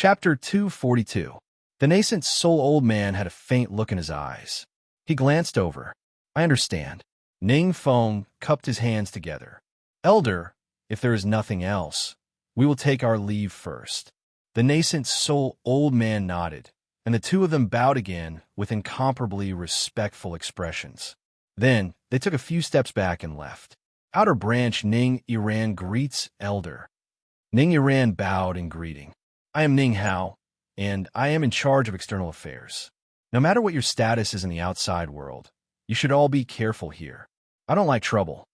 Chapter 242. The nascent soul old man had a faint look in his eyes. He glanced over. I understand. Ning Feng cupped his hands together. Elder, if there is nothing else, we will take our leave first. The nascent soul old man nodded, and the two of them bowed again with incomparably respectful expressions. Then they took a few steps back and left. Outer branch Ning Yiran greets Elder. Ning Yiran bowed in greeting. I am Ning Hao, and I am in charge of external affairs. No matter what your status is in the outside world, you should all be careful here. I don't like trouble.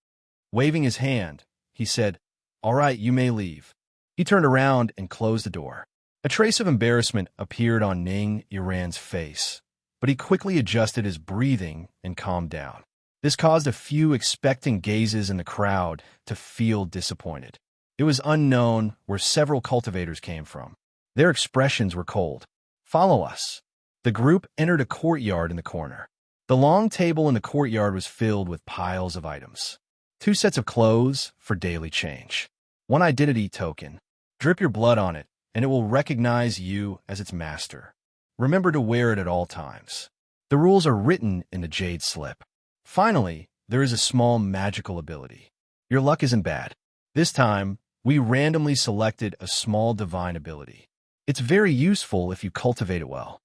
Waving his hand, he said, All right, you may leave. He turned around and closed the door. A trace of embarrassment appeared on Ning Yiran's face, but he quickly adjusted his breathing and calmed down. This caused a few expectant gazes in the crowd to feel disappointed. It was unknown where several cultivators came from. Their expressions were cold. Follow us. The group entered a courtyard in the corner. The long table in the courtyard was filled with piles of items. 2 sets of clothes for daily change. 1 identity token. Drip your blood on it, and it will recognize you as its master. Remember to wear it at all times. The rules are written in the jade slip. Finally, there is a small magical ability. Your luck isn't bad. This time, we randomly selected a small divine ability. It's very useful if you cultivate it well.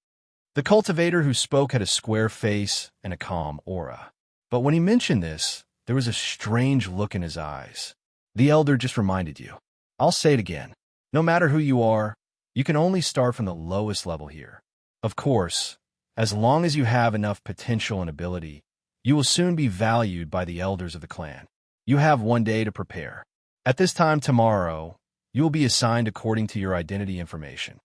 The cultivator who spoke had a square face and a calm aura. But when he mentioned this, there was a strange look in his eyes. The elder just reminded you. I'll say it again. No matter who you are, you can only start from the lowest level here. Of course, as long as you have enough potential and ability, you will soon be valued by the elders of the clan. You have 1 day to prepare. At this time tomorrow, you will be assigned according to your identity information.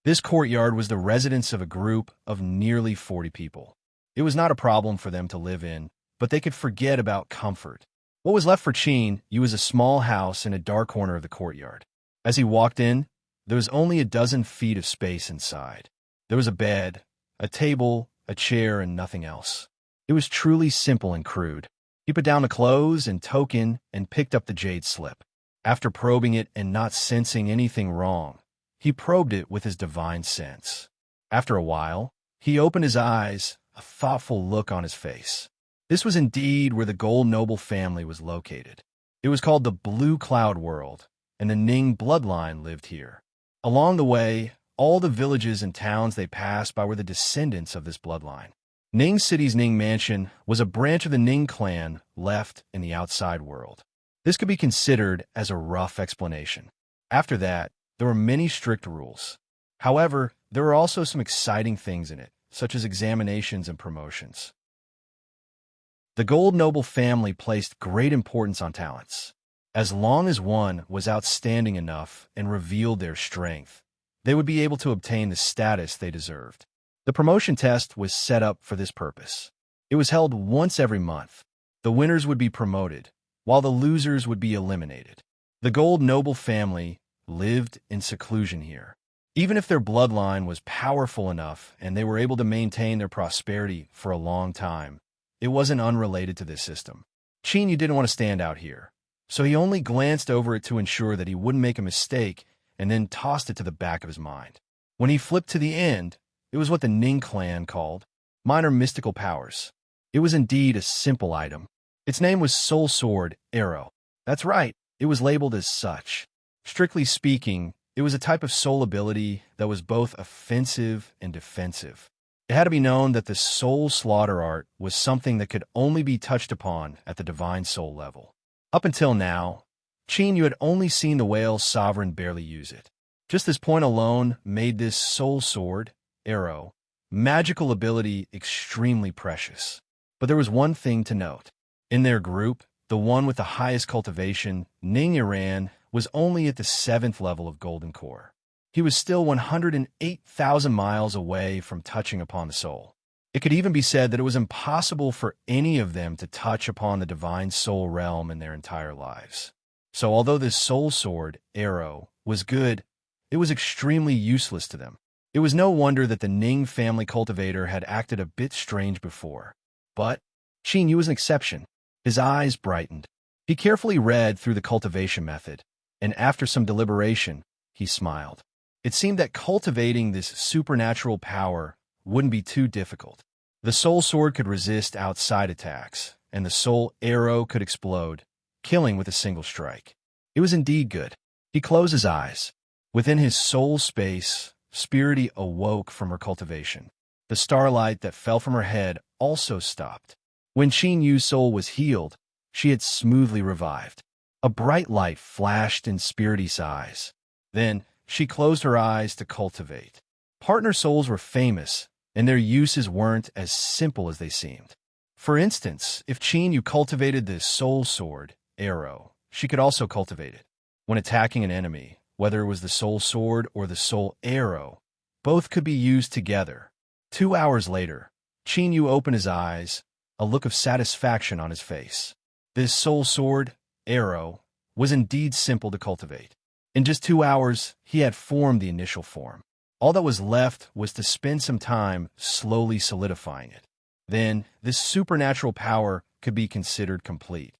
This courtyard was the residence of a group of nearly 40 people. It was not a problem for them to live in, but they could forget about comfort. What was left for Qin Yu was a small house in a dark corner of the courtyard. As he walked in, there was only a dozen feet of space inside. There was a bed, a table, a chair, and nothing else. It was truly simple and crude. He put down the clothes and token and picked up the jade slip. After probing it and not sensing anything wrong, he probed it with his divine sense. After a while, he opened his eyes, a thoughtful look on his face. This was indeed where the Gold Noble family was located. It was called the Blue Cloud World, and the Ning bloodline lived here. Along the way, all the villages and towns they passed by were the descendants of this bloodline. Ning City's Ning Mansion was a branch of the Ning clan left in the outside world. This could be considered as a rough explanation. After that, there were many strict rules. However, there were also some exciting things in it, such as examinations and promotions. The Gold Noble family placed great importance on talents. As long as one was outstanding enough and revealed their strength, they would be able to obtain the status they deserved. The promotion test was set up for this purpose. It was held once every month. The winners would be promoted, while the losers would be eliminated. The Gold Noble family lived in seclusion here. Even if their bloodline was powerful enough and they were able to maintain their prosperity for a long time, it wasn't unrelated to this system. Qin Yu didn't want to stand out here, so he only glanced over it to ensure that he wouldn't make a mistake and then tossed it to the back of his mind. When he flipped to the end, it was what the Ning clan called minor mystical powers. It was indeed a simple item. Its name was Soul Sword Arrow. That's right, it was labeled as such. Strictly speaking, it was a type of soul ability that was both offensive and defensive. It had to be known that the soul slaughter art was something that could only be touched upon at the divine soul level. Up until now, Qin Yu had only seen the whale sovereign barely use it. Just this point alone made this soul sword, arrow, magical ability extremely precious. But there was one thing to note. In their group, the one with the highest cultivation, Ning Yiran, was only at the 7th level of Golden Core. He was still 108,000 miles away from touching upon the soul. It could even be said that it was impossible for any of them to touch upon the divine soul realm in their entire lives. So although this soul sword, arrow, was good, it was extremely useless to them. It was no wonder that the Ning family cultivator had acted a bit strange before. But Qin Yu was an exception. His eyes brightened. He carefully read through the cultivation method, and after some deliberation, he smiled. It seemed that cultivating this supernatural power wouldn't be too difficult. The soul sword could resist outside attacks, and the soul arrow could explode, killing with a single strike. It was indeed good. He closed his eyes. Within his soul space, Spirity awoke from her cultivation. The starlight that fell from her head also stopped. When Qin Yu's soul was healed, she had smoothly revived. A bright light flashed in Spirity's eyes. Then she closed her eyes to cultivate. Partner souls were famous, and their uses weren't as simple as they seemed. For instance, if Qin Yu cultivated the soul sword, arrow, she could also cultivate it. When attacking an enemy, whether it was the soul sword or the soul arrow, both could be used together. 2 hours later, Qin Yu opened his eyes, a look of satisfaction on his face. This soul sword, arrow, was indeed simple to cultivate. In just 2 hours, he had formed the initial form. All that was left was to spend some time slowly solidifying it. Then, this supernatural power could be considered complete.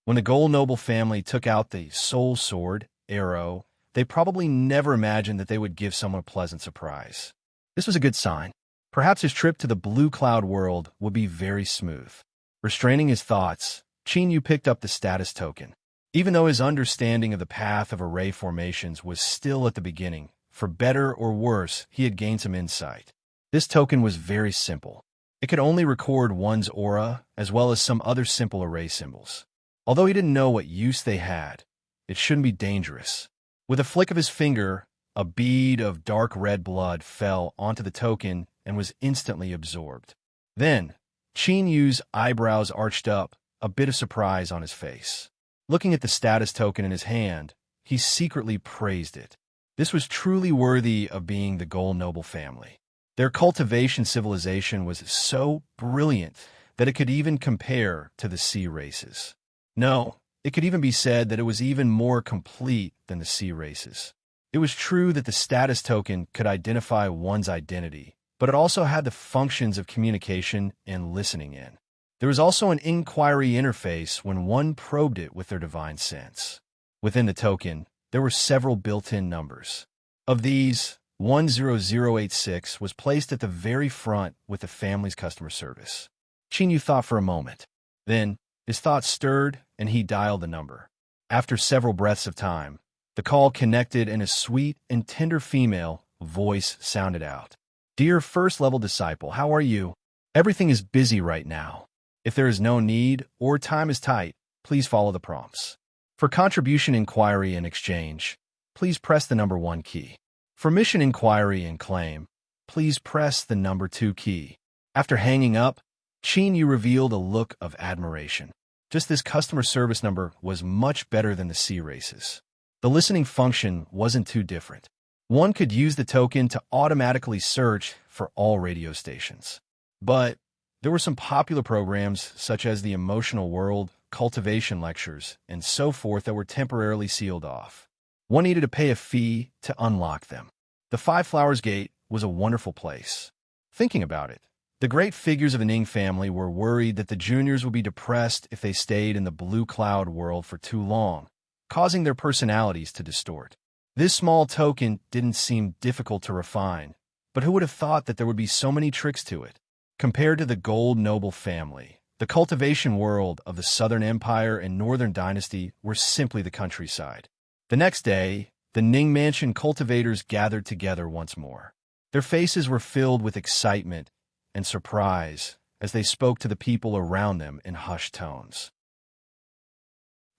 When the Gold Noble family took out the soul sword, arrow, they probably never imagined that they would give someone a pleasant surprise. This was a good sign. Perhaps his trip to the Blue Cloud world would be very smooth. Restraining his thoughts, Qin Yu picked up the status token. Even though his understanding of the path of array formations was still at the beginning, for better or worse, he had gained some insight. This token was very simple. It could only record one's aura, as well as some other simple array symbols. Although he didn't know what use they had, it shouldn't be dangerous. With a flick of his finger, a bead of dark red blood fell onto the token and was instantly absorbed. Then, Qin Yu's eyebrows arched up, a bit of surprise on his face. Looking at the status token in his hand, he secretly praised it. This was truly worthy of being the Gold Noble family. Their cultivation civilization was so brilliant that it could even compare to the sea races. No, it could even be said that it was even more complete than the sea races. It was true that the status token could identify one's identity, but it also had the functions of communication and listening in. There was also an inquiry interface when one probed it with their divine sense. Within the token, there were several built-in numbers. Of these, 10086 was placed at the very front with the family's customer service. Qin Yu thought for a moment. Then, his thoughts stirred, and he dialed the number. After several breaths of time, the call connected and a sweet and tender female voice sounded out. "Dear first-level disciple, how are you? Everything is busy right now. If there is no need or time is tight, please follow the prompts. For contribution inquiry and exchange, please press the number 1 key. For mission inquiry and claim, please press the number 2 key." After hanging up, Qin Yu revealed a look of admiration. Just this customer service number was much better than the sea races. The listening function wasn't too different. One could use the token to automatically search for all radio stations. But there were some popular programs such as the Emotional World, Cultivation Lectures, and so forth that were temporarily sealed off. One needed to pay a fee to unlock them. The Five Flowers Gate was a wonderful place. Thinking about it, the great figures of the Ning family were worried that the juniors would be depressed if they stayed in the Blue Cloud world for too long, causing their personalities to distort. This small token didn't seem difficult to refine, but who would have thought that there would be so many tricks to it? Compared to the Gold Noble family, the cultivation world of the Southern Empire and Northern Dynasty were simply the countryside. The next day, the Ning Mansion cultivators gathered together once more. Their faces were filled with excitement and surprise as they spoke to the people around them in hushed tones.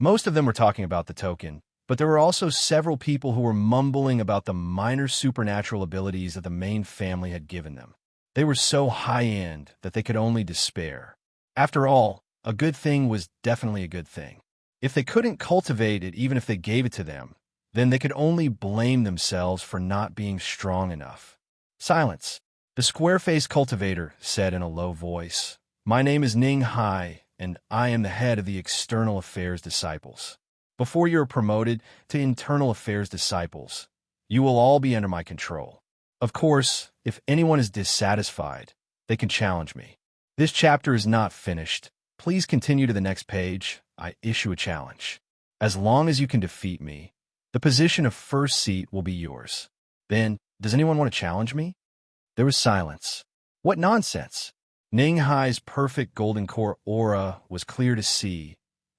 Most of them were talking about the token, but there were also several people who were mumbling about the minor supernatural abilities that the main family had given them. They were so high-end that they could only despair. After all, a good thing was definitely a good thing. If they couldn't cultivate it even if they gave it to them, then they could only blame themselves for not being strong enough. Silence. The square-faced cultivator said in a low voice, "My name is Ning Hai, and I am the head of the External Affairs Disciples. Before you are promoted to Internal Affairs Disciples, you will all be under my control. Of course, if anyone is dissatisfied, they can challenge me. This chapter is not finished. Please continue to the next page. I issue a challenge. As long as you can defeat me, The position of first seat will be yours. Then, does anyone want to challenge me? There was silence. What nonsense! Ning Hai's perfect golden core aura was clear to see,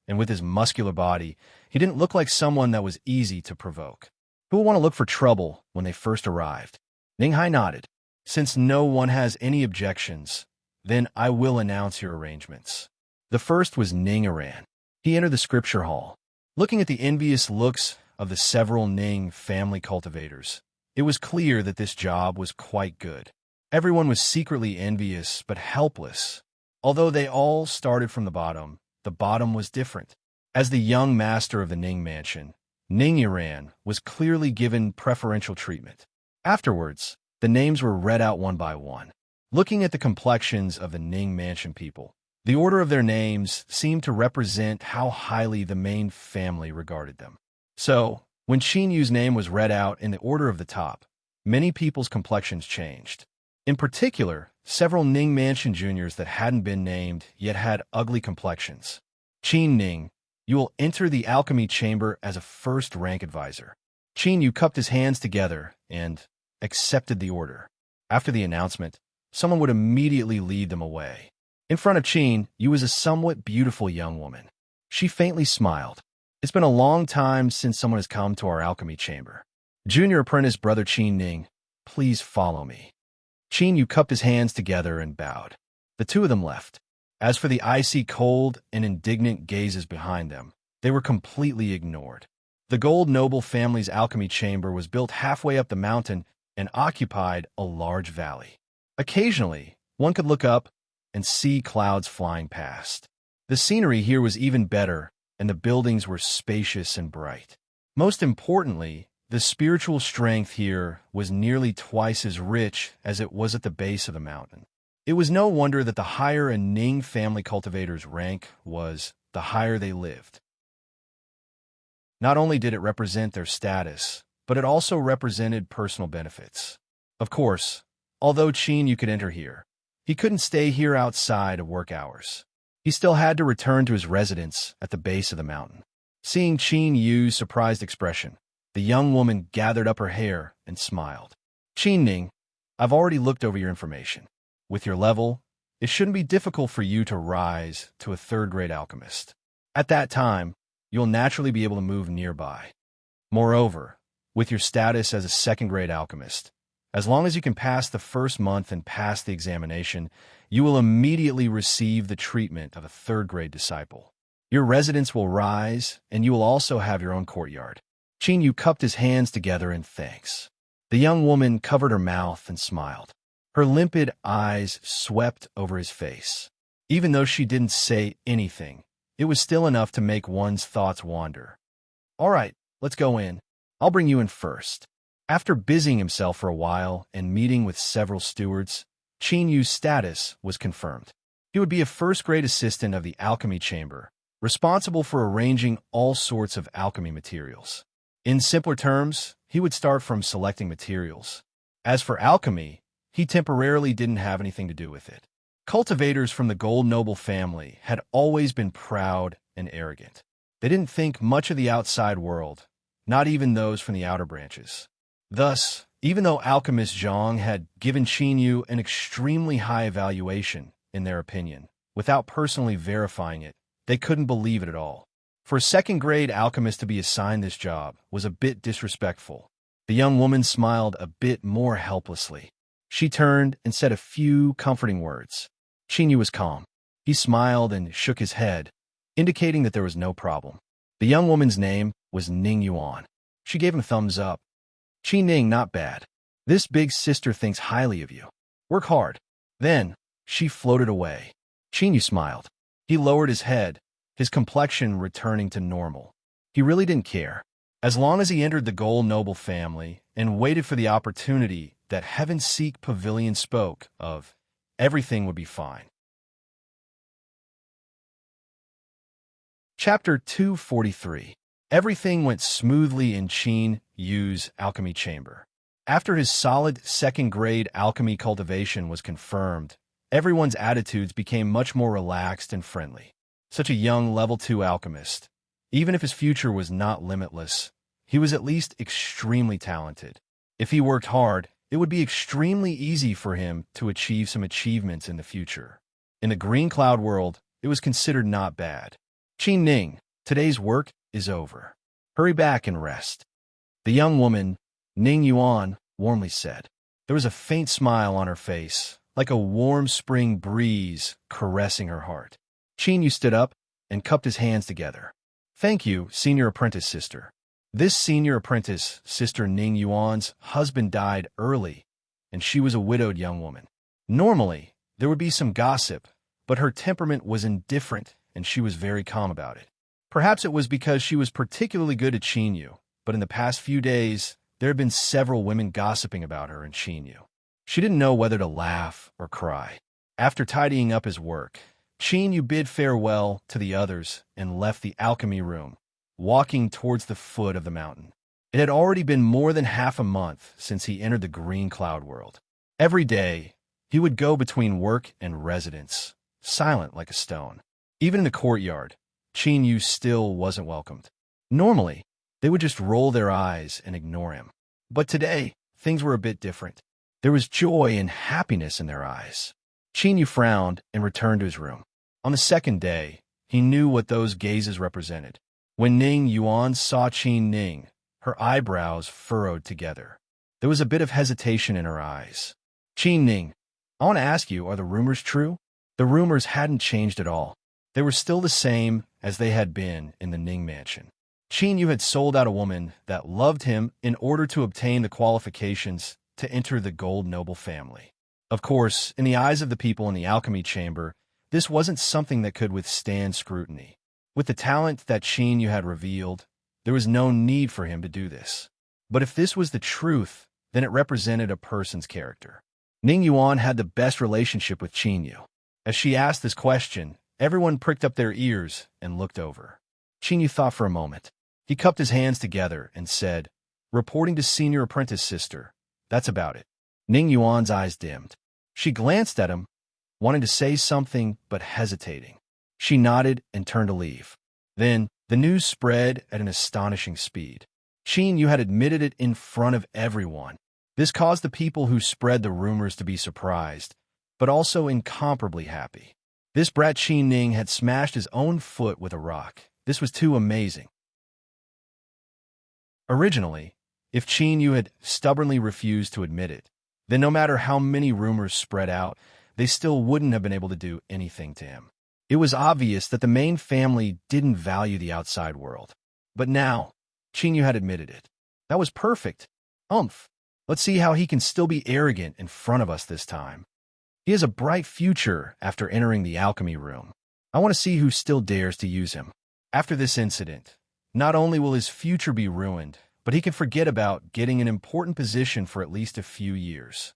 and with his muscular body, he didn't look like someone that was easy to provoke. Who will want to look for trouble when they first arrived? Ning Hai nodded. Since no one has any objections, then I will announce your arrangements. The first was Ning Aran. He entered the scripture hall. Looking at the envious looks of the several Ning family cultivators, it was clear that this job was quite good. Everyone was secretly envious but helpless. Although they all started from the bottom was different. As the young master of the Ning mansion, Ning Yaran was clearly given preferential treatment. Afterwards, the names were read out one by one. Looking at the complexions of the Ning mansion people, the order of their names seemed to represent how highly the main family regarded them. So, when Qin Yu's name was read out in the order of the top, many people's complexions changed. In particular, several Ning Mansion juniors that hadn't been named yet had ugly complexions. Qin Ning, you will enter the alchemy chamber as a first-rank advisor. Qin Yu cupped his hands together and accepted the order. After the announcement, someone would immediately lead them away. In front of Qin Yu was a somewhat beautiful young woman. She faintly smiled. It's been a long time since someone has come to our alchemy chamber. Junior apprentice brother Qin Ning, please follow me. Qin Yu cupped his hands together and bowed. The two of them left. As for the icy cold and indignant gazes behind them, they were completely ignored. The Gold Noble family's alchemy chamber was built halfway up the mountain and occupied a large valley. Occasionally, one could look up and see clouds flying past. The scenery here was even better, and the buildings were spacious and bright. Most importantly, the spiritual strength here was nearly twice as rich as it was at the base of the mountain. It was no wonder that the higher a Ning family cultivator's rank was, the higher they lived. Not only did it represent their status, but it also represented personal benefits. Of course, although Qin Yu could enter here, he couldn't stay here outside of work hours. He still had to return to his residence at the base of the mountain. Seeing Qin Yu's surprised expression, the young woman gathered up her hair and smiled. Qin Ning, I've already looked over your information. With your level, it shouldn't be difficult for you to rise to a third-grade alchemist. At that time, you'll naturally be able to move nearby. Moreover, with your status as a second-grade alchemist, as long as you can pass the first month and pass the examination, you will immediately receive the treatment of a third-grade disciple. Your residence will rise, and you will also have your own courtyard. Qin Yu cupped his hands together in thanks. The young woman covered her mouth and smiled. Her limpid eyes swept over his face. Even though she didn't say anything, it was still enough to make one's thoughts wander. All right, let's go in. I'll bring you in first. After busying himself for a while and meeting with several stewards, Qin Yu's status was confirmed. He would be a first-grade assistant of the alchemy chamber, responsible for arranging all sorts of alchemy materials. In simpler terms, he would start from selecting materials. As for alchemy, he temporarily didn't have anything to do with it. Cultivators from the Gold Noble family had always been proud and arrogant. They didn't think much of the outside world, not even those from the outer branches. Thus, even though Alchemist Zhang had given Qin Yu an extremely high evaluation, in their opinion, without personally verifying it, they couldn't believe it at all. For a second-grade alchemist to be assigned this job was a bit disrespectful. The young woman smiled a bit more helplessly. She turned and said a few comforting words. Qin Yu was calm. He smiled and shook his head, indicating that there was no problem. The young woman's name was Ning Yuan. She gave him a thumbs up. Qin Ning, not bad. This big sister thinks highly of you. Work hard. Then, she floated away. Qin Yu smiled. He lowered his head, his complexion returning to normal. He really didn't care. As long as he entered the Gold Noble family and waited for the opportunity that Heaven Seek Pavilion spoke of, everything would be fine. Chapter 243. Everything went smoothly in Qin Yu's alchemy chamber. After his solid second-grade alchemy cultivation was confirmed, everyone's attitudes became much more relaxed and friendly. Such a young level 2 alchemist, even if his future was not limitless, he was at least extremely talented. If he worked hard, it would be extremely easy for him to achieve some achievements in the future. In the green cloud world, it was considered not bad. Qin Ning, today's work is over. Hurry back and rest. The young woman, Ning Yuan, warmly said. There was a faint smile on her face, like a warm spring breeze caressing her heart. Qin Yu stood up and cupped his hands together. Thank you, senior apprentice sister. This senior apprentice, Sister Ning Yuan's husband died early, and she was a widowed young woman. Normally, there would be some gossip, but her temperament was indifferent, and she was very calm about it. Perhaps it was because she was particularly good at Qin Yu, but in the past few days, there had been several women gossiping about her and Qin Yu. She didn't know whether to laugh or cry. After tidying up his work, Qin Yu bid farewell to the others and left the alchemy room, walking towards the foot of the mountain. It had already been more than half a month since he entered the green cloud world. Every day, he would go between work and residence, silent like a stone. Even in the courtyard, Qin Yu still wasn't welcomed. Normally, they would just roll their eyes and ignore him. But today, things were a bit different. There was joy and happiness in their eyes. Qin Yu frowned and returned to his room. On the second day, he knew what those gazes represented. When Ning Yuan saw Qin Ning, her eyebrows furrowed together. There was a bit of hesitation in her eyes. Qin Ning, I want to ask you, are the rumors true? The rumors hadn't changed at all. They were still the same as they had been in the Ning mansion. Qin Yu had sold out a woman that loved him in order to obtain the qualifications to enter the gold noble family. Of course, in the eyes of the people in the alchemy chamber, this wasn't something that could withstand scrutiny. With the talent that Qin Yu had revealed, there was no need for him to do this. But if this was the truth, then it represented a person's character. Ning Yuan had the best relationship with Qin Yu. As she asked this question, everyone pricked up their ears and looked over. Qin Yu thought for a moment. He cupped his hands together and said, reporting to senior apprentice sister, that's about it. Ning Yuan's eyes dimmed. She glanced at him, wanting to say something but hesitating. She nodded and turned to leave. Then, the news spread at an astonishing speed. Qin Yu had admitted it in front of everyone. This caused the people who spread the rumors to be surprised, but also incomparably happy. This brat Qin Ning had smashed his own foot with a rock. This was too amazing. Originally, if Qin Yu had stubbornly refused to admit it, then no matter how many rumors spread out, they still wouldn't have been able to do anything to him. It was obvious that the main family didn't value the outside world. But now, Qin Yu had admitted it. That was perfect. Let's see how he can still be arrogant in front of us this time. He has a bright future after entering the alchemy room. I want to see who still dares to use him. After this incident, not only will his future be ruined, but he can forget about getting an important position for at least a few years.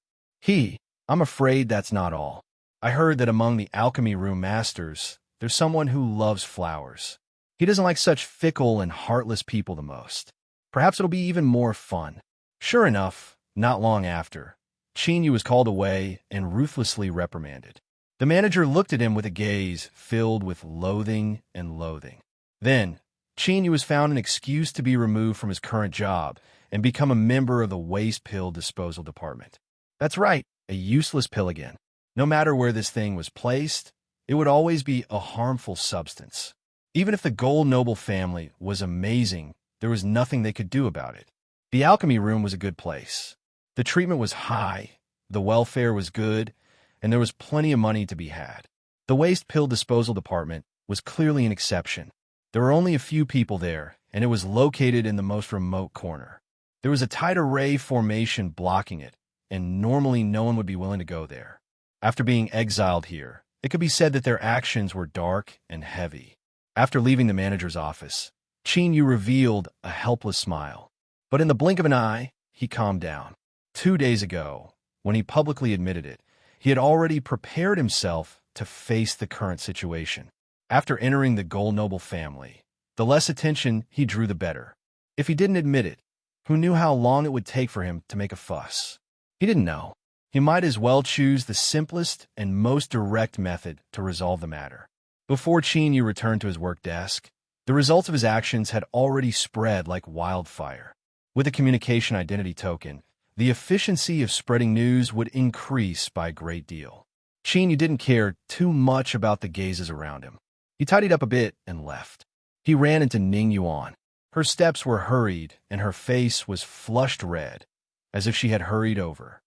I'm afraid that's not all. I heard that among the alchemy room masters, there's someone who loves flowers. He doesn't like such fickle and heartless people the most. Perhaps it'll be even more fun. Sure enough, not long after, Qin Yu was called away and ruthlessly reprimanded. The manager looked at him with a gaze filled with loathing and loathing. Then, Qin Yu was found an excuse to be removed from his current job and become a member of the waste pill disposal department. That's right, a useless pill again. No matter where this thing was placed, it would always be a harmful substance. Even if the gold noble family was amazing, there was nothing they could do about it. The alchemy room was a good place. The treatment was high, the welfare was good, and there was plenty of money to be had. The waste pill disposal department was clearly an exception. There were only a few people there, and it was located in the most remote corner. There was a tight array formation blocking it, and normally no one would be willing to go there. After being exiled here, it could be said that their actions were dark and heavy. After leaving the manager's office, Qin Yu revealed a helpless smile. But in the blink of an eye, he calmed down. 2 days ago, when he publicly admitted it, he had already prepared himself to face the current situation. After entering the gold noble family, the less attention he drew the better. If he didn't admit it, who knew how long it would take for him to make a fuss? He didn't know. He might as well choose the simplest and most direct method to resolve the matter. Before Qin Yu returned to his work desk, The results of his actions had already spread like wildfire. With a communication identity token, the efficiency of spreading news would increase by a great deal. Qin Yu didn't care too much about the gazes around him. He tidied up a bit and left. He ran into Ning Yuan. Her steps were hurried, and her face was flushed red, as if she had hurried over.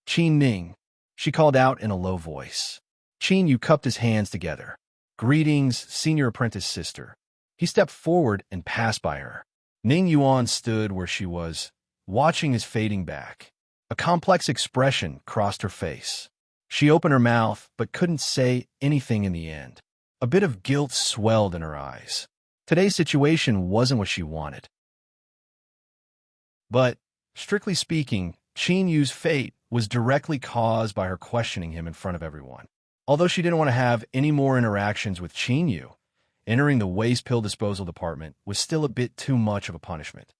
"Qin Ning," she called out in a low voice. Qin Yu cupped his hands together. "Greetings, senior apprentice sister." He stepped forward and passed by her. Ning Yuan stood where she was, watching his fading back. A complex expression crossed her face. She opened her mouth, but couldn't say anything in the end. A bit of guilt swelled in her eyes. Today's situation wasn't what she wanted. But, strictly speaking, Qin Yu's fate was directly caused by her questioning him in front of everyone. Although she didn't want to have any more interactions with Qin Yu, entering the waste pill disposal department was still a bit too much of a punishment.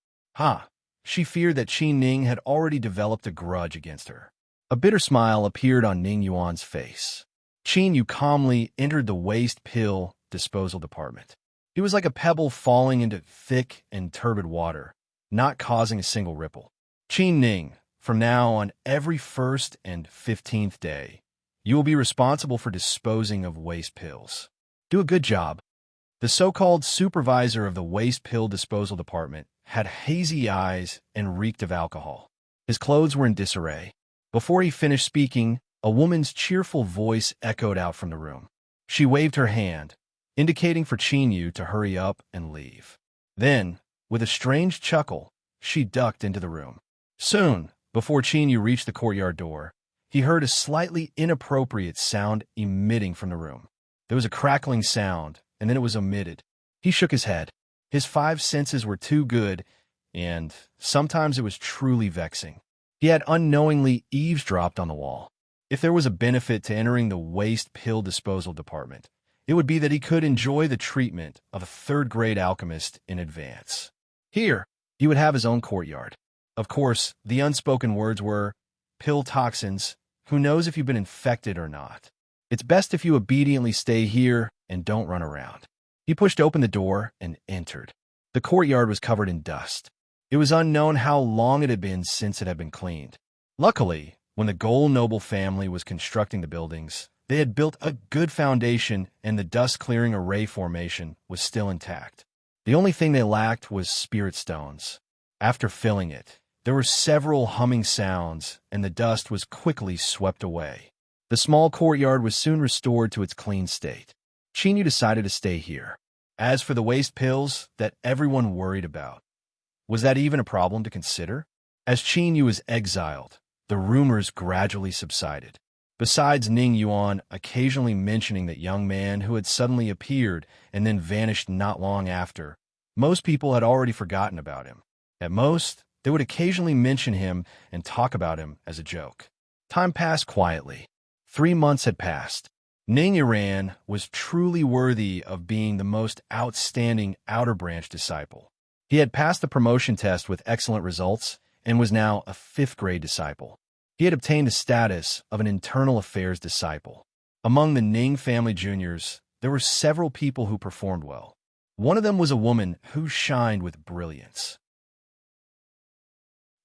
She feared that Qin Ning had already developed a grudge against her. A bitter smile appeared on Ning Yuan's face. Qin Yu calmly entered the waste pill disposal department. He was like a pebble falling into thick and turbid water, not causing a single ripple. "Qin Ning, from now on every 1st and 15th day, you will be responsible for disposing of waste pills. Do a good job." The so-called supervisor of the waste pill disposal department had hazy eyes and reeked of alcohol. His clothes were in disarray. Before he finished speaking, a woman's cheerful voice echoed out from the room. She waved her hand, indicating for Qin Yu to hurry up and leave. Then, with a strange chuckle, she ducked into the room. Soon, before Qin Yu reached the courtyard door, he heard a slightly inappropriate sound emitting from the room. There was a crackling sound, and then it was omitted. He shook his head. His 5 senses were too good, and sometimes it was truly vexing. He had unknowingly eavesdropped on the wall. If there was a benefit to entering the waste pill disposal department, it would be that he could enjoy the treatment of a 3rd-grade alchemist in advance. Here, he would have his own courtyard. Of course, the unspoken words were, "Pill toxins, who knows if you've been infected or not? It's best if you obediently stay here and don't run around." He pushed open the door and entered. The courtyard was covered in dust. It was unknown how long it had been since it had been cleaned. Luckily, when the Gold noble family was constructing the buildings, they had built a good foundation and the dust-clearing array formation was still intact. The only thing they lacked was spirit stones. After filling it, there were several humming sounds, and the dust was quickly swept away. The small courtyard was soon restored to its clean state. Qin Yu decided to stay here. As for the waste pills that everyone worried about, was that even a problem to consider? As Qin Yu was exiled, the rumors gradually subsided. Besides Ning Yuan occasionally mentioning that young man who had suddenly appeared and then vanished not long after, most people had already forgotten about him. At most, they would occasionally mention him and talk about him as a joke. Time passed quietly. 3 months had passed. Ning Yuan was truly worthy of being the most outstanding outer branch disciple. He had passed the promotion test with excellent results and was now a 5th-grade disciple. He had obtained the status of an internal affairs disciple. Among the Ning family juniors, there were several people who performed well. One of them was a woman who shined with brilliance.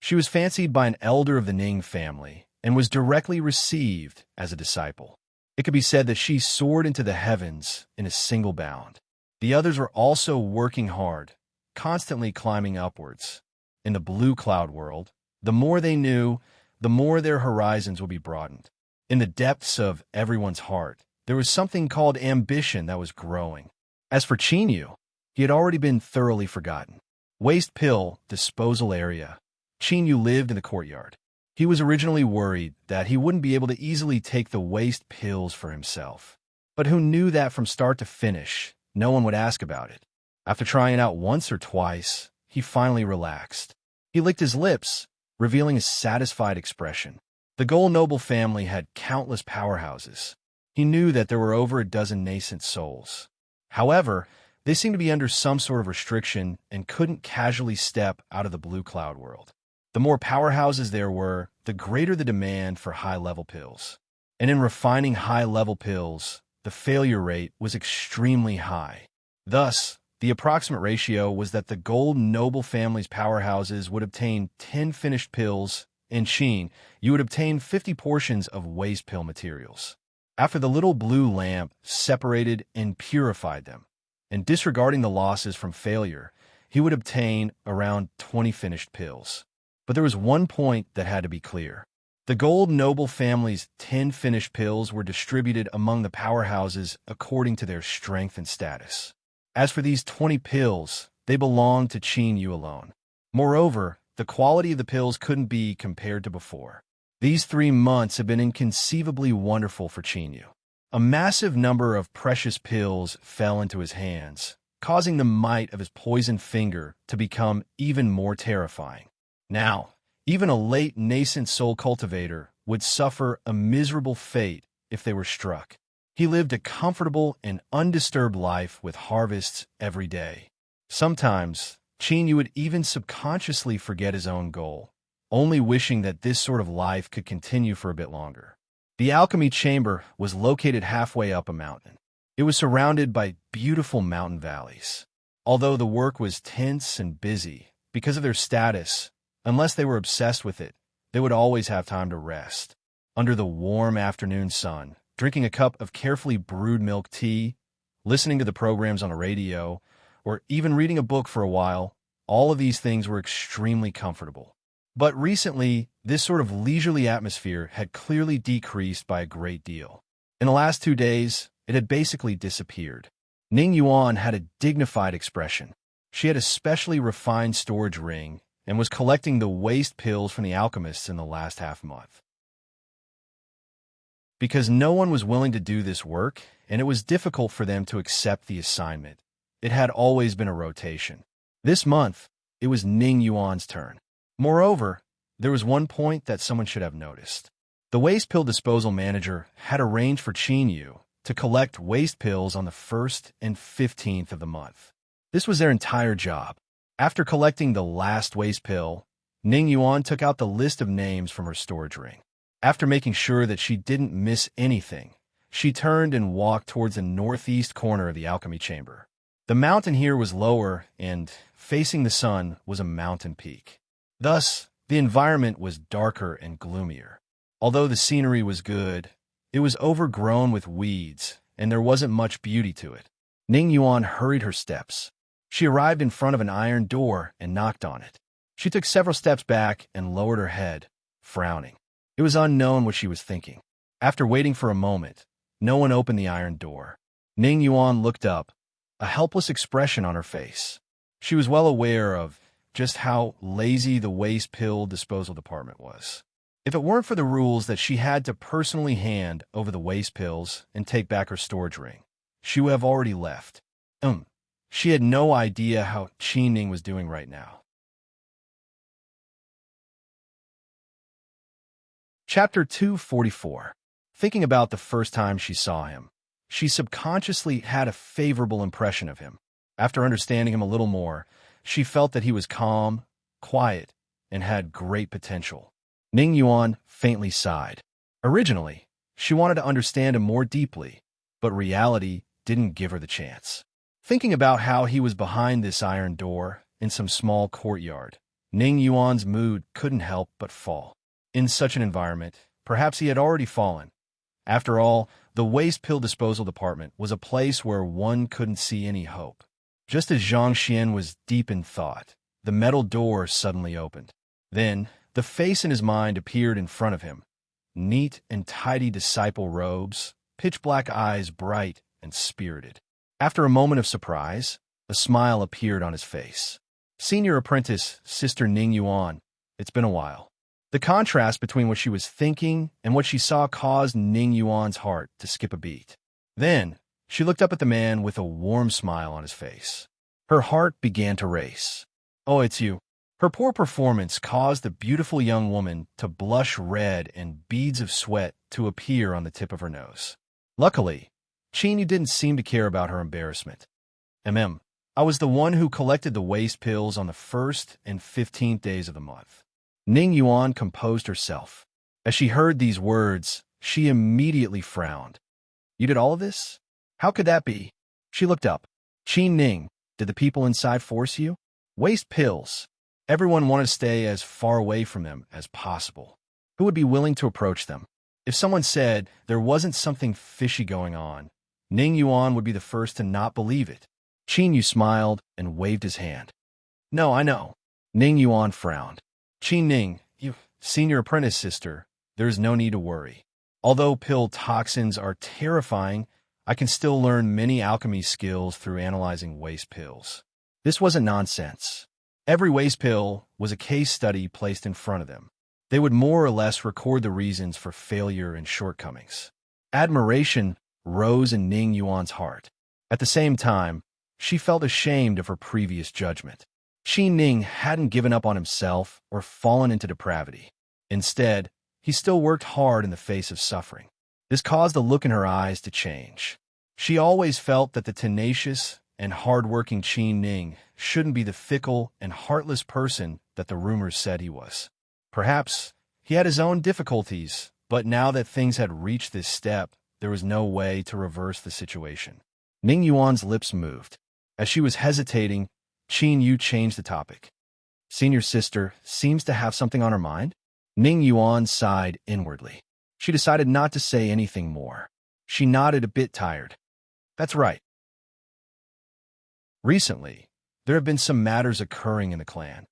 She was fancied by an elder of the Ning family and was directly received as a disciple. It could be said that she soared into the heavens in a single bound. The others were also working hard, constantly climbing upwards. In the blue cloud world, the more they knew, the more their horizons would be broadened. In the depths of everyone's heart, there was something called ambition that was growing. As for Qin Yu, he had already been thoroughly forgotten. Waste pill disposal area. Qin Yu lived in the courtyard. He was originally worried that he wouldn't be able to easily take the waste pills for himself. But who knew that from start to finish, no one would ask about it. After trying it out once or twice, he finally relaxed. He licked his lips, revealing a satisfied expression. The Gold noble family had countless powerhouses. He knew that there were over a dozen nascent souls. However, they seemed to be under some sort of restriction and couldn't casually step out of the blue cloud world. The more powerhouses there were, the greater the demand for high-level pills. And in refining high-level pills, the failure rate was extremely high. Thus, The approximate ratio was that the gold noble family's powerhouses would obtain 10 finished pills, and Qin, you would obtain 50 portions of waste pill materials. After the little blue lamp separated and purified them, and disregarding the losses from failure, he would obtain around 20 finished pills. But there was one point that had to be clear. The gold noble family's 10 finished pills were distributed among the powerhouses according to their strength and status. As for these 20 pills, they belonged to Qin Yu alone. Moreover, the quality of the pills couldn't be compared to before. These 3 months had been inconceivably wonderful for Qin Yu. A massive number of precious pills fell into his hands, causing the might of his poisoned finger to become even more terrifying. Now, even a late nascent soul cultivator would suffer a miserable fate if they were struck. He lived a comfortable and undisturbed life with harvests every day. Sometimes, Qin Yu would even subconsciously forget his own goal, only wishing that this sort of life could continue for a bit longer. The alchemy chamber was located halfway up a mountain. It was surrounded by beautiful mountain valleys. Although the work was tense and busy, because of their status, unless they were obsessed with it, they would always have time to rest. Under the warm afternoon sun, drinking a cup of carefully brewed milk tea, listening to the programs on the radio, or even reading a book for a while, all of these things were extremely comfortable. But recently, this sort of leisurely atmosphere had clearly decreased by a great deal. In the last 2 days, it had basically disappeared. Ning Yuan had a dignified expression. She had a specially refined storage ring and was collecting the waste pills from the alchemists in the last half-month. Because no one was willing to do this work, and it was difficult for them to accept the assignment, it had always been a rotation. This month, it was Ning Yuan's turn. Moreover, there was one point that someone should have noticed. The waste pill disposal manager had arranged for Qin Yu to collect waste pills on the 1st and 15th of the month. This was their entire job. After collecting the last waste pill, Ning Yuan took out the list of names from her storage ring. After making sure that she didn't miss anything, she turned and walked towards the northeast corner of the alchemy chamber. The mountain here was lower, and facing the sun was a mountain peak. Thus, the environment was darker and gloomier. Although the scenery was good, it was overgrown with weeds, and there wasn't much beauty to it. Ning Yuan hurried her steps. She arrived in front of an iron door and knocked on it. She took several steps back and lowered her head, frowning. It was unknown what she was thinking. After waiting for a moment, no one opened the iron door. Ning Yuan looked up, a helpless expression on her face. She was well aware of just how lazy the waste pill disposal department was. If it weren't for the rules that she had to personally hand over the waste pills and take back her storage ring, she would have already left. She had no idea how Qin Ning was doing right now. Chapter 244. Thinking about the first time she saw him, she subconsciously had a favorable impression of him. After understanding him a little more, she felt that he was calm, quiet, and had great potential. Ning Yuan faintly sighed. Originally, she wanted to understand him more deeply, but reality didn't give her the chance. Thinking about how he was behind this iron door in some small courtyard, Ning Yuan's mood couldn't help but fall. In such an environment, perhaps he had already fallen. After all, the waste pill disposal department was a place where one couldn't see any hope. Just as Zhang Xian was deep in thought, the metal door suddenly opened. Then, the face in his mind appeared in front of him. Neat and tidy disciple robes, pitch-black eyes bright and spirited. After a moment of surprise, a smile appeared on his face. Senior apprentice, Sister Ning Yuan, it's been a while. The contrast between what she was thinking and what she saw caused Ning Yuan's heart to skip a beat. Then, she looked up at the man with a warm smile on his face. Her heart began to race. Oh, it's you. Her poor performance caused the beautiful young woman to blush red and beads of sweat to appear on the tip of her nose. Luckily, Qin Yu didn't seem to care about her embarrassment. I was the one who collected the waste pills on the 1st and 15th days of the month. Ning Yuan composed herself. As she heard these words, she immediately frowned. You did all of this? How could that be? She looked up. Qin Ning, Did the people inside force you? Waste pills. Everyone wanted to stay as far away from them as possible. Who would be willing to approach them? If someone said there wasn't something fishy going on, Ning Yuan would be the first to not believe it. Qin Yu smiled and waved his hand. No, I know. Ning Yuan frowned. Qin Ning, you senior apprentice sister, there is no need to worry. Although pill toxins are terrifying, I can still learn many alchemy skills through analyzing waste pills. This wasn't nonsense. Every waste pill was a case study placed in front of them. They would more or less record the reasons for failure and shortcomings. Admiration rose in Ning Yuan's heart. At the same time, she felt ashamed of her previous judgment. Qin Ning hadn't given up on himself or fallen into depravity. Instead, he still worked hard in the face of suffering. This caused the look in her eyes to change. She always felt that the tenacious and hard-working Qin Ning shouldn't be the fickle and heartless person that the rumors said he was. Perhaps he had his own difficulties, but now that things had reached this step, there was no way to reverse the situation. Ning Yuan's lips moved. As she was hesitating, Qin Yu changed the topic. Senior sister seems to have something on her mind? Ning Yuan sighed inwardly. She decided not to say anything more. She nodded a bit tired. That's right. Recently, there have been some matters occurring in the clan.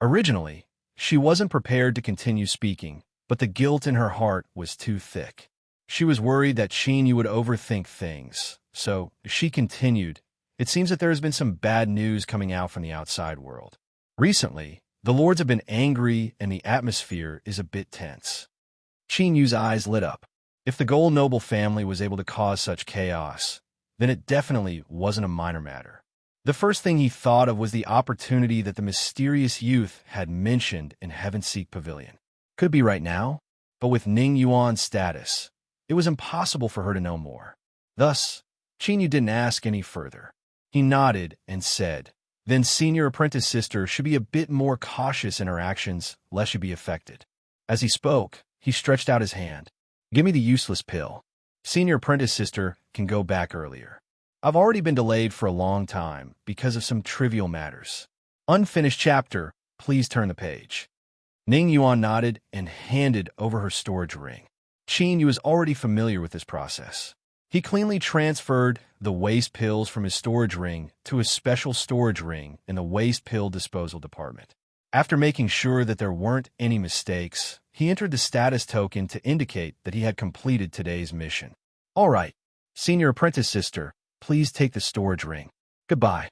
Originally, she wasn't prepared to continue speaking, but the guilt in her heart was too thick. She was worried that Qin Yu would overthink things, so she continued. It seems that there has been some bad news coming out from the outside world. Recently, the lords have been angry and the atmosphere is a bit tense. Qin Yu's eyes lit up. If the Gold Noble family was able to cause such chaos, then it definitely wasn't a minor matter. The first thing he thought of was the opportunity that the mysterious youth had mentioned in Heavenseek Pavilion. Could be right now, but with Ning Yuan's status, it was impossible for her to know more. Thus, Qin Yu didn't ask any further. He nodded and said, then senior apprentice sister should be a bit more cautious in her actions, lest she be affected. As he spoke, he stretched out his hand. Give me the useless pill. Senior apprentice sister can go back earlier. I've already been delayed for a long time because of some trivial matters. Unfinished chapter, please turn the page. Ning Yuan nodded and handed over her storage ring. Qin Yu was already familiar with this process. He cleanly transferred the waste pills from his storage ring to a special storage ring in the waste pill disposal department. After making sure that there weren't any mistakes, he entered the status token to indicate that he had completed today's mission. All right, senior apprentice sister, please take the storage ring. Goodbye.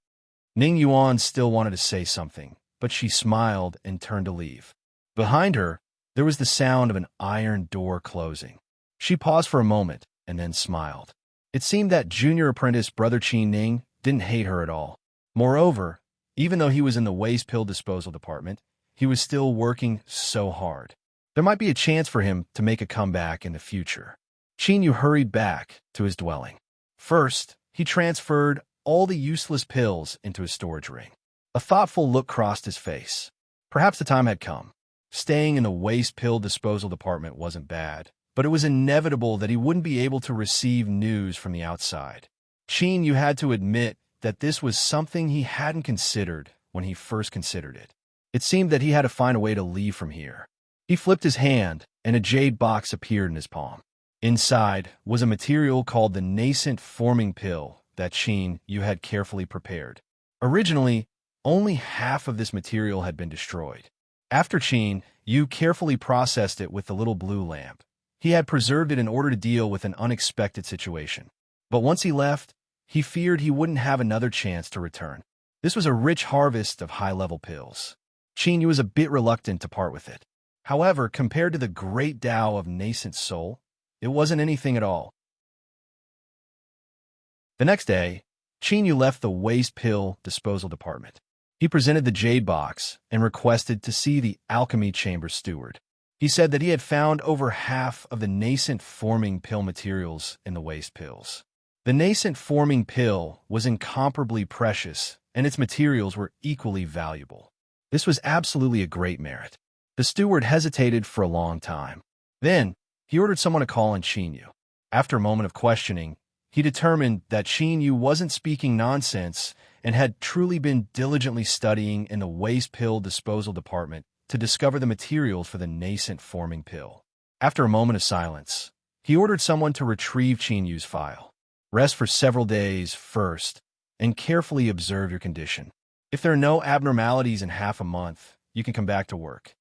Ning Yuan still wanted to say something, but she smiled and turned to leave. Behind her, there was the sound of an iron door closing. She paused for a moment and then smiled. It seemed that junior apprentice brother Qin Ning didn't hate her at all. Moreover, even though he was in the waste pill disposal department, he was still working so hard. There might be a chance for him to make a comeback in the future. Qin Yu hurried back to his dwelling. First, he transferred all the useless pills into his storage ring. A thoughtful look crossed his face. Perhaps the time had come. Staying in the waste pill disposal department wasn't bad, but it was inevitable that he wouldn't be able to receive news from the outside. Qin Yu had to admit that this was something he hadn't considered when he first considered it. It seemed that he had to find a way to leave from here. He flipped his hand, and a jade box appeared in his palm. Inside was a material called the nascent forming pill that Qin Yu had carefully prepared. Originally, only half of this material had been destroyed. After Qin Yu carefully processed it with the little blue lamp, he had preserved it in order to deal with an unexpected situation. But once he left, he feared he wouldn't have another chance to return. This was a rich harvest of high-level pills. Qin Yu was a bit reluctant to part with it. However, compared to the great Tao of nascent soul, it wasn't anything at all. The next day, Qin Yu left the waste pill disposal department. He presented the jade box and requested to see the alchemy chamber steward. He said that he had found over half of the nascent forming pill materials in the waste pills. The nascent forming pill was incomparably precious, and its materials were equally valuable. This was absolutely a great merit. The steward hesitated for a long time. Then, he ordered someone to call on Qin Yu. After a moment of questioning, he determined that Qin Yu wasn't speaking nonsense and had truly been diligently studying in the waste pill disposal department to discover the materials for the nascent forming pill. After a moment of silence, he ordered someone to retrieve Yu's file. Rest for several days first, and carefully observe your condition. If there are no abnormalities in half a month, you can come back to work.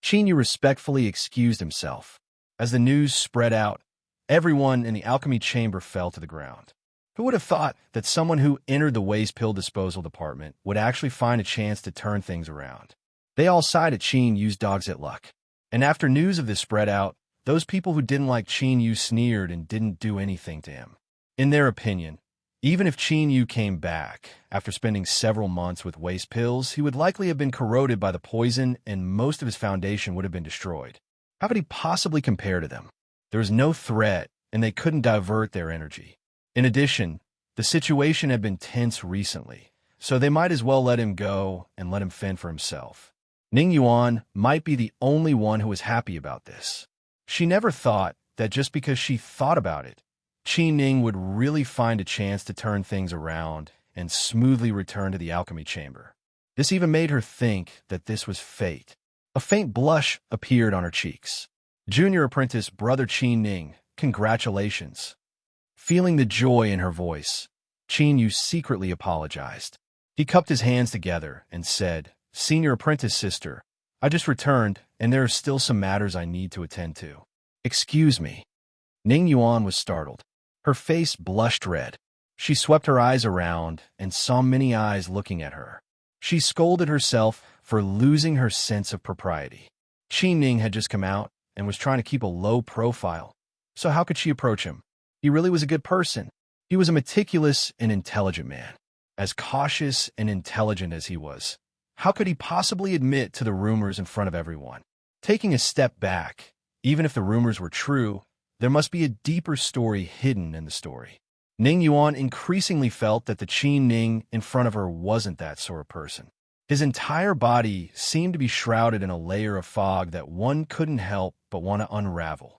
Yu respectfully excused himself. As the news spread out, everyone in the alchemy chamber fell to the ground. Who would have thought that someone who entered the waste pill disposal department would actually find a chance to turn things around? They all sighed at Yu's dogs at luck. And after news of this spread out, those people who didn't like Yu sneered and didn't do anything to him. In their opinion, even if Yu came back, after spending several months with waste pills, he would likely have been corroded by the poison and most of his foundation would have been destroyed. How could he possibly compare to them? There was no threat, and they couldn't divert their energy. In addition, the situation had been tense recently, so they might as well let him go and let him fend for himself. Ning Yuan might be the only one who was happy about this. She never thought that just because she thought about it, Qi Ning would really find a chance to turn things around and smoothly return to the alchemy chamber. This even made her think that this was fate. A faint blush appeared on her cheeks. Junior apprentice Brother Qi Ning, congratulations. Feeling the joy in her voice, Qin Yu secretly apologized. He cupped his hands together and said, Senior apprentice sister, I just returned and there are still some matters I need to attend to. Excuse me. Ning Yuan was startled. Her face blushed red. She swept her eyes around and saw many eyes looking at her. She scolded herself for losing her sense of propriety. Qi Ning had just come out and was trying to keep a low profile. So how could she approach him? He really was a good person. He was a meticulous and intelligent man. As cautious and intelligent as he was, how could he possibly admit to the rumors in front of everyone? Taking a step back, even if the rumors were true, there must be a deeper story hidden in the story. Ning Yuan increasingly felt that the Qi Ning in front of her wasn't that sort of person. His entire body seemed to be shrouded in a layer of fog that one couldn't help but want to unravel.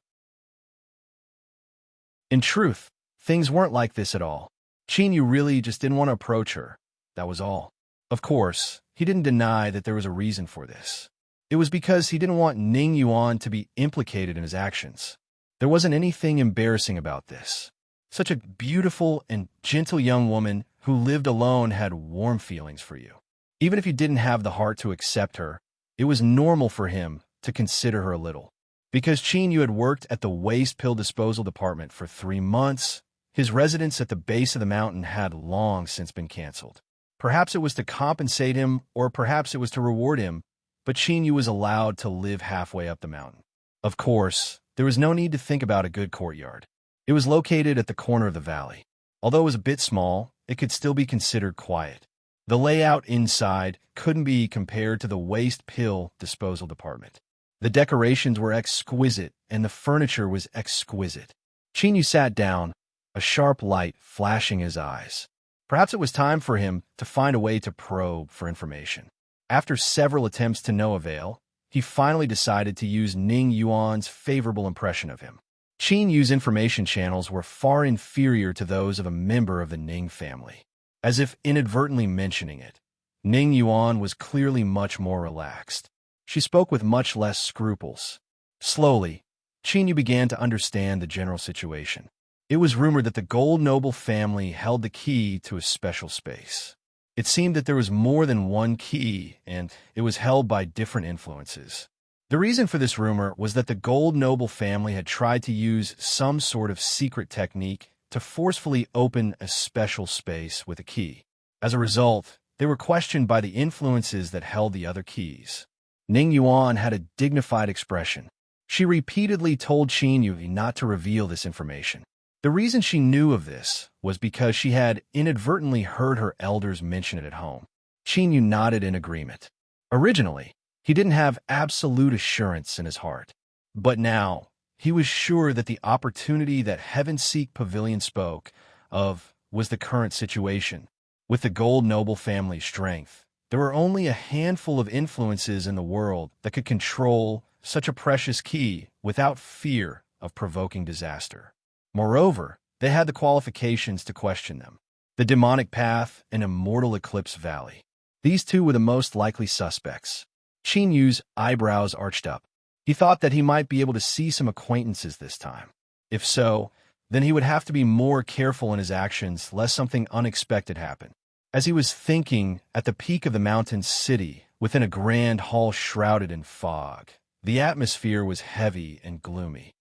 In truth, things weren't like this at all. Qin Yu really just didn't want to approach her. That was all. Of course, he didn't deny that there was a reason for this. It was because he didn't want Ning Yuan to be implicated in his actions. There wasn't anything embarrassing about this. Such a beautiful and gentle young woman who lived alone had warm feelings for you. Even if you didn't have the heart to accept her, it was normal for him to consider her a little. Because Qin Yu had worked at the waste pill disposal department for 3 months, his residence at the base of the mountain had long since been canceled. Perhaps it was to compensate him, or perhaps it was to reward him, but Qin Yu was allowed to live halfway up the mountain. Of course, there was no need to think about a good courtyard. It was located at the corner of the valley. Although it was a bit small, it could still be considered quiet. The layout inside couldn't be compared to the waste pill disposal department. The decorations were exquisite, and the furniture was exquisite. Qin Yu sat down, a sharp light flashing his eyes. Perhaps it was time for him to find a way to probe for information. After several attempts to no avail, he finally decided to use Ning Yuan's favorable impression of him. Qin Yu's information channels were far inferior to those of a member of the Ning family. As if inadvertently mentioning it, Ning Yuan was clearly much more relaxed. She spoke with much less scruples. Slowly, Qin Yu began to understand the general situation. It was rumored that the Gold Noble family held the key to a special space. It seemed that there was more than one key, and it was held by different influences. The reason for this rumor was that the Gold Noble family had tried to use some sort of secret technique to forcefully open a special space with a key. As a result, they were questioned by the influences that held the other keys. Ning Yuan had a dignified expression. She repeatedly told Qin Yu not to reveal this information. The reason she knew of this was because she had inadvertently heard her elders mention it at home. Qin Yu nodded in agreement. Originally, he didn't have absolute assurance in his heart. But now, he was sure that the opportunity that Heaven Seek Pavilion spoke of was the current situation. With the Gold Noble family's strength, there were only a handful of influences in the world that could control such a precious key without fear of provoking disaster. Moreover, they had the qualifications to question them. the demonic path and immortal eclipse valley. These two were the most likely suspects. Qin Yu's eyebrows arched up. He thought that he might be able to see some acquaintances this time. If so, then he would have to be more careful in his actions lest something unexpected happen. As he was thinking, at the peak of the mountain city, within a grand hall shrouded in fog, the atmosphere was heavy and gloomy.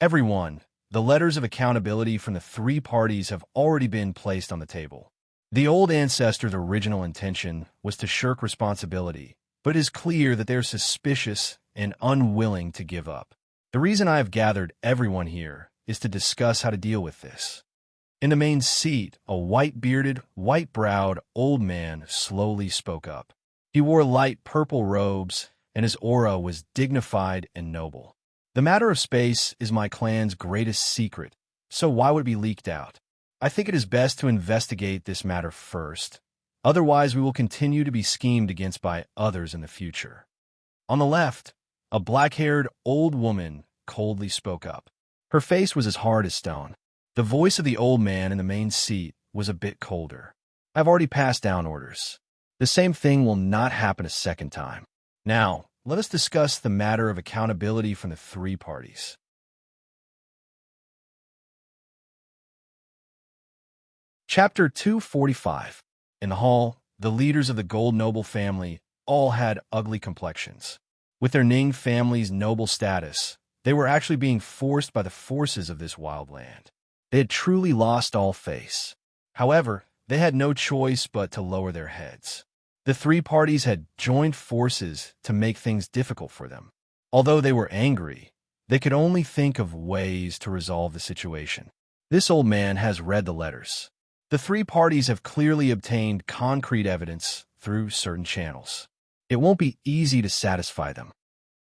Everyone, the letters of accountability from the three parties have already been placed on the table. The old ancestor's original intention was to shirk responsibility, but it is clear that they're suspicious and unwilling to give up. The reason I have gathered everyone here is to discuss how to deal with this. In the main seat, a white-bearded, white-browed old man slowly spoke up. He wore light purple robes, and his aura was dignified and noble. The matter of space is my clan's greatest secret, so why would it be leaked out? I think it is best to investigate this matter first. Otherwise, we will continue to be schemed against by others in the future. On the left, a black-haired old woman coldly spoke up. Her face was as hard as stone. The voice of the old man in the main seat was a bit colder. I've already passed down orders. The same thing will not happen a second time. Now, let us discuss the matter of accountability from the three parties. Chapter 245. In the hall, the leaders of the Gold noble family all had ugly complexions. With their Ning family's noble status, they were actually being forced by the forces of this wild land. They had truly lost all face. However, they had no choice but to lower their heads. The three parties had joined forces to make things difficult for them. Although they were angry, they could only think of ways to resolve the situation. This old man has read the letters. The three parties have clearly obtained concrete evidence through certain channels. It won't be easy to satisfy them.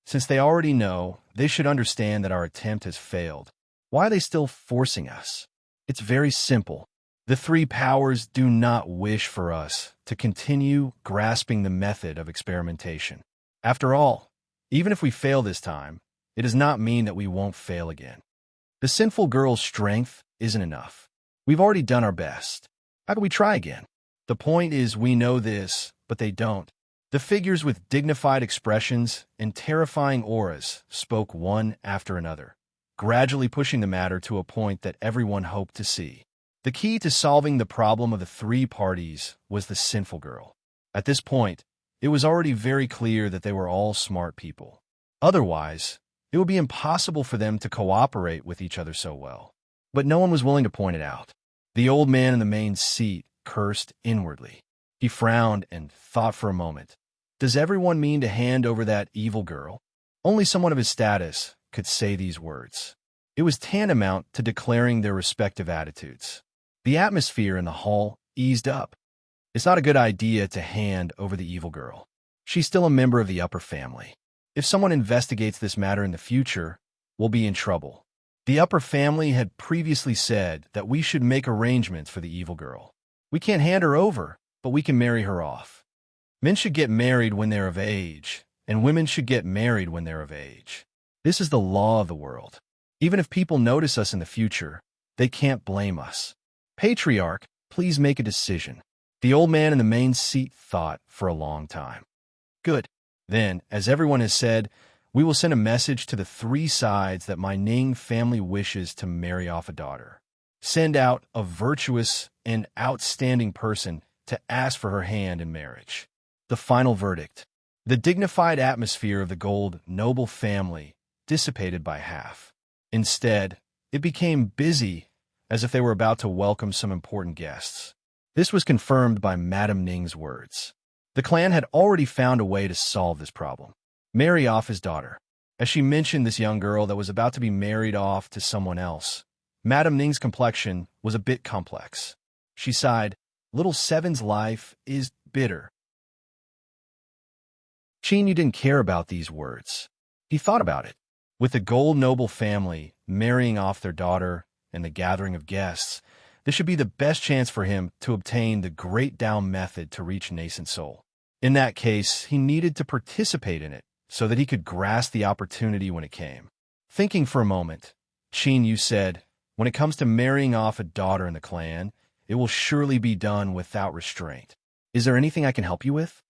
Since they already know, they should understand that our attempt has failed. Why are they still forcing us? It's very simple. The three powers do not wish for us to continue grasping the method of experimentation. After all, even if we fail this time, it does not mean that we won't fail again. The sinful girl's strength isn't enough. We've already done our best. How can we try again? The point is we know this, but they don't. The figures with dignified expressions and terrifying auras spoke one after another, gradually pushing the matter to a point that everyone hoped to see. The key to solving the problem of the three parties was the sinful girl. At this point, it was already very clear that they were all smart people. Otherwise, it would be impossible for them to cooperate with each other so well. But no one was willing to point it out. The old man in the main seat cursed inwardly. He frowned and thought for a moment. Does everyone mean to hand over that evil girl? Only someone of his status could say these words. It was tantamount to declaring their respective attitudes. The atmosphere in the hall eased up. It's not a good idea to hand over the evil girl. She's still a member of the upper family. If someone investigates this matter in the future, we'll be in trouble. The upper family had previously said that we should make arrangements for the evil girl. We can't hand her over, but we can marry her off. Men should get married when they're of age, and women should get married when they're of age. This is the law of the world. Even if people notice us in the future, they can't blame us. Patriarch, please make a decision. The old man in the main seat thought for a long time. Good. Then, as everyone has said, we will send a message to the three sides that my Ning family wishes to marry off a daughter. Send out a virtuous and outstanding person to ask for her hand in marriage. The final verdict. The dignified atmosphere of the Gold noble family dissipated by half. Instead, it became busy, as if they were about to welcome some important guests. This was confirmed by Madame Ning's words. The clan had already found a way to solve this problem. Marry off his daughter. As she mentioned this young girl that was about to be married off to someone else, Madame Ning's complexion was a bit complex. She sighed, "Little Seven's life is bitter." Qin Yu didn't care about these words. He thought about it. With the Gold noble family marrying off their daughter and the gathering of guests, this should be the best chance for him to obtain the Great Down method to reach nascent soul. In that case, he needed to participate in it so that he could grasp the opportunity when it came. Thinking for a moment, Qin Yu said, When it comes to marrying off a daughter in the clan, it will surely be done without restraint. Is there anything I can help you with?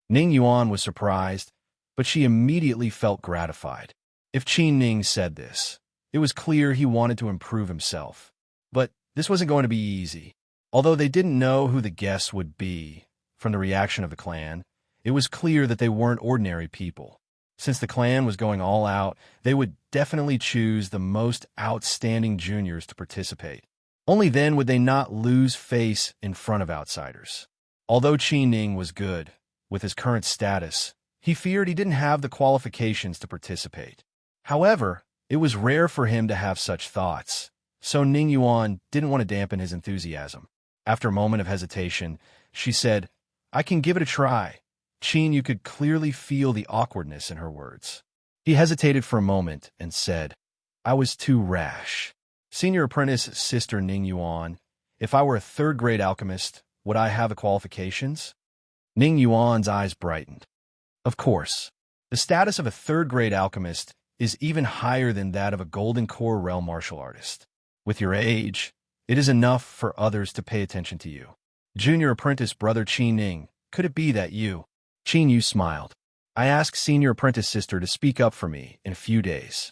Ning Yuan was surprised, but she immediately felt gratified. If Qin Ning said this, it was clear he wanted to improve himself. But this wasn't going to be easy. Although they didn't know who the guests would be, from the reaction of the clan, it was clear that they weren't ordinary people. Since the clan was going all out, they would definitely choose the most outstanding juniors to participate. Only then would they not lose face in front of outsiders. Although Qin Ning was good, with his current status, he feared he didn't have the qualifications to participate. However, it was rare for him to have such thoughts, so Ning Yuan didn't want to dampen his enthusiasm. After a moment of hesitation, she said, "I can give it a try." Qin, you could clearly feel the awkwardness in her words. He hesitated for a moment and said, "I was too rash." Senior apprentice Sister Ning Yuan, if I were a third-grade alchemist, would I have the qualifications? Ning Yuan's eyes brightened. Of course. The status of a third-grade alchemist is even higher than that of a golden core realm martial artist. With your age, it is enough for others to pay attention to you. Junior apprentice brother Qin Ning, could it be that you? Qin Yu smiled. I asked senior apprentice sister to speak up for me in a few days.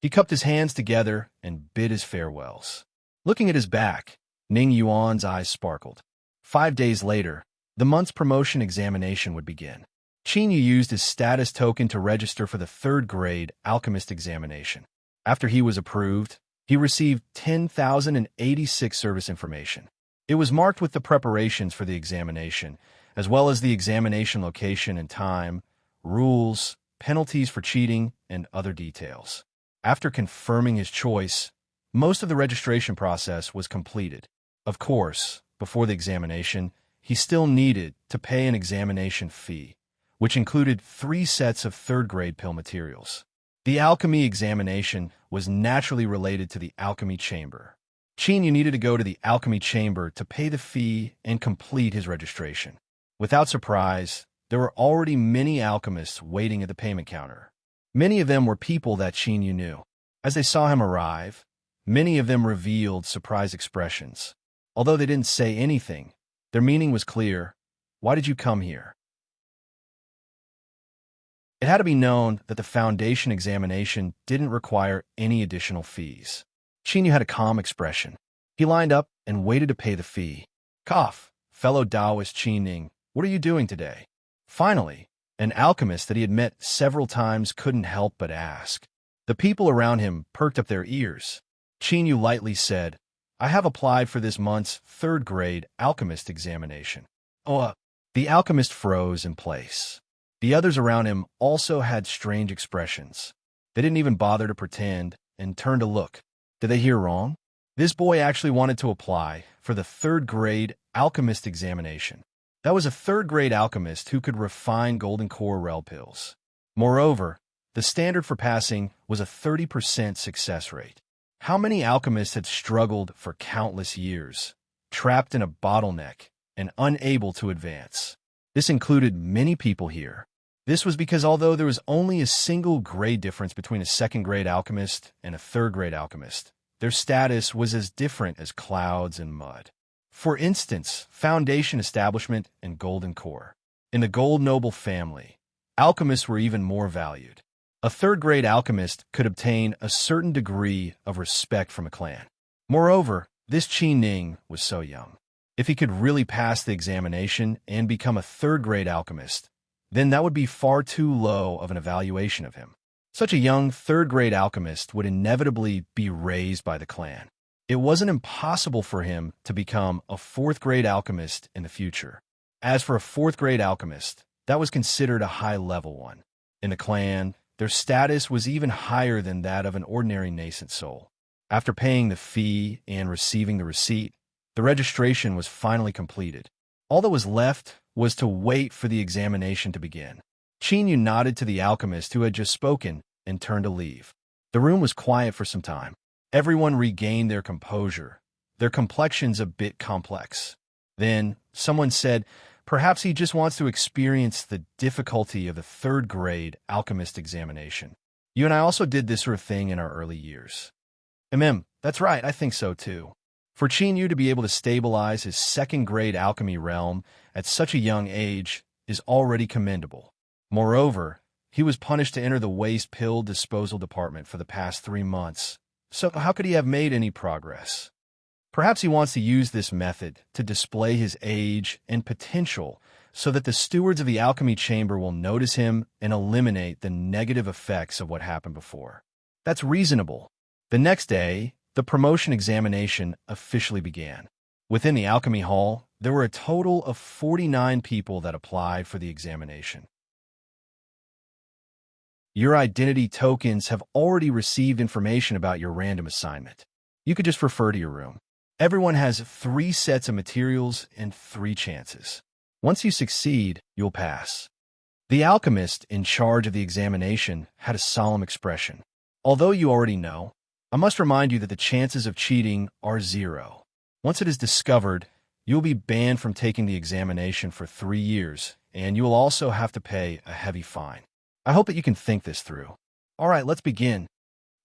He cupped his hands together and bid his farewells. Looking at his back, Ning Yuan's eyes sparkled. 5 days later, the month's promotion examination would begin. Qin Yu used his status token to register for the third-grade alchemist examination. After he was approved, he received 10,086 service information. It was marked with the preparations for the examination, as well as the examination location and time, rules, penalties for cheating, and other details. After confirming his choice, most of the registration process was completed. Of course, before the examination, he still needed to pay an examination fee, which included 3 sets of third-grade pill materials. The alchemy examination was naturally related to the alchemy chamber. Qin Yu needed to go to the alchemy chamber to pay the fee and complete his registration. Without surprise, there were already many alchemists waiting at the payment counter. Many of them were people that Qin Yu knew. As they saw him arrive, many of them revealed surprised expressions. Although they didn't say anything, their meaning was clear. Why did you come here? It had to be known that the foundation examination didn't require any additional fees. Qin Yu had a calm expression. He lined up and waited to pay the fee. Cough, fellow Taoist Qin Ning, what are you doing today? Finally, an alchemist that he had met several times couldn't help but ask. The people around him perked up their ears. Qin Yu lightly said, I have applied for this month's third-grade alchemist examination. The alchemist froze in place. The others around him also had strange expressions. They didn't even bother to pretend and turned to look. Did they hear wrong? This boy actually wanted to apply for the third-grade alchemist examination. That was a third-grade alchemist who could refine golden core rel pills. Moreover, the standard for passing was a 30% success rate. How many alchemists had struggled for countless years, trapped in a bottleneck and unable to advance? This included many people here. This was because although there was only a single grade difference between a second-grade alchemist and a third-grade alchemist, their status was as different as clouds and mud. For instance, foundation establishment and golden core. In the gold noble family, alchemists were even more valued. A third-grade alchemist could obtain a certain degree of respect from a clan. Moreover, this Qin Ning was so young. If he could really pass the examination and become a third-grade alchemist, then that would be far too low of an evaluation of him. Such a young third-grade alchemist would inevitably be raised by the clan. It wasn't impossible for him to become a fourth-grade alchemist in the future. As for a fourth-grade alchemist, that was considered a high-level one. In the clan, their status was even higher than that of an ordinary nascent soul. After paying the fee and receiving the receipt, the registration was finally completed. All that was left was to wait for the examination to begin. Qin Yu nodded to the alchemist who had just spoken and turned to leave. The room was quiet for some time. Everyone regained their composure, their complexions a bit complex. Then, someone said, perhaps he just wants to experience the difficulty of the third-grade alchemist examination. You and I also did this sort of thing in our early years. That's right, I think so too. For Yu to be able to stabilize his second-grade alchemy realm at such a young age is already commendable. Moreover, he was punished to enter the waste pill disposal department for the past 3 months, so how could he have made any progress? Perhaps he wants to use this method to display his age and potential so that the stewards of the alchemy chamber will notice him and eliminate the negative effects of what happened before. That's reasonable. The next day, the promotion examination officially began. Within the alchemy hall, there were a total of 49 people that applied for the examination. Your identity tokens have already received information about your random assignment. You could just refer to your room. Everyone has 3 sets of materials and 3 chances. Once you succeed, you'll pass. The alchemist in charge of the examination had a solemn expression. Although you already know, I must remind you that the chances of cheating are 0. Once it is discovered, you will be banned from taking the examination for 3 years, and you will also have to pay a heavy fine. I hope that you can think this through. All right, let's begin.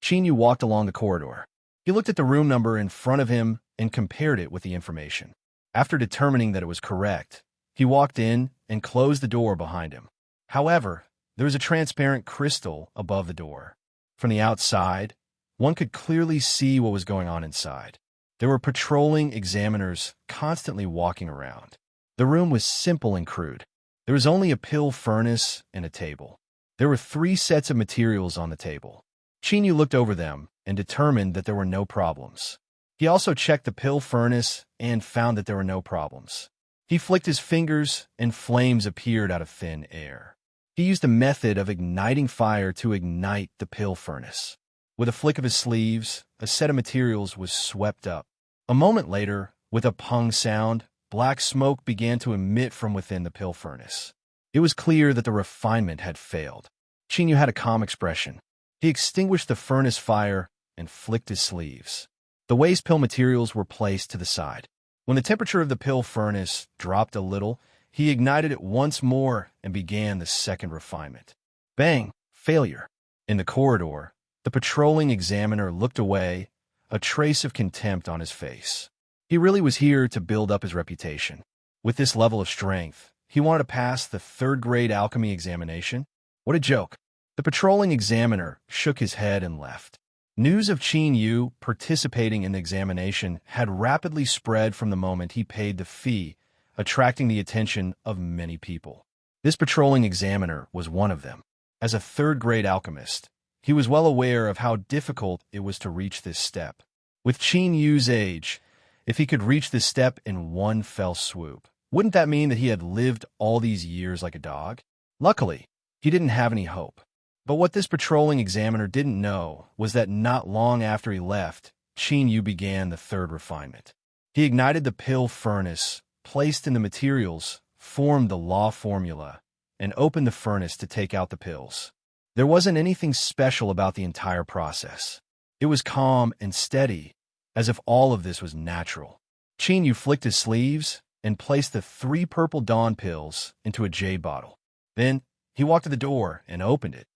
Yu walked along the corridor. He looked at the room number in front of him and compared it with the information. After determining that it was correct, he walked in and closed the door behind him. However, there was a transparent crystal above the door. From the outside, one could clearly see what was going on inside. There were patrolling examiners constantly walking around. The room was simple and crude. There was only a pill furnace and a table. There were 3 sets of materials on the table. Yu looked over them and determined that there were no problems. He also checked the pill furnace and found that there were no problems. He flicked his fingers and flames appeared out of thin air. He used a method of igniting fire to ignite the pill furnace. With a flick of his sleeves, a set of materials was swept up. A moment later, with a pung sound, black smoke began to emit from within the pill furnace. It was clear that the refinement had failed. Yu had a calm expression. He extinguished the furnace fire and flicked his sleeves. The waste pill materials were placed to the side. When the temperature of the pill furnace dropped a little, he ignited it once more and began the second refinement. Bang! Failure. In the corridor, the patrolling examiner looked away, a trace of contempt on his face. He really was here to build up his reputation. With this level of strength, he wanted to pass the 3rd-grade alchemy examination. What a joke. The patrolling examiner shook his head and left. News of Yu participating in the examination had rapidly spread from the moment he paid the fee, attracting the attention of many people. This patrolling examiner was one of them. As a 3rd-grade alchemist, he was well aware of how difficult it was to reach this step. With Yu's age, if he could reach this step in one fell swoop, wouldn't that mean that he had lived all these years like a dog? Luckily, he didn't have any hope. But what this patrolling examiner didn't know was that not long after he left, Yu began the 3rd refinement. He ignited the pill furnace, placed in the materials, formed the law formula, and opened the furnace to take out the pills. There wasn't anything special about the entire process. It was calm and steady, as if all of this was natural. Yu flicked his sleeves and placed the 3 purple dawn pills into a jade bottle. Then, he walked to the door and opened it.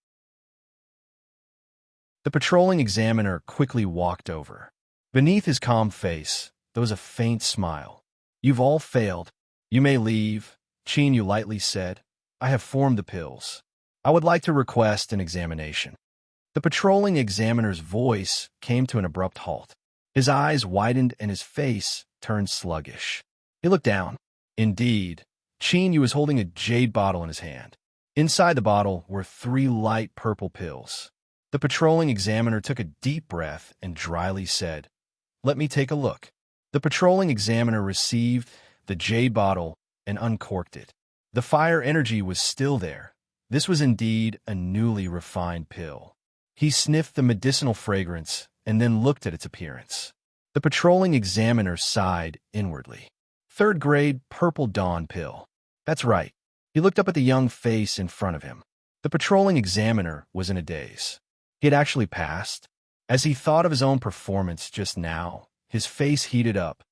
The patrolling examiner quickly walked over. Beneath his calm face, there was a faint smile. You've all failed. You may leave, Yu lightly said. I have formed the pills. I would like to request an examination. The patrolling examiner's voice came to an abrupt halt. His eyes widened and his face turned sluggish. He looked down. Indeed, Yu was holding a jade bottle in his hand. Inside the bottle were 3 light purple pills. The patrolling examiner took a deep breath and dryly said, "Let me take a look." The patrolling examiner received the jade bottle and uncorked it. The fire energy was still there. This was indeed a newly refined pill. He sniffed the medicinal fragrance and then looked at its appearance. The patrolling examiner sighed inwardly. 3rd-grade purple dawn pill. That's right. He looked up at the young face in front of him. The patrolling examiner was in a daze. He had actually passed. As he thought of his own performance just now, his face heated up.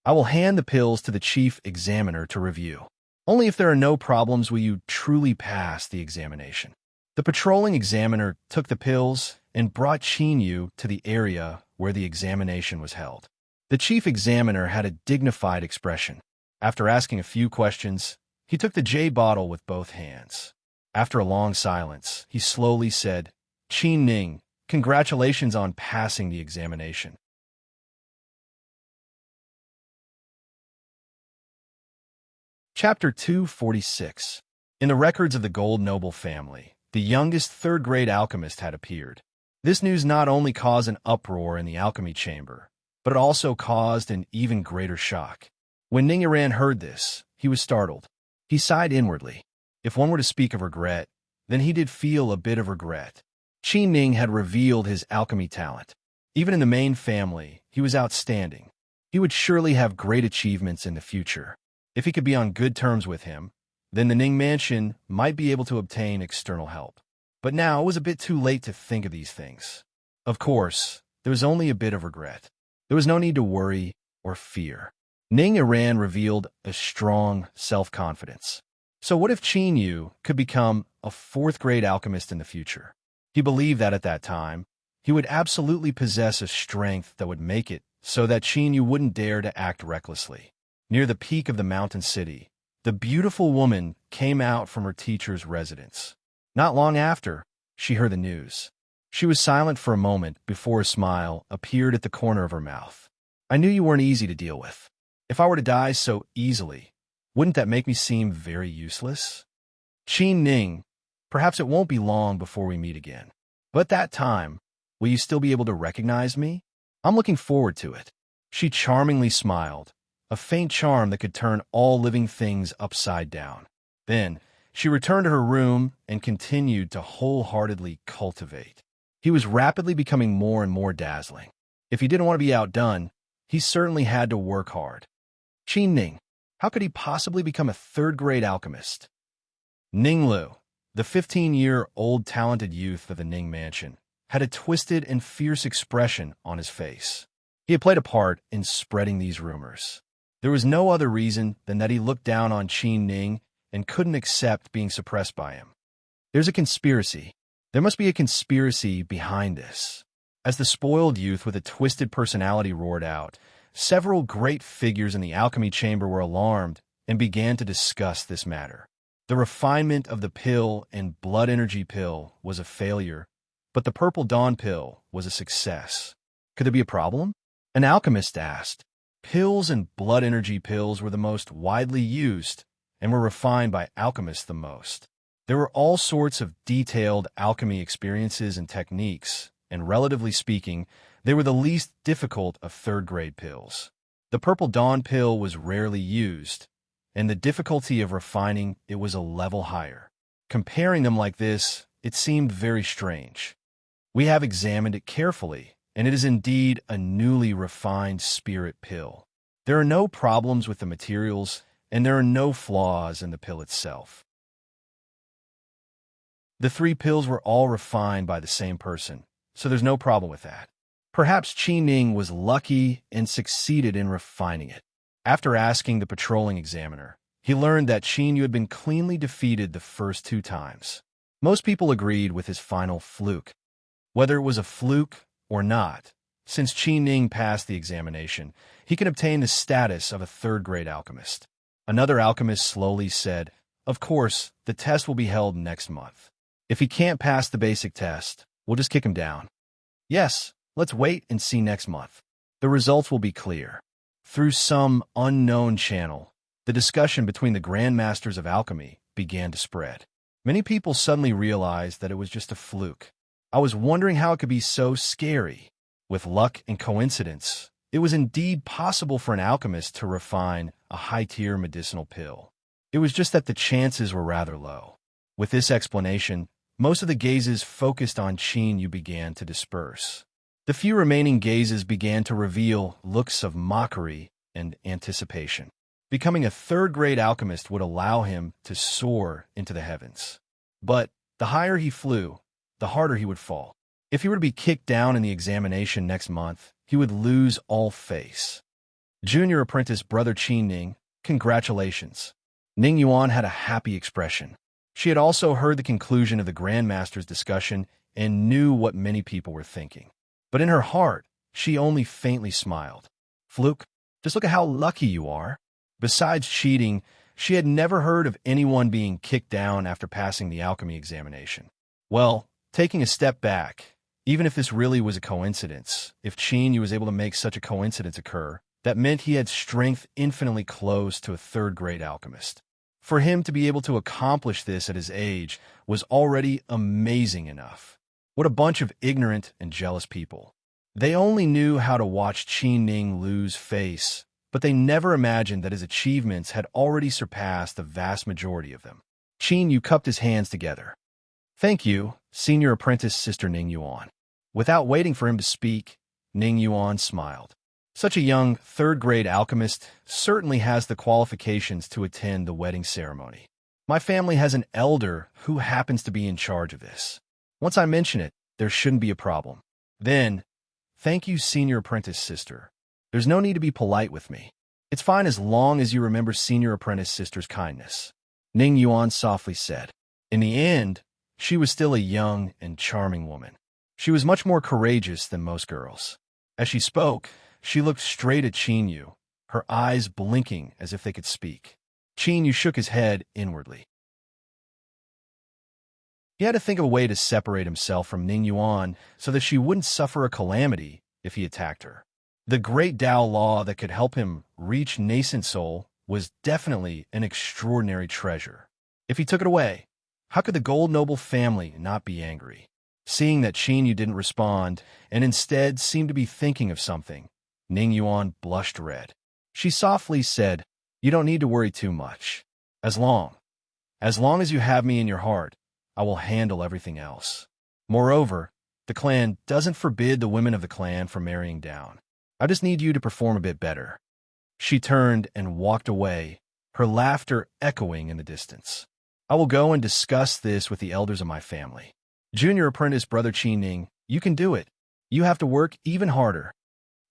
I will hand the pills to the chief examiner to review. Only if there are no problems will you truly pass the examination. The patrolling examiner took the pills and brought Yu to the area where the examination was held. The chief examiner had a dignified expression. After asking a few questions, he took the J bottle with both hands. After a long silence, he slowly said, "Qin Ning, congratulations on passing the examination." Chapter 246. In the records of the Gold Noble family, the youngest third-grade alchemist had appeared. This news not only caused an uproar in the alchemy chamber, but it also caused an even greater shock. When Ning Yiran heard this, he was startled. He sighed inwardly. If one were to speak of regret, then he did feel a bit of regret. Qin Ning had revealed his alchemy talent. Even in the main family, he was outstanding. He would surely have great achievements in the future. If he could be on good terms with him, then the Ning Mansion might be able to obtain external help. But now it was a bit too late to think of these things. Of course, there was only a bit of regret. There was no need to worry or fear. Ning Yiran revealed a strong self-confidence. So what if Qin Yu could become a fourth-grade alchemist in the future? He believed that at that time, he would absolutely possess a strength that would make it so that Qin Yu wouldn't dare to act recklessly. Near the peak of the mountain city, the beautiful woman came out from her teacher's residence. Not long after, she heard the news. She was silent for a moment before a smile appeared at the corner of her mouth. "I knew you weren't easy to deal with. If I were to die so easily, wouldn't that make me seem very useless? Qin Ning, perhaps it won't be long before we meet again. But at that time, will you still be able to recognize me? I'm looking forward to it." She charmingly smiled, a faint charm that could turn all living things upside down. Then, she returned to her room and continued to wholeheartedly cultivate. He was rapidly becoming more and more dazzling. If he didn't want to be outdone, he certainly had to work hard. Qin Ning, how could he possibly become a third-grade alchemist? Ning Lu, the 15-year-old talented youth of the Ning Mansion, had a twisted and fierce expression on his face. He had played a part in spreading these rumors. There was no other reason than that he looked down on Qin Ning and couldn't accept being suppressed by him. There's a conspiracy. There must be a conspiracy behind this. As the spoiled youth with a twisted personality roared out, several great figures in the alchemy chamber were alarmed and began to discuss this matter. The refinement of the pill and blood energy pill was a failure, but the purple dawn pill was a success. Could there be a problem? An alchemist asked. Pills and blood energy pills were the most widely used and were refined by alchemists the most. There were all sorts of detailed alchemy experiences and techniques, and relatively speaking, they were the least difficult of third-grade pills. The Purple Dawn pill was rarely used, and the difficulty of refining it was a level higher. Comparing them like this, it seemed very strange. We have examined it carefully, and it is indeed a newly refined spirit pill. There are no problems with the materials, and there are no flaws in the pill itself. The three pills were all refined by the same person, so there's no problem with that. Perhaps Qin Ning was lucky and succeeded in refining it. After asking the patrolling examiner, he learned that Qin Yu had been cleanly defeated the first 2 times. Most people agreed with his final fluke. Whether it was a fluke or not, since Qin Ning passed the examination, he can obtain the status of a third-grade alchemist. Another alchemist slowly said, "Of course, the test will be held next month. If he can't pass the basic test, we'll just kick him down." "Yes, let's wait and see next month. The results will be clear." Through some unknown channel, the discussion between the grandmasters of alchemy began to spread. Many people suddenly realized that it was just a fluke. I was wondering how it could be so scary. With luck and coincidence, it was indeed possible for an alchemist to refine a high-tier medicinal pill. It was just that the chances were rather low. With this explanation, most of the gazes focused on Qin Yu began to disperse. The few remaining gazes began to reveal looks of mockery and anticipation. Becoming a third-grade alchemist would allow him to soar into the heavens. But the higher he flew, the harder he would fall. If he were to be kicked down in the examination next month, he would lose all face. Junior apprentice brother Qin Ning, congratulations. Ning Yuan had a happy expression. She had also heard the conclusion of the Grandmaster's discussion and knew what many people were thinking. But in her heart, She only faintly smiled. Fluke, just look at how lucky you are. Besides cheating, she had never heard of anyone being kicked down after passing the alchemy examination. Well, taking a step back, even if this really was a coincidence, if Chinyu was able to make such a coincidence occur, that meant he had strength infinitely close to a third-grade alchemist. For him to be able to accomplish this at his age was already amazing enough. What a bunch of ignorant and jealous people. They only knew how to watch Qin Ning lose face, but they never imagined that his achievements had already surpassed the vast majority of them. Qin Yu cupped his hands together. Thank you, Senior Apprentice Sister Ning Yuan. Without waiting for him to speak, Ning Yuan smiled. Such a young, third-grade alchemist certainly has the qualifications to attend the wedding ceremony. My family has an elder who happens to be in charge of this. Once I mention it, there shouldn't be a problem. Then, thank you, Senior Apprentice Sister. There's no need to be polite with me. It's fine as long as you remember Senior Apprentice Sister's kindness, Ning Yuan softly said. In the end, she was still a young and charming woman. She was much more courageous than most girls. As she spoke, she looked straight at Qin Yu, her eyes blinking as if they could speak. Qin Yu shook his head inwardly. He had to think of a way to separate himself from Ning Yuan so that she wouldn't suffer a calamity if he attacked her. The great Tao law that could help him reach nascent soul was definitely an extraordinary treasure. If he took it away, how could the Gold Noble family not be angry? Seeing that Qin Yu didn't respond and instead seemed to be thinking of something, Ning Yuan blushed red. She softly said, "You don't need to worry too much. As long as you have me in your heart, I will handle everything else. Moreover, the clan doesn't forbid the women of the clan from marrying down. I just need you to perform a bit better." She turned and walked away, her laughter echoing in the distance. I will go and discuss this with the elders of my family. Junior Apprentice Brother Qin Ning, you can do it. You have to work even harder.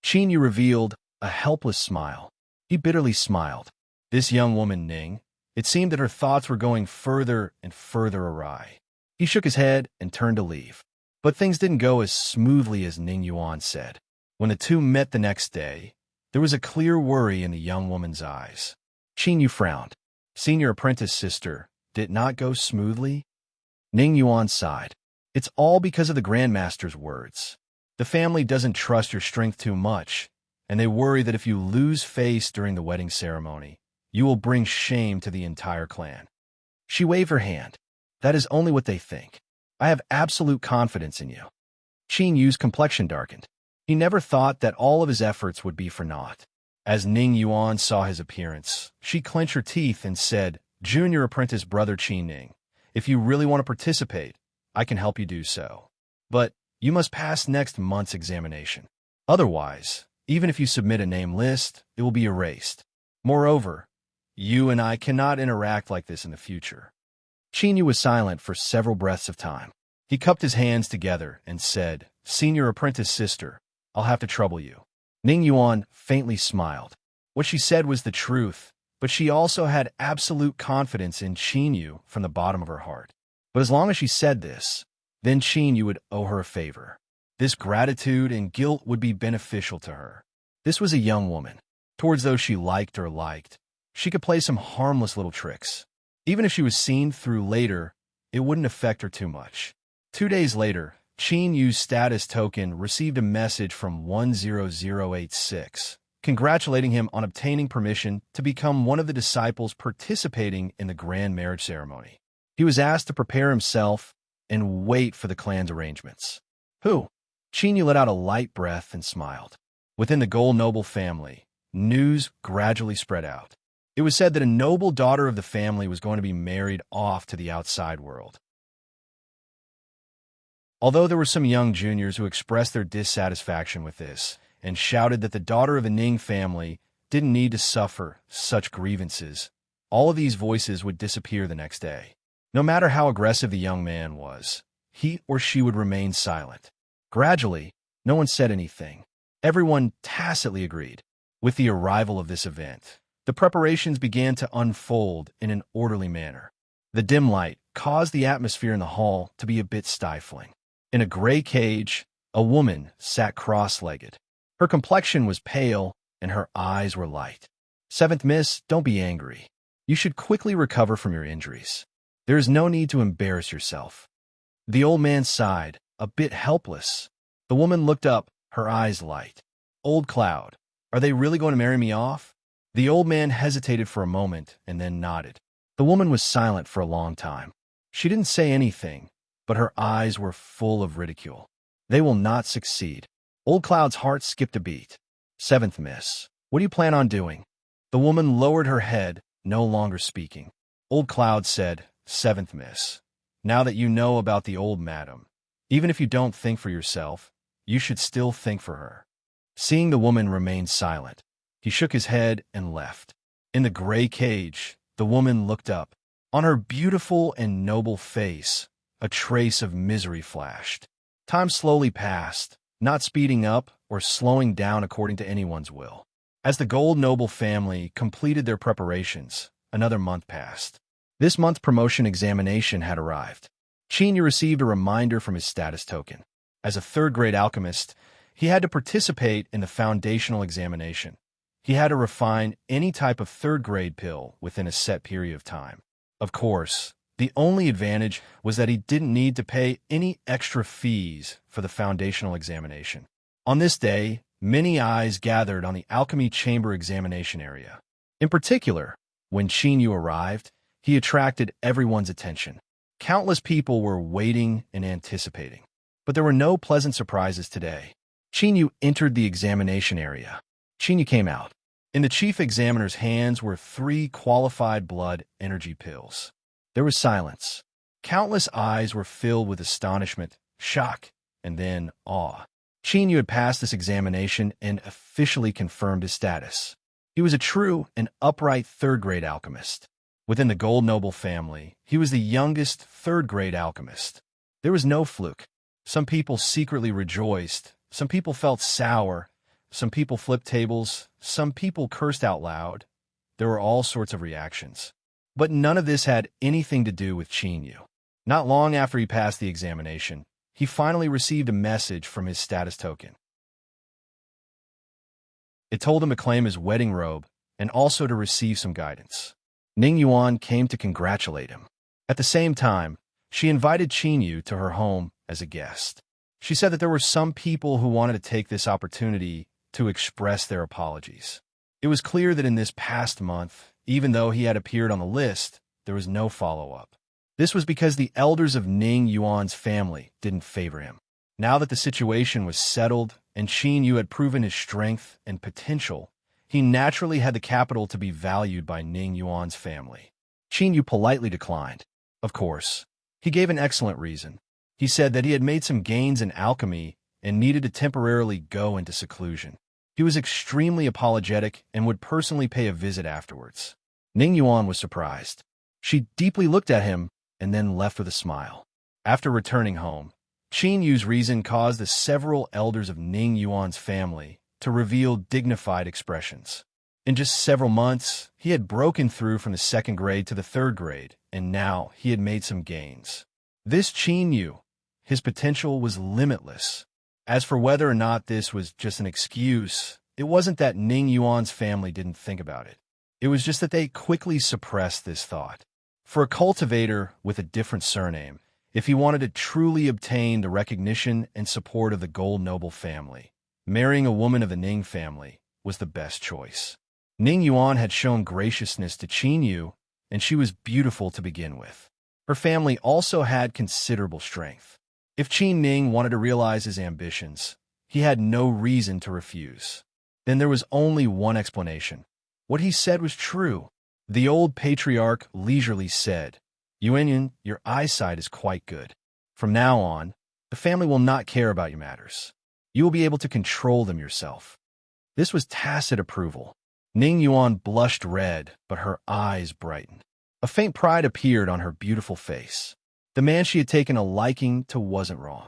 Qin Yu revealed a helpless smile. He bitterly smiled. This young woman, Ning, it seemed that her thoughts were going further and further awry. He shook his head and turned to leave. But things didn't go as smoothly as Ning Yuan said. When the two met the next day, there was a clear worry in the young woman's eyes. Qin Yu frowned. Senior Apprentice Sister, did it not go smoothly? Ning Yuan sighed. It's all because of the Grandmaster's words. The family doesn't trust your strength too much, and they worry that if you lose face during the wedding ceremony, you will bring shame to the entire clan. She waved her hand. That is only what they think. I have absolute confidence in you. Qin Yu's complexion darkened. He never thought that all of his efforts would be for naught. As Ning Yuan saw his appearance, she clenched her teeth and said, Junior Apprentice Brother Qin Ning, if you really want to participate, I can help you do so. But you must pass next month's examination. Otherwise, even if you submit a name list, it will be erased. Moreover, you and I cannot interact like this in the future. Qin Yu was silent for several breaths of time. He cupped his hands together and said, Senior Apprentice Sister, I'll have to trouble you. Ning Yuan faintly smiled. What she said was the truth, but she also had absolute confidence in Qin Yu from the bottom of her heart. But as long as she said this, then Qin Yu would owe her a favor. This gratitude and guilt would be beneficial to her. This was a young woman. Towards those she liked, she could play some harmless little tricks. Even if she was seen through later, it wouldn't affect her too much. 2 days later, Qin Yu's status token received a message from 10086, congratulating him on obtaining permission to become one of the disciples participating in the grand marriage ceremony. He was asked to prepare himself and wait for the clan's arrangements. Who? Qin Yu let out a light breath and smiled. Within the Gold Noble family, news gradually spread out. It was said that a noble daughter of the family was going to be married off to the outside world. Although there were some young juniors who expressed their dissatisfaction with this and shouted that the daughter of the Ning family didn't need to suffer such grievances, all of these voices would disappear the next day. No matter how aggressive the young man was, he or she would remain silent. Gradually, no one said anything. Everyone tacitly agreed. With the arrival of this event, the preparations began to unfold in an orderly manner. The dim light caused the atmosphere in the hall to be a bit stifling. In a gray cage, a woman sat cross-legged. Her complexion was pale, and her eyes were light. Seventh Miss, don't be angry. You should quickly recover from your injuries. There is no need to embarrass yourself. The old man sighed, a bit helpless. The woman looked up, her eyes light. Old Cloud, are they really going to marry me off? The old man hesitated for a moment and then nodded. The woman was silent for a long time. She didn't say anything, but her eyes were full of ridicule. They will not succeed. Old Cloud's heart skipped a beat. Seventh Miss, what do you plan on doing? The woman lowered her head, no longer speaking. Old Cloud said, Seventh Miss, now that you know about the old madam, even if you don't think for yourself, you should still think for her. Seeing the woman remain silent, he shook his head and left. In the gray cage, the woman looked up. On her beautiful and noble face, a trace of misery flashed. Time slowly passed, not speeding up or slowing down according to anyone's will. As the Gold Noble family completed their preparations, another month passed. This month's promotion examination had arrived. Chinyu received a reminder from his status token. As a third-grade alchemist, he had to participate in the foundational examination. He had to refine any type of third-grade pill within a set period of time. Of course, the only advantage was that he didn't need to pay any extra fees for the foundational examination. On this day, many eyes gathered on the alchemy chamber examination area. In particular, when Chinyu arrived, he attracted everyone's attention. Countless people were waiting and anticipating. But there were no pleasant surprises today. Chinyu entered the examination area. Chinyu came out. In the chief examiner's hands were 3 qualified blood energy pills. There was silence. Countless eyes were filled with astonishment, shock, and then awe. Chinyu had passed this examination and officially confirmed his status. He was a true and upright third-grade alchemist. Within the Gold Noble family, he was the youngest third-grade alchemist. There was no fluke. Some people secretly rejoiced, some people felt sour, some people flipped tables, some people cursed out loud. There were all sorts of reactions. But none of this had anything to do with Chinyu. Not long after he passed the examination, he finally received a message from his status token. It told him to claim his wedding robe and also to receive some guidance. Ning Yuan came to congratulate him. At the same time, she invited Chinyu to her home as a guest. She said that there were some people who wanted to take this opportunity to express their apologies. It was clear that in this past month, even though he had appeared on the list, there was no follow-up. This was because the elders of Ning Yuan's family didn't favor him. Now that the situation was settled and Chinyu had proven his strength and potential, he naturally had the capital to be valued by Ning Yuan's family. Chinyu politely declined. Of course, he gave an excellent reason. He said that he had made some gains in alchemy and needed to temporarily go into seclusion. He was extremely apologetic and would personally pay a visit afterwards. Ning Yuan was surprised. She deeply looked at him and then left with a smile. After returning home, Chinyu's reason caused the several elders of Ning Yuan's family to reveal dignified expressions. In just several months, he had broken through from the 2nd grade to the 3rd grade, and now he had made some gains. This Chinyu, his potential was limitless. As for whether or not this was just an excuse, it wasn't that Ning Yuan's family didn't think about it. It was just that they quickly suppressed this thought. For a cultivator with a different surname, if he wanted to truly obtain the recognition and support of the Gold Noble family, marrying a woman of the Ning family was the best choice. Ning Yuan had shown graciousness to Chinyu, and she was beautiful to begin with. Her family also had considerable strength. If Qin Ning wanted to realize his ambitions, he had no reason to refuse. Then there was only one explanation. What he said was true. The old patriarch leisurely said, Yuanyan, your eyesight is quite good. From now on, the family will not care about your matters. You will be able to control them yourself. This was tacit approval. Ning Yuan blushed red, but her eyes brightened. A faint pride appeared on her beautiful face. The man she had taken a liking to wasn't wrong.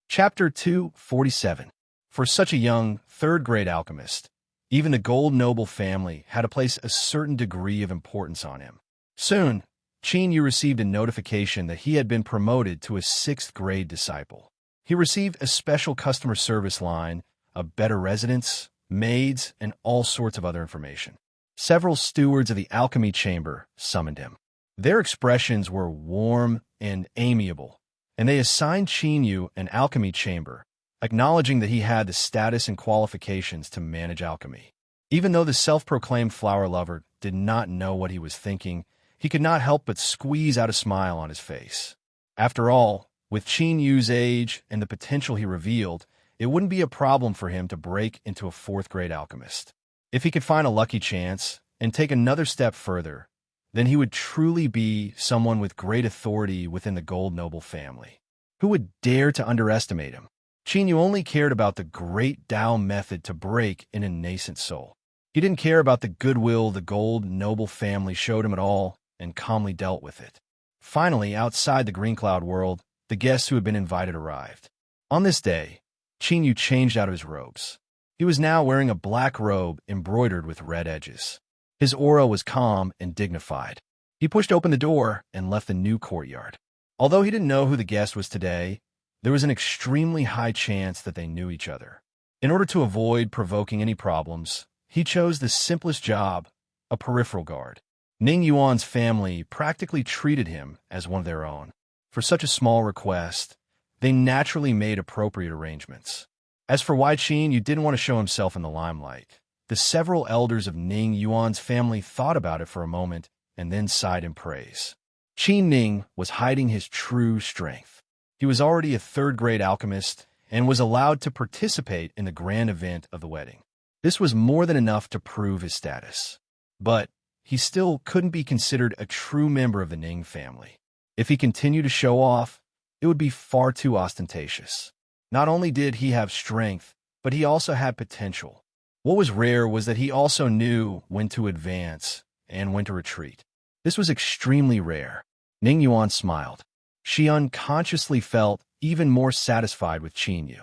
Chapter 247. For such a young, 3rd-grade alchemist, even the Gold Noble family had to place a certain degree of importance on him. Soon, Qin Yu received a notification that he had been promoted to a 6th grade disciple. He received a special customer service line, a better residence, maids, and all sorts of other information. Several stewards of the alchemy chamber summoned him. Their expressions were warm and amiable, and they assigned Qin Yu an alchemy chamber, acknowledging that he had the status and qualifications to manage alchemy. Even though the self-proclaimed flower lover did not know what he was thinking, he could not help but squeeze out a smile on his face. After all, with Qin Yu's age and the potential he revealed, it wouldn't be a problem for him to break into a 4th grade alchemist. If he could find a lucky chance and take another step further, then he would truly be someone with great authority within the Gold Noble family. Who would dare to underestimate him? Qin Yu only cared about the great Tao method to break in a nascent soul. He didn't care about the goodwill the Gold Noble family showed him at all and calmly dealt with it. Finally, outside the Green Cloud world, the guests who had been invited arrived. On this day, Qin Yu changed out of his robes. He was now wearing a black robe embroidered with red edges. His aura was calm and dignified. He pushed open the door and left the new courtyard. Although he didn't know who the guest was today, there was an extremely high chance that they knew each other. In order to avoid provoking any problems, he chose the simplest job, a peripheral guard. Ning Yuan's family practically treated him as one of their own. For such a small request, they naturally made appropriate arrangements. As for why Qin Yu didn't want to show himself in the limelight, the several elders of Ning Yuan's family thought about it for a moment and then sighed in praise. Qin Ning was hiding his true strength. He was already a 3rd grade alchemist and was allowed to participate in the grand event of the wedding. This was more than enough to prove his status. But he still couldn't be considered a true member of the Ning family. If he continued to show off, it would be far too ostentatious. Not only did he have strength, but he also had potential. What was rare was that he also knew when to advance and when to retreat. This was extremely rare. Ning Yuan smiled. She unconsciously felt even more satisfied with Qin Yu.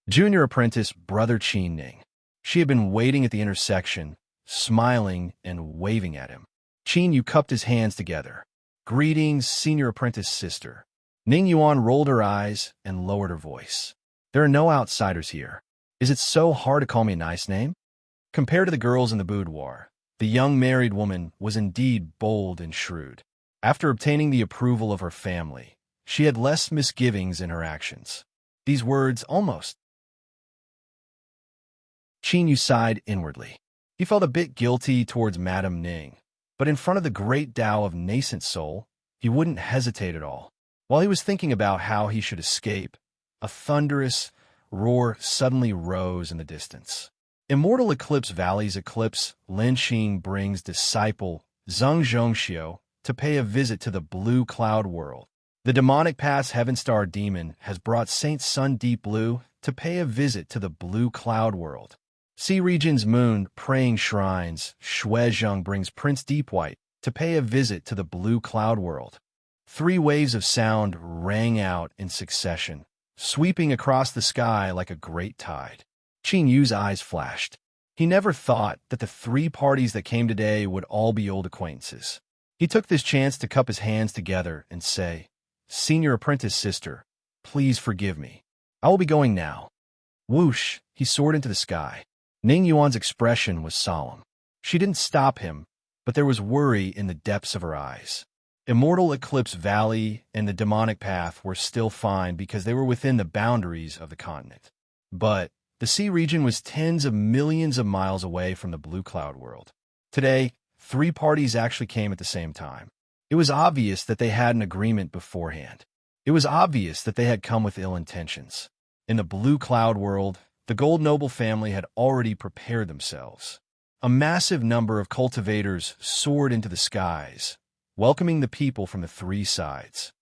Junior apprentice Brother Qin Ning. She had been waiting at the intersection, smiling and waving at him. Qin Yu cupped his hands together. Greetings, senior apprentice sister. Ning Yuan rolled her eyes and lowered her voice. There are no outsiders here. Is it so hard to call me a nice name? Compared to the girls in the boudoir, the young married woman was indeed bold and shrewd. After obtaining the approval of her family, she had less misgivings in her actions. These words almost. Qin Yu sighed inwardly. He felt a bit guilty towards Madame Ning, but in front of the great Tao of nascent soul, he wouldn't hesitate at all. While he was thinking about how he should escape, a thunderous roar suddenly rose in the distance. Immortal Eclipse Valley's eclipse Linxing brings disciple Zheng Zhongxiu to pay a visit to the Blue Cloud world. The demonic path's Heaven Star demon has brought Saint Sun Deep Blue to pay a visit to the Blue Cloud world. Sea Region's moon praying shrines Shuezheng brings Prince Deep White to pay a visit to the Blue Cloud world. 3 waves of sound rang out in succession, sweeping across the sky like a great tide. Qin Yu's eyes flashed. He never thought that the 3 parties that came today would all be old acquaintances. He took this chance to cup his hands together and say, "Senior apprentice sister, please forgive me. I will be going now." Whoosh, he soared into the sky. Ning Yuan's expression was solemn. She didn't stop him, but there was worry in the depths of her eyes. Immortal Eclipse Valley and the demonic path were still fine because they were within the boundaries of the continent. But the sea region was tens of millions of miles away from the Blue Cloud world. Today, 3 parties actually came at the same time. It was obvious that they had an agreement beforehand. It was obvious that they had come with ill intentions. In the Blue Cloud world, the Gold Noble family had already prepared themselves. A massive number of cultivators soared into the skies, welcoming the people from the 3 sides.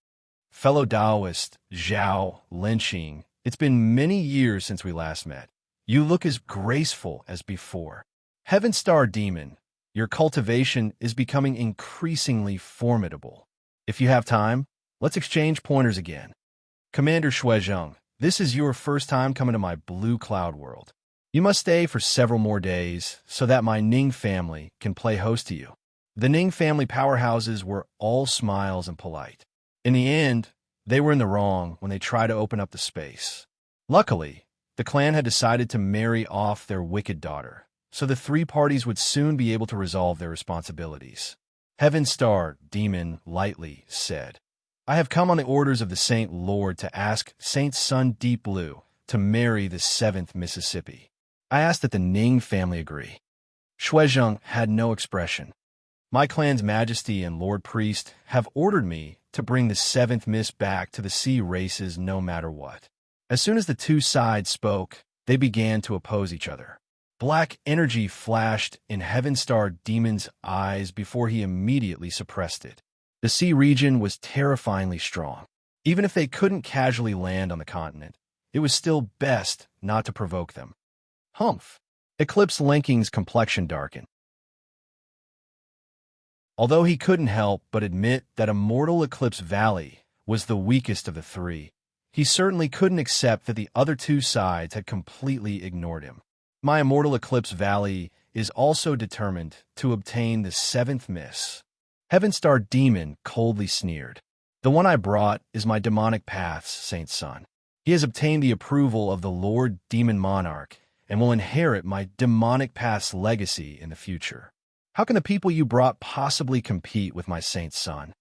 Fellow Taoist, Zhao, Linxing, it's been many years since we last met. You look as graceful as before. Heaven Star Demon, your cultivation is becoming increasingly formidable. If you have time, let's exchange pointers again. Commander Shuezheng, this is your first time coming to my Blue Cloud world. You must stay for several more days so that my Ning family can play host to you. The Ning family powerhouses were all smiles and polite. In the end, they were in the wrong when they tried to open up the space. Luckily, the clan had decided to marry off their wicked daughter, so the three parties would soon be able to resolve their responsibilities. Heaven Star Demon lightly said, I have come on the orders of the Saint Lord to ask Saint Sun Deep Blue to marry the 7th Mississippi. I ask that the Ning family agree. Shuizheng had no expression. My clan's majesty and Lord Priest have ordered me to bring the 7th Miss back to the sea races no matter what. As soon as the two sides spoke, they began to oppose each other. Black energy flashed in Heaven Star Demon's eyes before he immediately suppressed it. The sea region was terrifyingly strong. Even if they couldn't casually land on the continent, it was still best not to provoke them. Humph! Eclipse Linking's complexion darkened. Although he couldn't help but admit that Immortal Eclipse Valley was the weakest of the three, he certainly couldn't accept that the other two sides had completely ignored him. My Immortal Eclipse Valley is also determined to obtain the 7th Miss. Heaven Star Demon coldly sneered. The one I brought is my demonic path's Saint Sun. He has obtained the approval of the Lord Demon Monarch and will inherit my demonic path's legacy in the future. How can the people you brought possibly compete with my Saint Sun?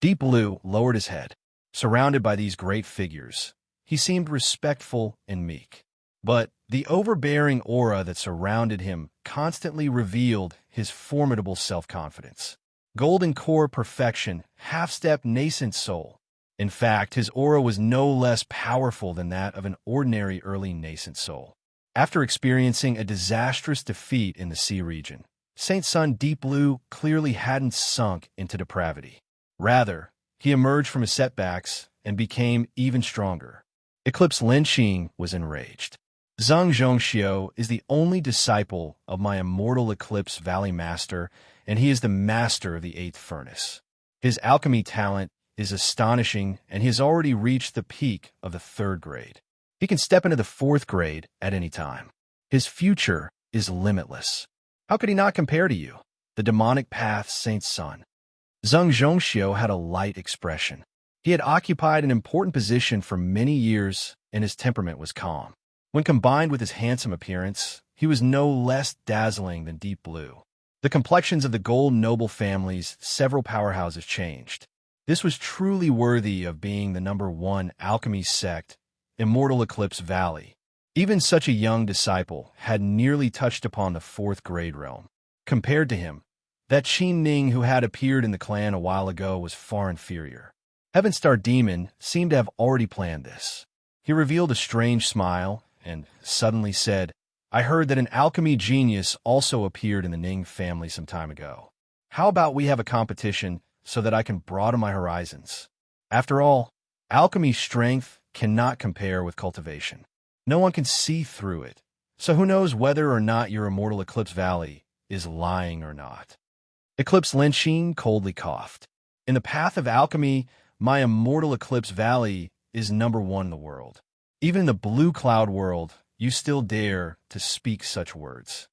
Deep Blue lowered his head. Surrounded by these great figures, he seemed respectful and meek. But the overbearing aura that surrounded him constantly revealed his formidable self-confidence. Golden core perfection, half-step nascent soul. In fact, his aura was no less powerful than that of an ordinary early nascent soul. After experiencing a disastrous defeat in the sea region, Saint Sun Deep Blue clearly hadn't sunk into depravity. Rather, he emerged from his setbacks and became even stronger. Eclipse Linqing was enraged. Zheng Zhongxiu is the only disciple of my Immortal Eclipse Valley Master, and he is the master of the 8th Furnace. His alchemy talent is astonishing, and he has already reached the peak of the 3rd grade. He can step into the 4th grade at any time. His future is limitless. How could he not compare to you, the demonic path Saint Sun? Zheng Zhongxiu had a light expression. He had occupied an important position for many years, and his temperament was calm. When combined with his handsome appearance, he was no less dazzling than Deep Blue. The complexions of the Gold noble family's several powerhouses changed. This was truly worthy of being the #1 alchemy sect, Immortal Eclipse Valley. Even such a young disciple had nearly touched upon the 4th grade realm. Compared to him, that Qin Ning who had appeared in the clan a while ago was far inferior. Heaven Star Demon seemed to have already planned this. He revealed a strange smile and suddenly said, I heard that an alchemy genius also appeared in the Ning family some time ago. How about we have a competition so that I can broaden my horizons? After all, alchemy's strength cannot compare with cultivation. No one can see through it, so who knows whether or not your Immortal Eclipse Valley is lying or not. Eclipse Linqing coldly coughed. In the path of alchemy, my Immortal Eclipse Valley is #1 in the world. Even in the Blue Cloud world, you still dare to speak such words.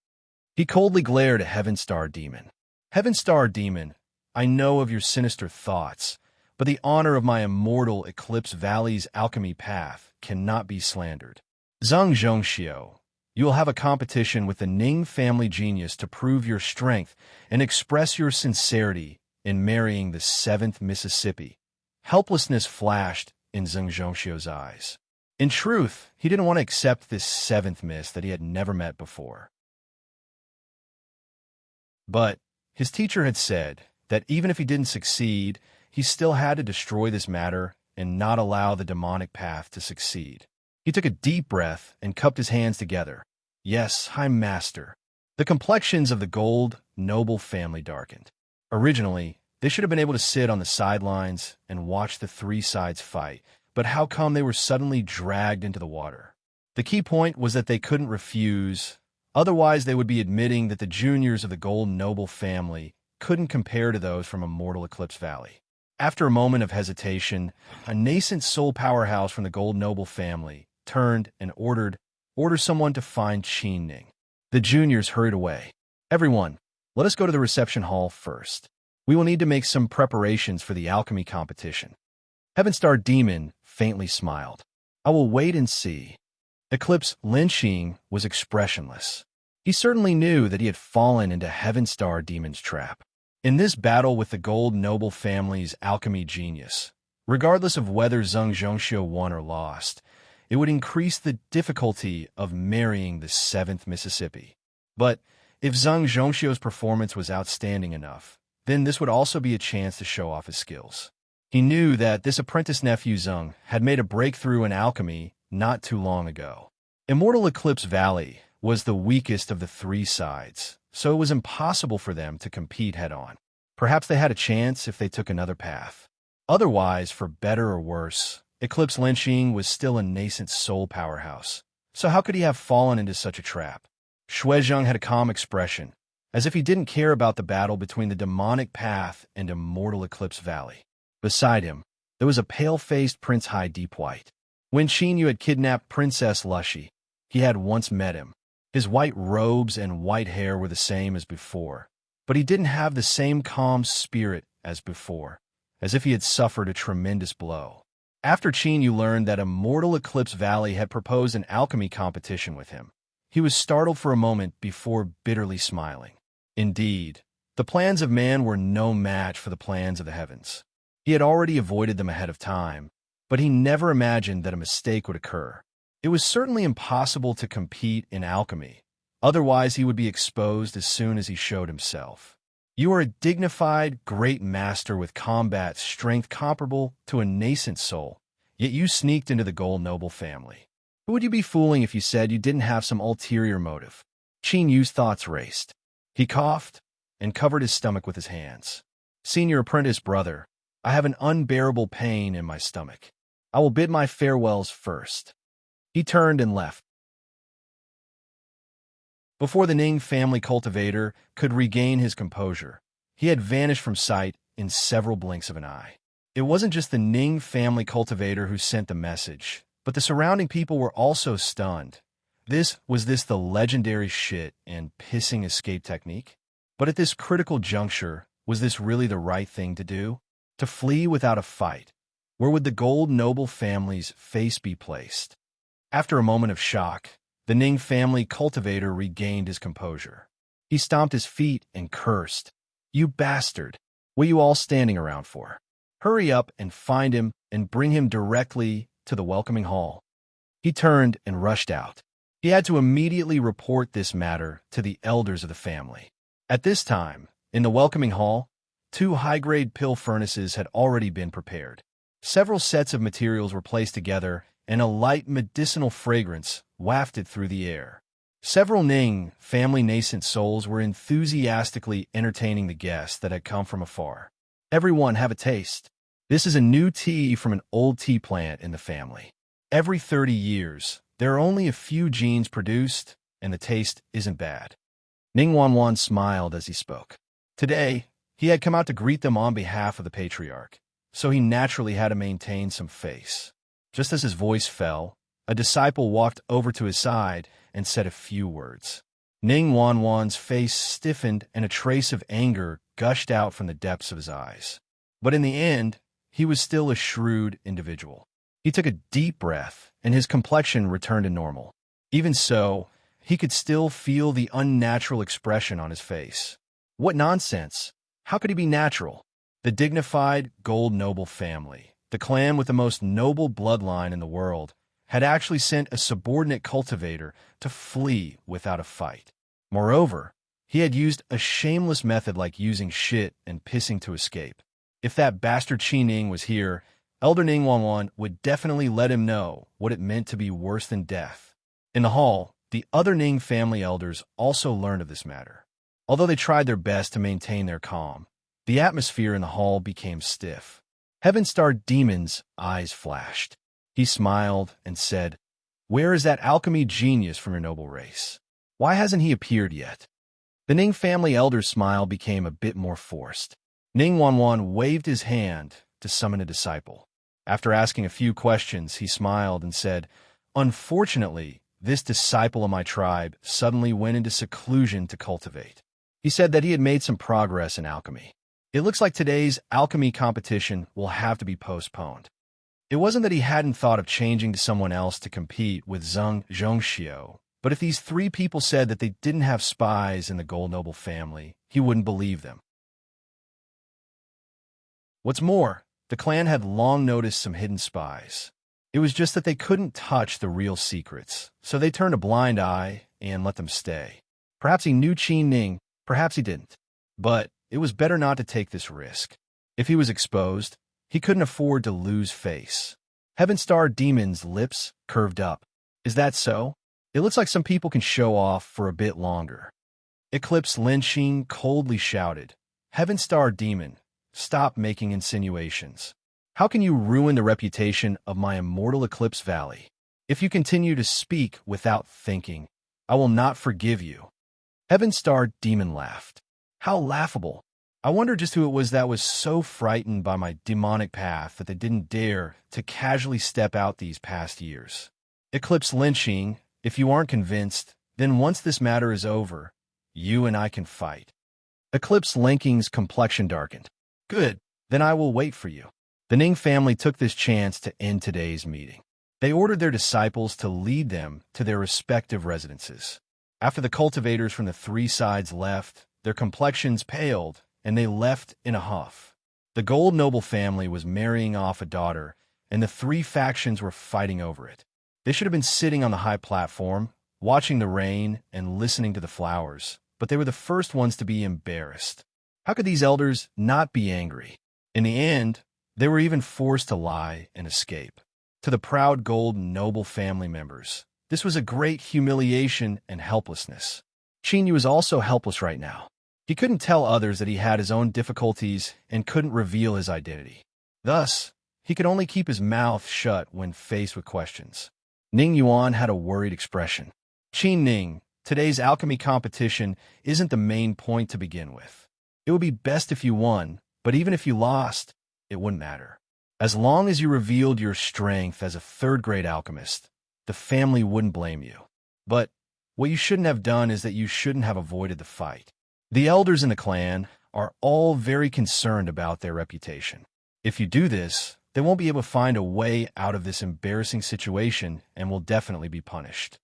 He coldly glared at Heaven Star Demon. Heaven Star Demon, I know of your sinister thoughts, but the honor of my Immortal Eclipse Valley's alchemy path cannot be slandered. Zheng Zhongxiu, you will have a competition with the Ning family genius to prove your strength and express your sincerity in marrying the 7th Mississippi. Helplessness flashed in Zheng Zhongxiu's eyes. In truth, he didn't want to accept this 7th Miss that he had never met before. But his teacher had said that even if he didn't succeed, he still had to destroy this matter and not allow the demonic path to succeed. He took a deep breath and cupped his hands together. Yes, High Master. The complexions of the Gold noble family darkened. Originally, they should have been able to sit on the sidelines and watch the three sides fight, but how come they were suddenly dragged into the water? The key point was that they couldn't refuse, otherwise they would be admitting that the juniors of the Gold noble family couldn't compare to those from Immortal Eclipse Valley. After a moment of hesitation, a nascent soul powerhouse from the Gold noble family turned and ordered someone to find Qin Ning. The juniors hurried away. Everyone, Let us go to the reception hall first. We will need to make some preparations for the alchemy competition. Heaven-Star Demon faintly smiled. I will wait and see. Eclipse Lynching was expressionless. He certainly knew that he had fallen into Heaven-Star Demon's trap. In this battle with the Gold Noble family's alchemy genius, regardless of whether Zheng Zhongxiu won or lost, it would increase the difficulty of marrying the 7th Mississippi. But if Zheng Zhongxiu's performance was outstanding enough, then this would also be a chance to show off his skills. He knew that this apprentice nephew Zheng had made a breakthrough in alchemy not too long ago. Immortal Eclipse Valley was the weakest of the 3 sides, so it was impossible for them to compete head-on. Perhaps they had a chance if they took another path. Otherwise, for better or worse, Eclipse Lynching was still a nascent soul powerhouse. So how could he have fallen into such a trap? Shuizheng had a calm expression, as if he didn't care about the battle between the demonic path and Immortal Eclipse Valley. Beside him, there was a pale-faced Prince Hai Deep White. When Qin had kidnapped Princess Lushi, he had once met him. His white robes and white hair were the same as before, but he didn't have the same calm spirit as before, as if he had suffered a tremendous blow. After Qin learned that Immortal Eclipse Valley had proposed an alchemy competition with him, he was startled for a moment before bitterly smiling. Indeed, the plans of man were no match for the plans of the heavens. He had already avoided them ahead of time, but he never imagined that a mistake would occur. It was certainly impossible to compete in alchemy, otherwise he would be exposed as soon as he showed himself. You are a dignified, great master with combat strength comparable to a nascent soul, yet you sneaked into the Gold Noble family. Who would you be fooling if you said you didn't have some ulterior motive? Qin Yu's thoughts raced. He coughed and covered his stomach with his hands. Senior apprentice brother, I have an unbearable pain in my stomach. I will bid my farewells first. He turned and left. Before the Ning family cultivator could regain his composure, he had vanished from sight in several blinks of an eye. It wasn't just the Ning family cultivator who sent the message, but the surrounding people were also stunned. Was this the legendary shit and pissing escape technique? But at this critical juncture, was this really the right thing to do? To flee without a fight? Where would the Gold Noble family's face be placed? After a moment of shock, the Ning family cultivator regained his composure. He stomped his feet and cursed. You bastard! What are you all standing around for? Hurry up and find him and bring him directly to the welcoming hall. He turned and rushed out. He had to immediately report this matter to the elders of the family. At this time, in the welcoming hall, 2 high-grade pill furnaces had already been prepared. Several sets of materials were placed together, and a light medicinal fragrance wafted through the air. Several Ning family nascent souls were enthusiastically entertaining the guests that had come from afar. Everyone have a taste. This is a new tea from an old tea plant in the family. Every 30 years, there are only a few genes produced, and the taste isn't bad. Ning Wanwan smiled as he spoke. Today, he had come out to greet them on behalf of the patriarch, so he naturally had to maintain some face. Just as his voice fell, a disciple walked over to his side and said a few words. Ning Wanwan's face stiffened and a trace of anger gushed out from the depths of his eyes. But in the end, he was still a shrewd individual. He took a deep breath, and his complexion returned to normal. Even so, he could still feel the unnatural expression on his face. What nonsense! How could he be natural? The dignified Gold Noble family, the clan with the most noble bloodline in the world, had actually sent a subordinate cultivator to flee without a fight. Moreover, he had used a shameless method like using shit and pissing to escape. If that bastard Qi Ning was here, Elder Ning Wanwan would definitely let him know what it meant to be worse than death. In the hall, the other Ning family elders also learned of this matter. Although they tried their best to maintain their calm, the atmosphere in the hall became stiff. Heaven-Star Demon's eyes flashed. He smiled and said, "Where is that alchemy genius from your noble race? Why hasn't he appeared yet?" The Ning family elder's smile became a bit more forced. Ning Wanwan waved his hand to summon a disciple. After asking a few questions, he smiled and said, "Unfortunately, this disciple of my tribe suddenly went into seclusion to cultivate. He said that he had made some progress in alchemy. It looks like today's alchemy competition will have to be postponed. It wasn't that he hadn't thought of changing to someone else to compete with Zheng Zhongxiu, but if these three people said that they didn't have spies in the Gold Noble family, he wouldn't believe them. What's more, the clan had long noticed some hidden spies. It was just that they couldn't touch the real secrets, so they turned a blind eye and let them stay. Perhaps he knew Qin Ning, perhaps he didn't. But it was better not to take this risk. If he was exposed, he couldn't afford to lose face. Heaven Star Demon's lips curved up. Is that so? It looks like some people can show off for a bit longer. Eclipse Lin Xing coldly shouted, Heaven Star Demon, stop making insinuations. How can you ruin the reputation of my immortal Eclipse Valley? If you continue to speak without thinking, I will not forgive you. Heaven Star Demon laughed. How laughable. I wonder just who it was that was so frightened by my demonic path that they didn't dare to casually step out these past years. Eclipse Lin Xing, if you aren't convinced, then once this matter is over, you and I can fight. Eclipse Lin Xing's complexion darkened. Good, then I will wait for you. The Ning family took this chance to end today's meeting. They ordered their disciples to lead them to their respective residences. After the cultivators from the three sides left, their complexions paled, and they left in a huff. The Gold Noble family was marrying off a daughter, and the three factions were fighting over it. They should have been sitting on the high platform, watching the rain and listening to the flowers, but they were the first ones to be embarrassed. How could these elders not be angry? In the end, they were even forced to lie and escape. To the proud Gold Noble family members, this was a great humiliation and helplessness. Qin Yu was also helpless right now. He couldn't tell others that he had his own difficulties and couldn't reveal his identity. Thus, he could only keep his mouth shut when faced with questions. Ning Yuan had a worried expression. Qin Ning, today's alchemy competition isn't the main point to begin with. It would be best if you won, but even if you lost, it wouldn't matter. As long as you revealed your strength as a third-grade alchemist, the family wouldn't blame you. But what you shouldn't have done is that you shouldn't have avoided the fight. The elders in the clan are all very concerned about their reputation. If you do this, they won't be able to find a way out of this embarrassing situation and will definitely be punished.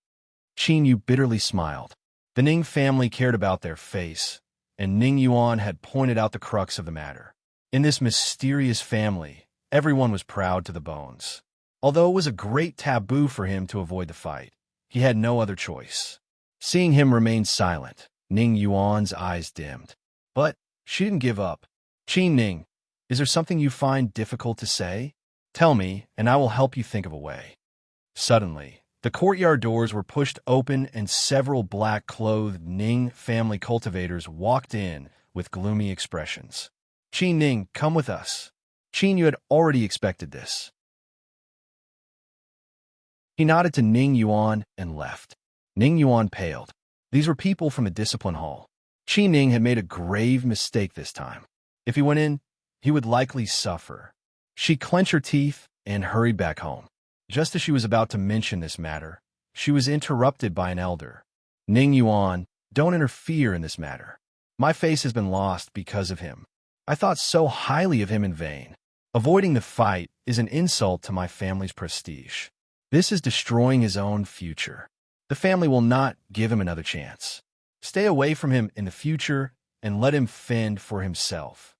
Qin Yu bitterly smiled. The Ning family cared about their face, and Ning Yuan had pointed out the crux of the matter. In this mysterious family, everyone was proud to the bones. Although it was a great taboo for him to avoid the fight, he had no other choice. Seeing him remain silent, Ning Yuan's eyes dimmed. But she didn't give up. Qin Ning, is there something you find difficult to say? Tell me, and I will help you think of a way. Suddenly, the courtyard doors were pushed open and several black-clothed Ning family cultivators walked in with gloomy expressions. Qin Ning, come with us. Qin Yu had already expected this. He nodded to Ning Yuan and left. Ning Yuan paled. These were people from the discipline hall. Qin Ning had made a grave mistake this time. If he went in, he would likely suffer. She clenched her teeth and hurried back home. Just as she was about to mention this matter, she was interrupted by an elder. Ning Yuan, don't interfere in this matter. My face has been lost because of him. I thought so highly of him in vain. Avoiding the fight is an insult to my family's prestige. This is destroying his own future. The family will not give him another chance. Stay away from him in the future and let him fend for himself.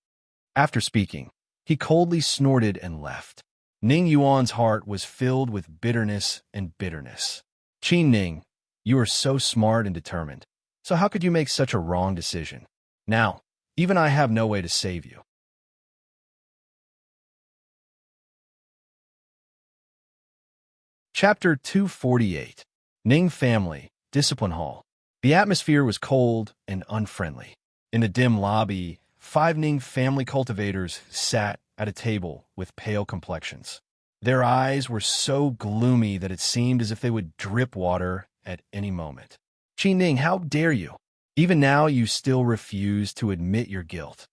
After speaking, he coldly snorted and left. Ning Yuan's heart was filled with bitterness and bitterness. Qin Ning, you are so smart and determined. So how could you make such a wrong decision? Now, even I have no way to save you. Chapter 248. Ning Family, Discipline Hall. The atmosphere was cold and unfriendly. In the dim lobby, 5 Ning family cultivators sat at a table with pale complexions. Their eyes were so gloomy that it seemed as if they would drip water at any moment. Qin Ning, how dare you? Even now you still refuse to admit your guilt.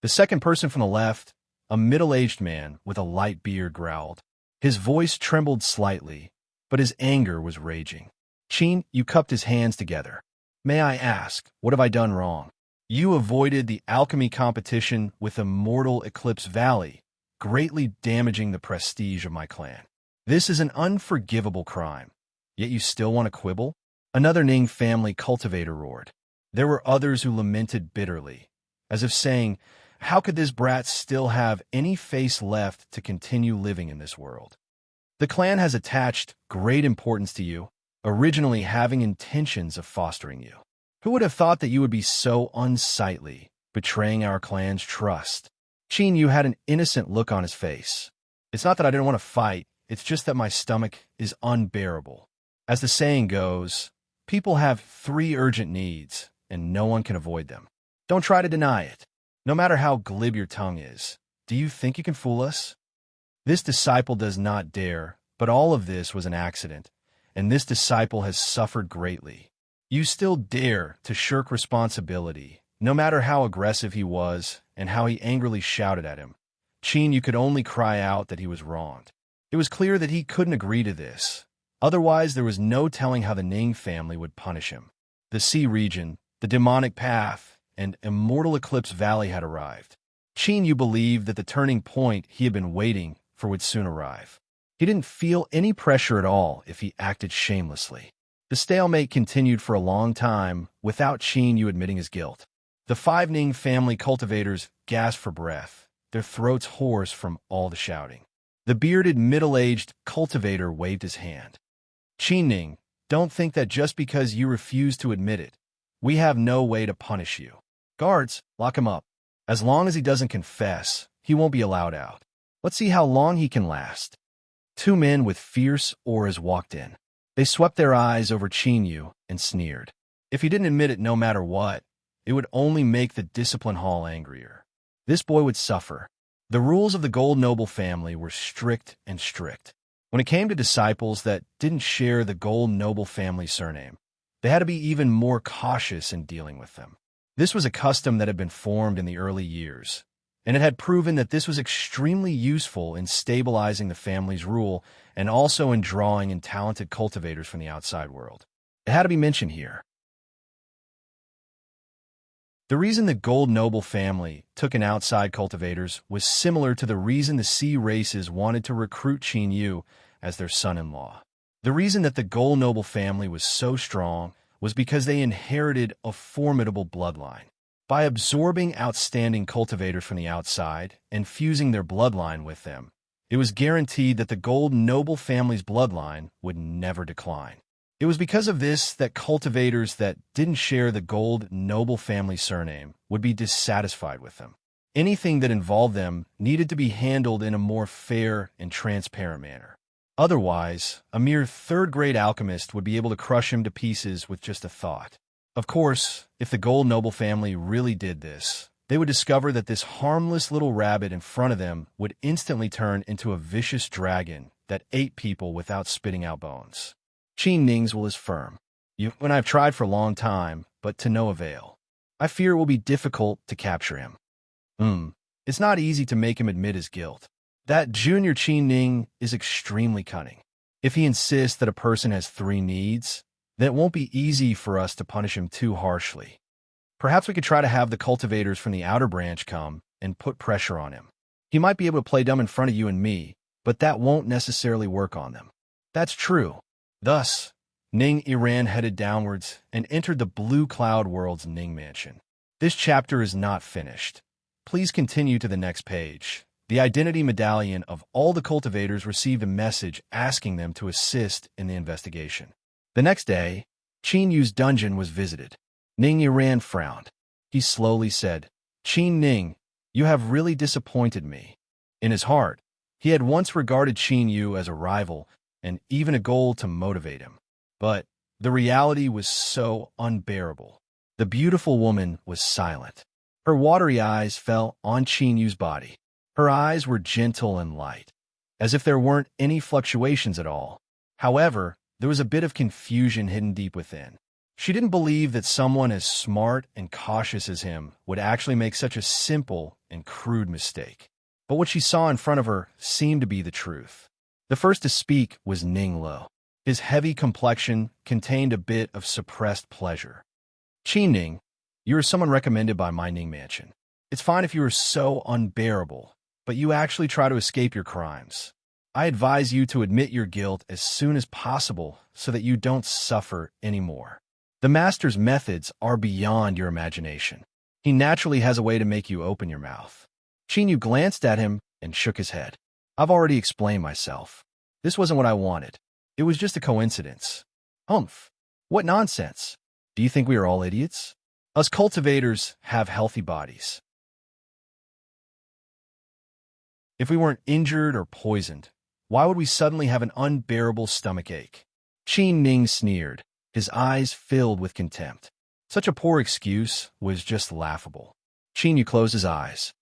The second person from the left, a middle-aged man with a light beard, growled. His voice trembled slightly, but his anger was raging. Qin, you cupped his hands together. May I ask, what have I done wrong? You avoided the alchemy competition with Immortal Eclipse Valley, greatly damaging the prestige of my clan. This is an unforgivable crime, yet you still want to quibble? Another Ning family cultivator roared. There were others who lamented bitterly, as if saying, how could this brat still have any face left to continue living in this world? The clan has attached great importance to you, originally having intentions of fostering you. Who would have thought that you would be so unsightly, betraying our clan's trust? Qin Yu had an innocent look on his face. It's not that I didn't want to fight, it's just that my stomach is unbearable. As the saying goes, people have 3 urgent needs, and no one can avoid them. Don't try to deny it. No matter how glib your tongue is, do you think you can fool us? This disciple does not dare, but all of this was an accident, and this disciple has suffered greatly. You still dare to shirk responsibility, no matter how aggressive he was and how he angrily shouted at him. Qin, you could only cry out that he was wronged. It was clear that he couldn't agree to this. Otherwise, there was no telling how the Ning family would punish him. The Sea region, the demonic path, and Immortal Eclipse Valley had arrived. Qin Yu believed that the turning point he had been waiting for would soon arrive. He didn't feel any pressure at all if he acted shamelessly. The stalemate continued for a long time without Qin Yu admitting his guilt. The 5 Ning family cultivators gasped for breath, their throats hoarse from all the shouting. The bearded, middle-aged cultivator waved his hand. Qin Ning, don't think that just because you refuse to admit it, we have no way to punish you. Guards, lock him up. As long as he doesn't confess, he won't be allowed out. Let's see how long he can last. 2 men with fierce auras walked in. They swept their eyes over Qin Yu and sneered. If he didn't admit it no matter what, it would only make the discipline hall angrier. This boy would suffer. The rules of the Gold Noble family were strict and strict. When it came to disciples that didn't share the Gold Noble family surname, they had to be even more cautious in dealing with them. This was a custom that had been formed in the early years, and it had proven that this was extremely useful in stabilizing the family's rule and also in drawing in talented cultivators from the outside world. It had to be mentioned here. The reason the Gold Noble family took in outside cultivators was similar to the reason the Sea races wanted to recruit Qin Yu as their son-in-law. The reason that the Gold Noble family was so strong was because they inherited a formidable bloodline. By absorbing outstanding cultivators from the outside and fusing their bloodline with them, it was guaranteed that the Gold Noble family's bloodline would never decline. It was because of this that cultivators that didn't share the Gold Noble family surname would be dissatisfied with them. Anything that involved them needed to be handled in a more fair and transparent manner. Otherwise, a mere 3rd-grade alchemist would be able to crush him to pieces with just a thought. Of course, if the Gold Noble family really did this, they would discover that this harmless little rabbit in front of them would instantly turn into a vicious dragon that ate people without spitting out bones. Qin Ning's will is firm. You and I have tried for a long time, but to no avail. I fear it will be difficult to capture him. It's not easy to make him admit his guilt. That junior Qin Ning is extremely cunning. If he insists that a person has 3 needs, then it won't be easy for us to punish him too harshly. Perhaps we could try to have the cultivators from the outer branch come and put pressure on him. He might be able to play dumb in front of you and me, but that won't necessarily work on them. That's true. Thus, Ning Iran headed downwards and entered the Blue Cloud World's Ning Mansion. This chapter is not finished. Please continue to the next page. The identity medallion of all the cultivators received a message asking them to assist in the investigation. The next day, Qin Yu's dungeon was visited. Ning Iran frowned. He slowly said, Qin Ning, you have really disappointed me. In his heart, he had once regarded Qin Yu as a rival and even a goal to motivate him. But the reality was so unbearable. The beautiful woman was silent. Her watery eyes fell on Qin Yu's body. Her eyes were gentle and light, as if there weren't any fluctuations at all. However, there was a bit of confusion hidden deep within. She didn't believe that someone as smart and cautious as him would actually make such a simple and crude mistake. But what she saw in front of her seemed to be the truth. The first to speak was Ning Lo. His heavy complexion contained a bit of suppressed pleasure. Qin Ning, You are someone recommended by my Ning Mansion. It's fine if you are so unbearable, but you actually try to escape your crimes. I advise you to admit your guilt as soon as possible so that you don't suffer anymore. The Master's methods are beyond your imagination. He naturally has a way to make you open your mouth. Chinyu glanced at him and shook his head. I've already explained myself. This wasn't what I wanted. It was just a coincidence. Humph. What nonsense. Do you think we are all idiots? Us cultivators have healthy bodies. If we weren't injured or poisoned, why would we suddenly have an unbearable stomachache? Qin Ning sneered, his eyes filled with contempt. Such a poor excuse was just laughable. Qin Yu closed his eyes.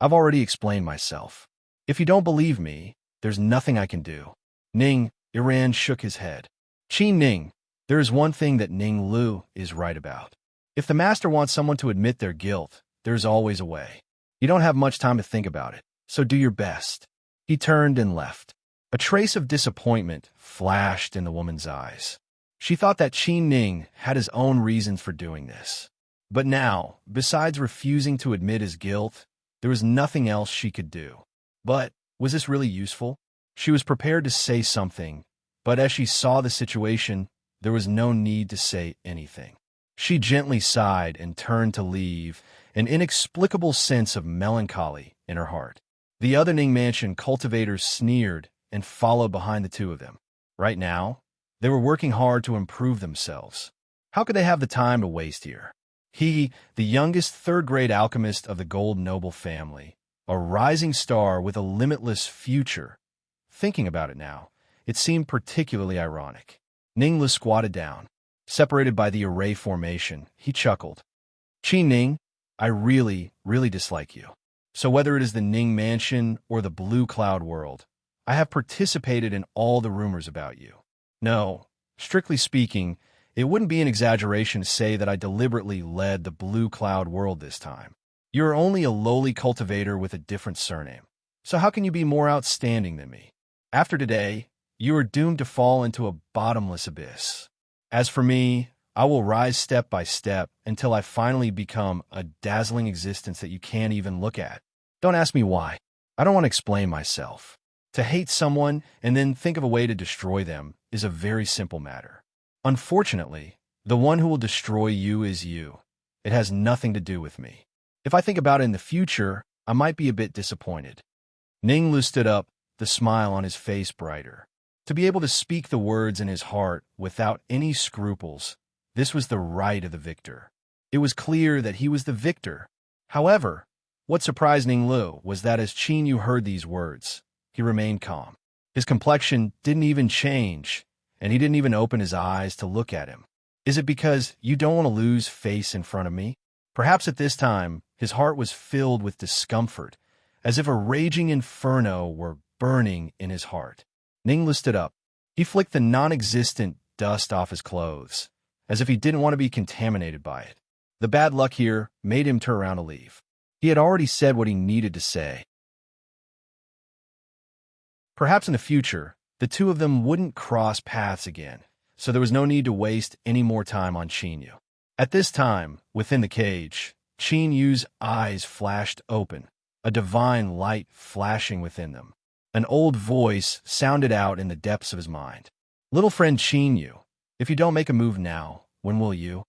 I've already explained myself. If you don't believe me, there's nothing I can do. Ning, Iran shook his head. Qin Ning, there is one thing that Ning Lu is right about. If the Master wants someone to admit their guilt, there's always a way. You don't have much time to think about it, so do your best. He turned and left. A trace of disappointment flashed in the woman's eyes. She thought that Qin Ning had his own reasons for doing this. But now, besides refusing to admit his guilt, there was nothing else she could do. But was this really useful? She was prepared to say something, but as she saw the situation, there was no need to say anything. She gently sighed and turned to leave, an inexplicable sense of melancholy in her heart. The other Ning Mansion cultivators sneered and followed behind the two of them. Right now, they were working hard to improve themselves. How could they have the time to waste here? He, the youngest third-grade alchemist of the Gold Noble family, a rising star with a limitless future. Thinking about it now, it seemed particularly ironic. Ninglu squatted down. Separated by the array formation, he chuckled. Qin Ning, I really dislike you. So whether it is the Ning Mansion or the Blue Cloud world, I have participated in all the rumors about you. No, strictly speaking, it wouldn't be an exaggeration to say that I deliberately led the Blue Cloud world this time. You are only a lowly cultivator with a different surname. So how can you be more outstanding than me? After today, you are doomed to fall into a bottomless abyss. As for me, I will rise step by step until I finally become a dazzling existence that you can't even look at. Don't ask me why. I don't want to explain myself. To hate someone and then think of a way to destroy them is a very simple matter. Unfortunately, the one who will destroy you is you. It has nothing to do with me. If I think about it in the future, I might be a bit disappointed. Ninglu stood up, the smile on his face brighter. To be able to speak the words in his heart without any scruples, this was the right of the victor. It was clear that he was the victor. However, what surprised Ninglu was that as Qin Yu heard these words, he remained calm. His complexion didn't even change, and he didn't even open his eyes to look at him. Is it because you don't want to lose face in front of me? Perhaps at this time, his heart was filled with discomfort, as if a raging inferno were burning in his heart. Ninglu stood up. He flicked the non-existent dust off his clothes, as if he didn't want to be contaminated by it. The bad luck here made him turn around to leave. He had already said what he needed to say. Perhaps in the future, the two of them wouldn't cross paths again, so there was no need to waste any more time on Qin Yu. At this time, within the cage, Qin Yu's eyes flashed open, a divine light flashing within them. An old voice sounded out in the depths of his mind. Little friend Qin Yu, if you don't make a move now, when will you?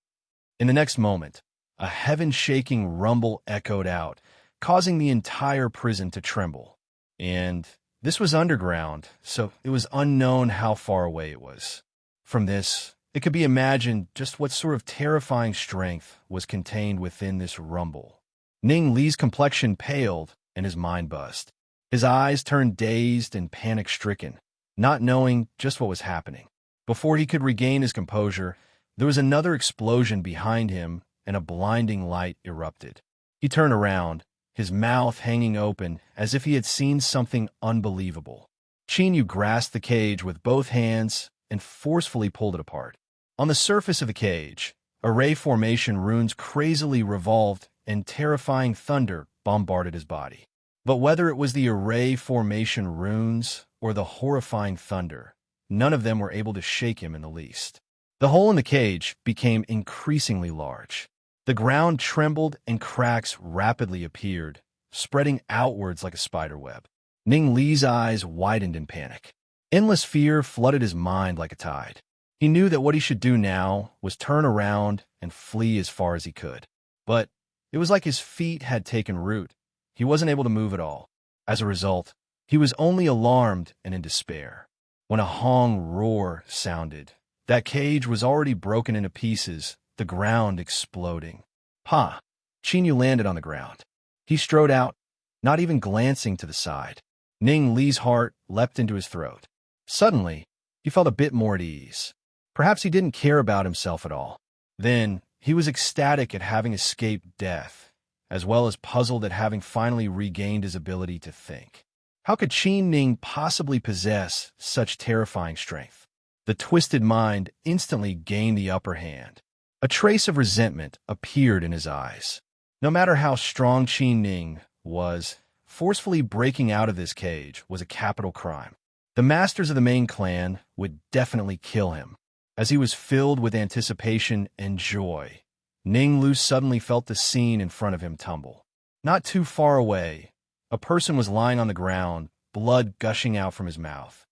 In the next moment, a heaven-shaking rumble echoed out, causing the entire prison to tremble. And this was underground, so it was unknown how far away it was. From this, it could be imagined just what sort of terrifying strength was contained within this rumble. Ning Li's complexion paled and his mind buzzed. His eyes turned dazed and panic-stricken, not knowing just what was happening. Before he could regain his composure, there was another explosion behind him and a blinding light erupted. He turned around, his mouth hanging open as if he had seen something unbelievable. Qin Yu grasped the cage with both hands and forcefully pulled it apart. On the surface of the cage, array formation runes crazily revolved and terrifying thunder bombarded his body. But whether it was the array formation runes or the horrifying thunder, none of them were able to shake him in the least. The hole in the cage became increasingly large. The ground trembled and cracks rapidly appeared, spreading outwards like a spiderweb. Ning Li's eyes widened in panic. Endless fear flooded his mind like a tide. He knew that what he should do now was turn around and flee as far as he could. But it was like his feet had taken root. He wasn't able to move at all. As a result, he was only alarmed and in despair. When a Hong roar sounded, that cage was already broken into pieces, the ground exploding. Pa! Qin landed on the ground. He strode out, not even glancing to the side. Ning Li's heart leapt into his throat. Suddenly, he felt a bit more at ease. Perhaps he didn't care about himself at all. Then, he was ecstatic at having escaped death, as well as puzzled at having finally regained his ability to think. How could Qin Ning possibly possess such terrifying strength? The twisted mind instantly gained the upper hand. A trace of resentment appeared in his eyes. No matter how strong Qin Ning was, forcefully breaking out of this cage was a capital crime. The masters of the main clan would definitely kill him. As he was filled with anticipation and joy, Ning Lu suddenly felt the scene in front of him tumble. Not too far away, a person was lying on the ground, blood gushing out from his mouth.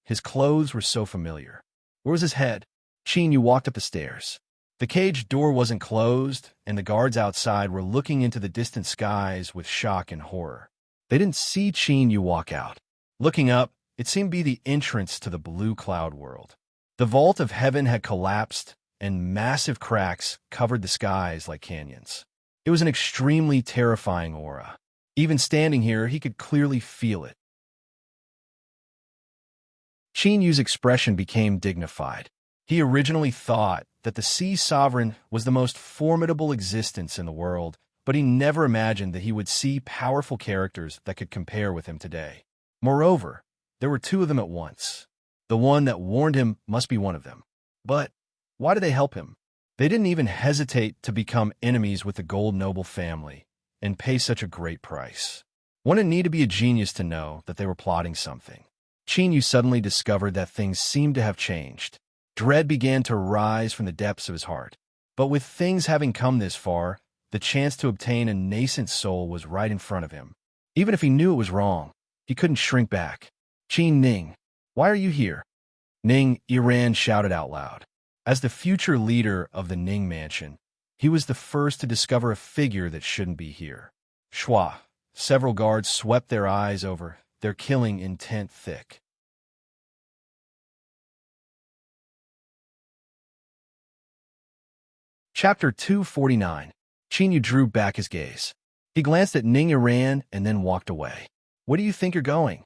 His clothes were so familiar. Where was his head? Qin Yu walked up the stairs. The cage door wasn't closed, and the guards outside were looking into the distant skies with shock and horror. They didn't see Qin Yu walk out. Looking up, it seemed to be the entrance to the blue cloud world. The vault of heaven had collapsed, and massive cracks covered the skies like canyons. It was an extremely terrifying aura. Even standing here, he could clearly feel it. Qin Yu's expression became dignified. He originally thought that the Sea Sovereign was the most formidable existence in the world, but he never imagined that he would see powerful characters that could compare with him today. Moreover, there were two of them at once. The one that warned him must be one of them. But why did they help him? They didn't even hesitate to become enemies with the Gold Noble family and pay such a great price. One didn't need to be a genius to know that they were plotting something. Qin Yu suddenly discovered that things seemed to have changed. Dread began to rise from the depths of his heart. But with things having come this far, the chance to obtain a nascent soul was right in front of him. Even if he knew it was wrong, he couldn't shrink back. Qin Ning, why are you here? Ning Yiran shouted out loud. As the future leader of the Ning Mansion, he was the first to discover a figure that shouldn't be here. Shua. Several guards swept their eyes over, their killing intent thick. Chapter 249. Qin Yu drew back his gaze. He glanced at Ning Yiran and then walked away. Where do you think you're going?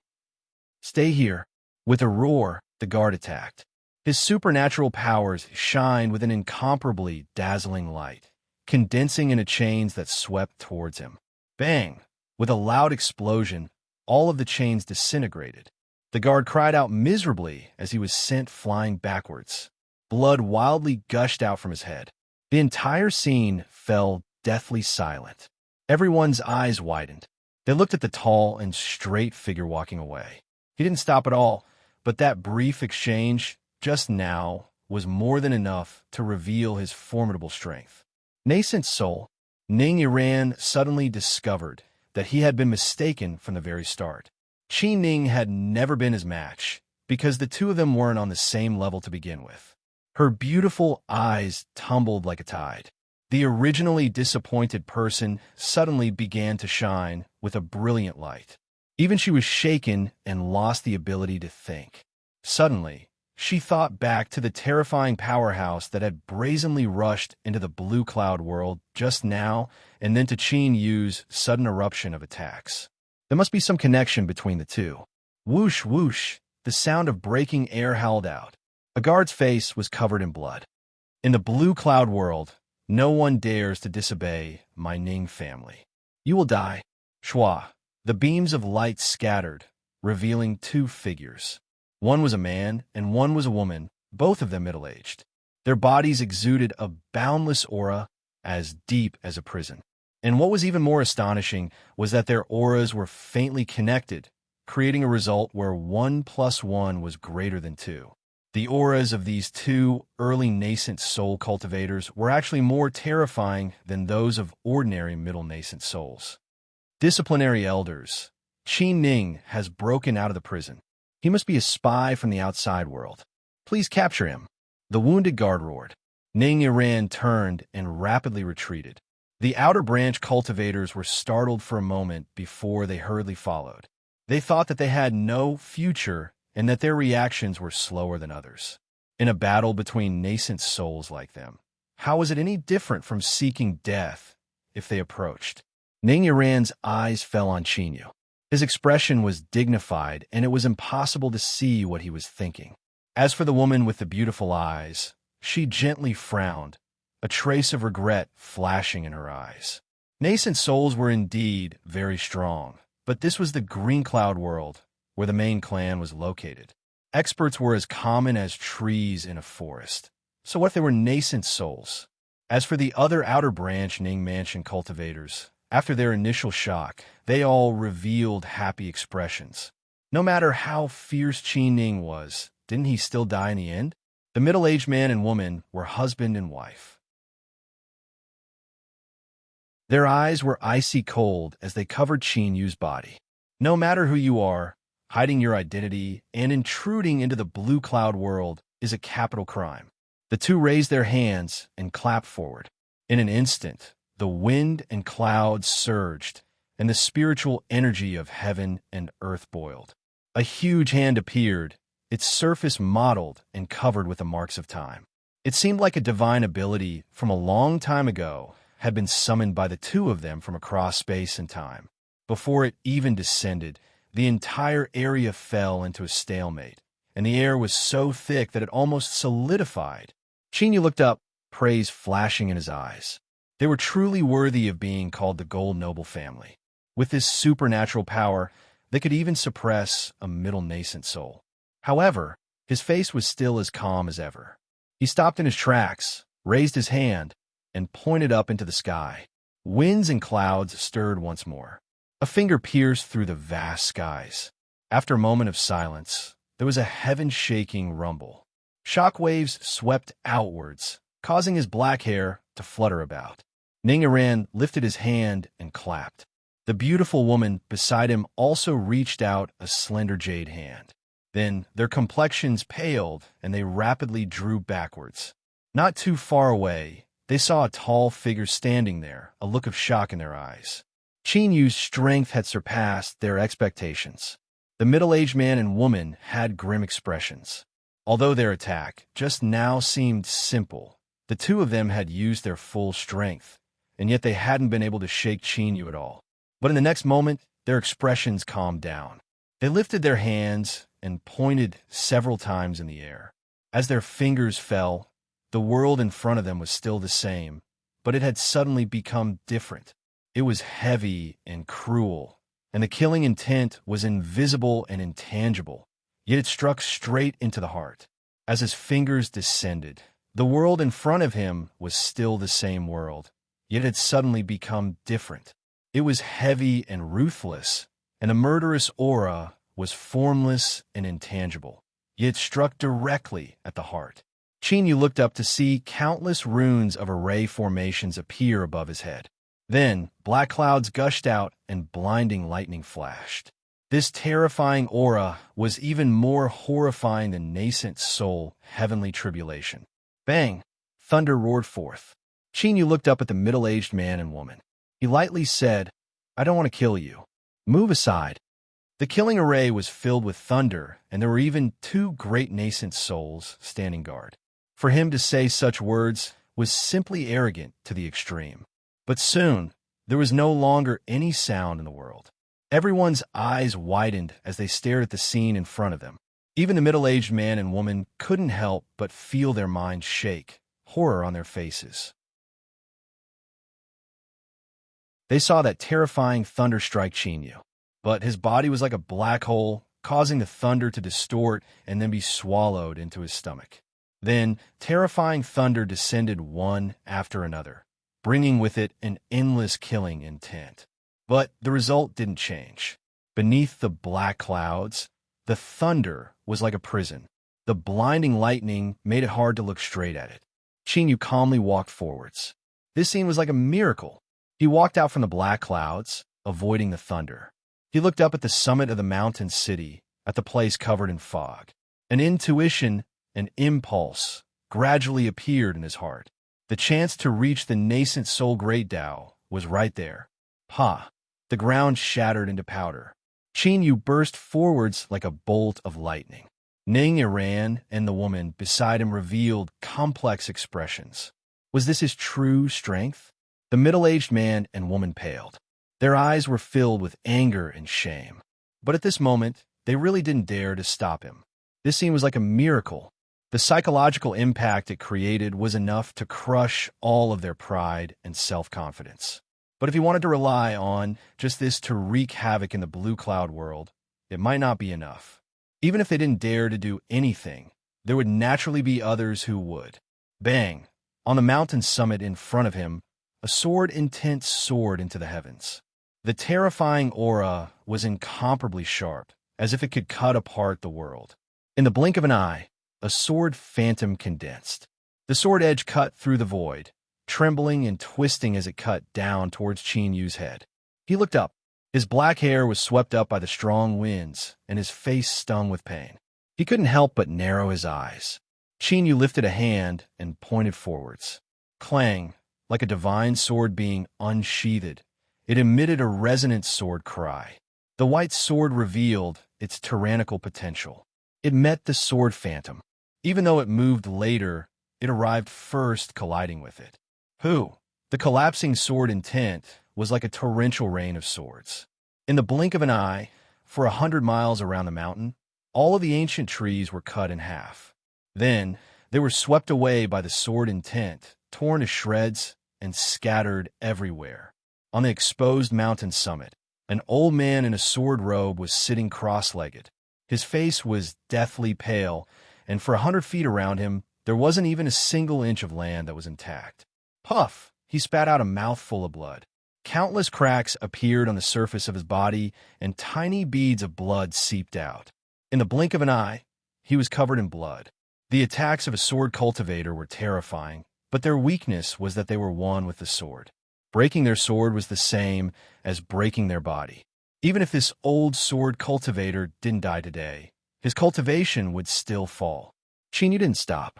Stay here. With a roar, the guard attacked. His supernatural powers shined with an incomparably dazzling light, condensing into chains that swept towards him. Bang! With a loud explosion, all of the chains disintegrated. The guard cried out miserably as he was sent flying backwards. Blood wildly gushed out from his head. The entire scene fell deathly silent. Everyone's eyes widened. They looked at the tall and straight figure walking away. He didn't stop at all, but that brief exchange just now was more than enough to reveal his formidable strength. Nascent soul, Ning Yiran suddenly discovered that he had been mistaken from the very start. Qin Ning had never been his match, because the two of them weren't on the same level to begin with. Her beautiful eyes tumbled like a tide. The originally disappointed person suddenly began to shine with a brilliant light. Even she was shaken and lost the ability to think. Suddenly, she thought back to the terrifying powerhouse that had brazenly rushed into the blue cloud world just now, and then to Qin Yu's sudden eruption of attacks. There must be some connection between the two. Whoosh, whoosh, the sound of breaking air howled out. A guard's face was covered in blood. In the blue cloud world, no one dares to disobey my Ning family. You will die. Shua. The beams of light scattered, revealing two figures. One was a man, and one was a woman, both of them middle-aged. Their bodies exuded a boundless aura as deep as a prison. And what was even more astonishing was that their auras were faintly connected, creating a result where 1 + 1 was greater than 2. The auras of these two early nascent soul cultivators were actually more terrifying than those of ordinary middle nascent souls. Disciplinary elders. Qi Ning has broken out of the prison. He must be a spy from the outside world. Please capture him. The wounded guard roared. Ning Yiran turned and rapidly retreated. The outer branch cultivators were startled for a moment before they hurriedly followed. They thought that they had no future and that their reactions were slower than others. In a battle between nascent souls like them, how was it any different from seeking death if they approached? Ning Yiran's eyes fell on Qinyu. His expression was dignified, and it was impossible to see what he was thinking. As for the woman with the beautiful eyes, she gently frowned, a trace of regret flashing in her eyes. Nascent souls were indeed very strong, but this was the Green Cloud world, where the main clan was located. Experts were as common as trees in a forest. So what if they were nascent souls? As for the other outer branch Ning Mansion cultivators, after their initial shock, they all revealed happy expressions. No matter how fierce Qi Ning was, didn't he still die in the end? The middle-aged man and woman were husband and wife. Their eyes were icy cold as they covered Qinyu's body. No matter who you are, hiding your identity and intruding into the blue cloud world is a capital crime. The two raised their hands and clapped forward. In an instant, the wind and clouds surged, and the spiritual energy of heaven and earth boiled. A huge hand appeared, its surface mottled and covered with the marks of time. It seemed like a divine ability from a long time ago had been summoned by the two of them from across space and time. Before it even descended, the entire area fell into a stalemate, and the air was so thick that it almost solidified. Qinyu looked up, praise flashing in his eyes. They were truly worthy of being called the Gold Noble family. With this supernatural power, they could even suppress a middle nascent soul. However, his face was still as calm as ever. He stopped in his tracks, raised his hand, and pointed up into the sky. Winds and clouds stirred once more. A finger pierced through the vast skies. After a moment of silence, there was a heaven-shaking rumble. Shock waves swept outwards, causing his black hair to flutter about. Ning Yiran lifted his hand and clapped. The beautiful woman beside him also reached out a slender jade hand. Then their complexions paled and they rapidly drew backwards. Not too far away, they saw a tall figure standing there, a look of shock in their eyes. Qinyu's strength had surpassed their expectations. The middle-aged man and woman had grim expressions. Although their attack just now seemed simple, the two of them had used their full strength, and yet they hadn't been able to shake Qinyu at all. But in the next moment, their expressions calmed down. They lifted their hands and pointed several times in the air. As their fingers fell, the world in front of them was still the same, but it had suddenly become different. It was heavy and cruel, and the killing intent was invisible and intangible, yet it struck straight into the heart. As his fingers descended, the world in front of him was still the same world, yet it had suddenly become different. It was heavy and ruthless, and the murderous aura was formless and intangible, yet struck directly at the heart. Qinyu looked up to see countless runes of array formations appear above his head. Then, black clouds gushed out and blinding lightning flashed. This terrifying aura was even more horrifying than nascent soul heavenly tribulation. Bang! Thunder roared forth. Qinyu looked up at the middle-aged man and woman. He lightly said, "I don't want to kill you. Move aside." The killing array was filled with thunder, and there were even two great nascent souls standing guard. For him to say such words was simply arrogant to the extreme. But soon, there was no longer any sound in the world. Everyone's eyes widened as they stared at the scene in front of them. Even the middle-aged man and woman couldn't help but feel their minds shake, horror on their faces. They saw that terrifying thunder strike Qinyu, but his body was like a black hole, causing the thunder to distort and then be swallowed into his stomach. Then, terrifying thunder descended one after another, bringing with it an endless killing intent. But the result didn't change. Beneath the black clouds, the thunder was like a prison. The blinding lightning made it hard to look straight at it. Qin Yu calmly walked forwards. This scene was like a miracle. He walked out from the black clouds, avoiding the thunder. He looked up at the summit of the mountain city, at the place covered in fog. An intuition, an impulse, gradually appeared in his heart. The chance to reach the nascent soul great Tao was right there. Pa! The ground shattered into powder. Qin Yu burst forwards like a bolt of lightning. Ning Iran and the woman beside him revealed complex expressions. Was this his true strength? The middle-aged man and woman paled. Their eyes were filled with anger and shame. But at this moment, they really didn't dare to stop him. This scene was like a miracle. The psychological impact it created was enough to crush all of their pride and self-confidence. But if he wanted to rely on just this to wreak havoc in the blue cloud world, it might not be enough. Even if they didn't dare to do anything, there would naturally be others who would. Bang! On the mountain summit in front of him, a sword intent soared into the heavens. The terrifying aura was incomparably sharp, as if it could cut apart the world. In the blink of an eye, a sword phantom condensed. The sword edge cut through the void, trembling and twisting as it cut down towards Qin Yu's head. He looked up. His black hair was swept up by the strong winds, and his face stung with pain. He couldn't help but narrow his eyes. Qin Yu lifted a hand and pointed forwards. Clang, like a divine sword being unsheathed, it emitted a resonant sword cry. The white sword revealed its tyrannical potential. It met the sword phantom. Even though it moved later, it arrived first, colliding with it. Who? The collapsing sword intent was like a torrential rain of swords. In the blink of an eye, for 100 miles around the mountain, all of the ancient trees were cut in half. Then, they were swept away by the sword intent, torn to shreds, and scattered everywhere. On the exposed mountain summit, an old man in a sword robe was sitting cross-legged. His face was deathly pale, and for 100 feet around him, there wasn't even a single inch of land that was intact. Puff! He spat out a mouthful of blood. Countless cracks appeared on the surface of his body, and tiny beads of blood seeped out. In the blink of an eye, he was covered in blood. The attacks of a sword cultivator were terrifying, but their weakness was that they were one with the sword. Breaking their sword was the same as breaking their body. Even if this old sword cultivator didn't die today, his cultivation would still fall. Qin Yu didn't stop.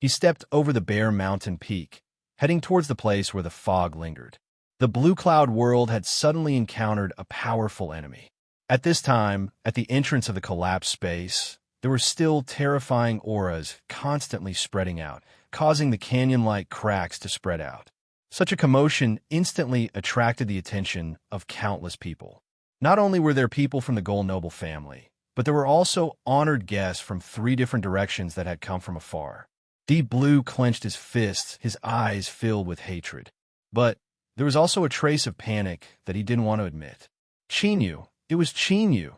He stepped over the bare mountain peak, heading towards the place where the fog lingered. The blue cloud world had suddenly encountered a powerful enemy. At this time, at the entrance of the collapsed space, there were still terrifying auras constantly spreading out, causing the canyon-like cracks to spread out. Such a commotion instantly attracted the attention of countless people. Not only were there people from the Gold Noble family, but there were also honored guests from 3 different directions that had come from afar. Deep Blue clenched his fists, his eyes filled with hatred. But there was also a trace of panic that he didn't want to admit. Qin Yu. It was Qin Yu.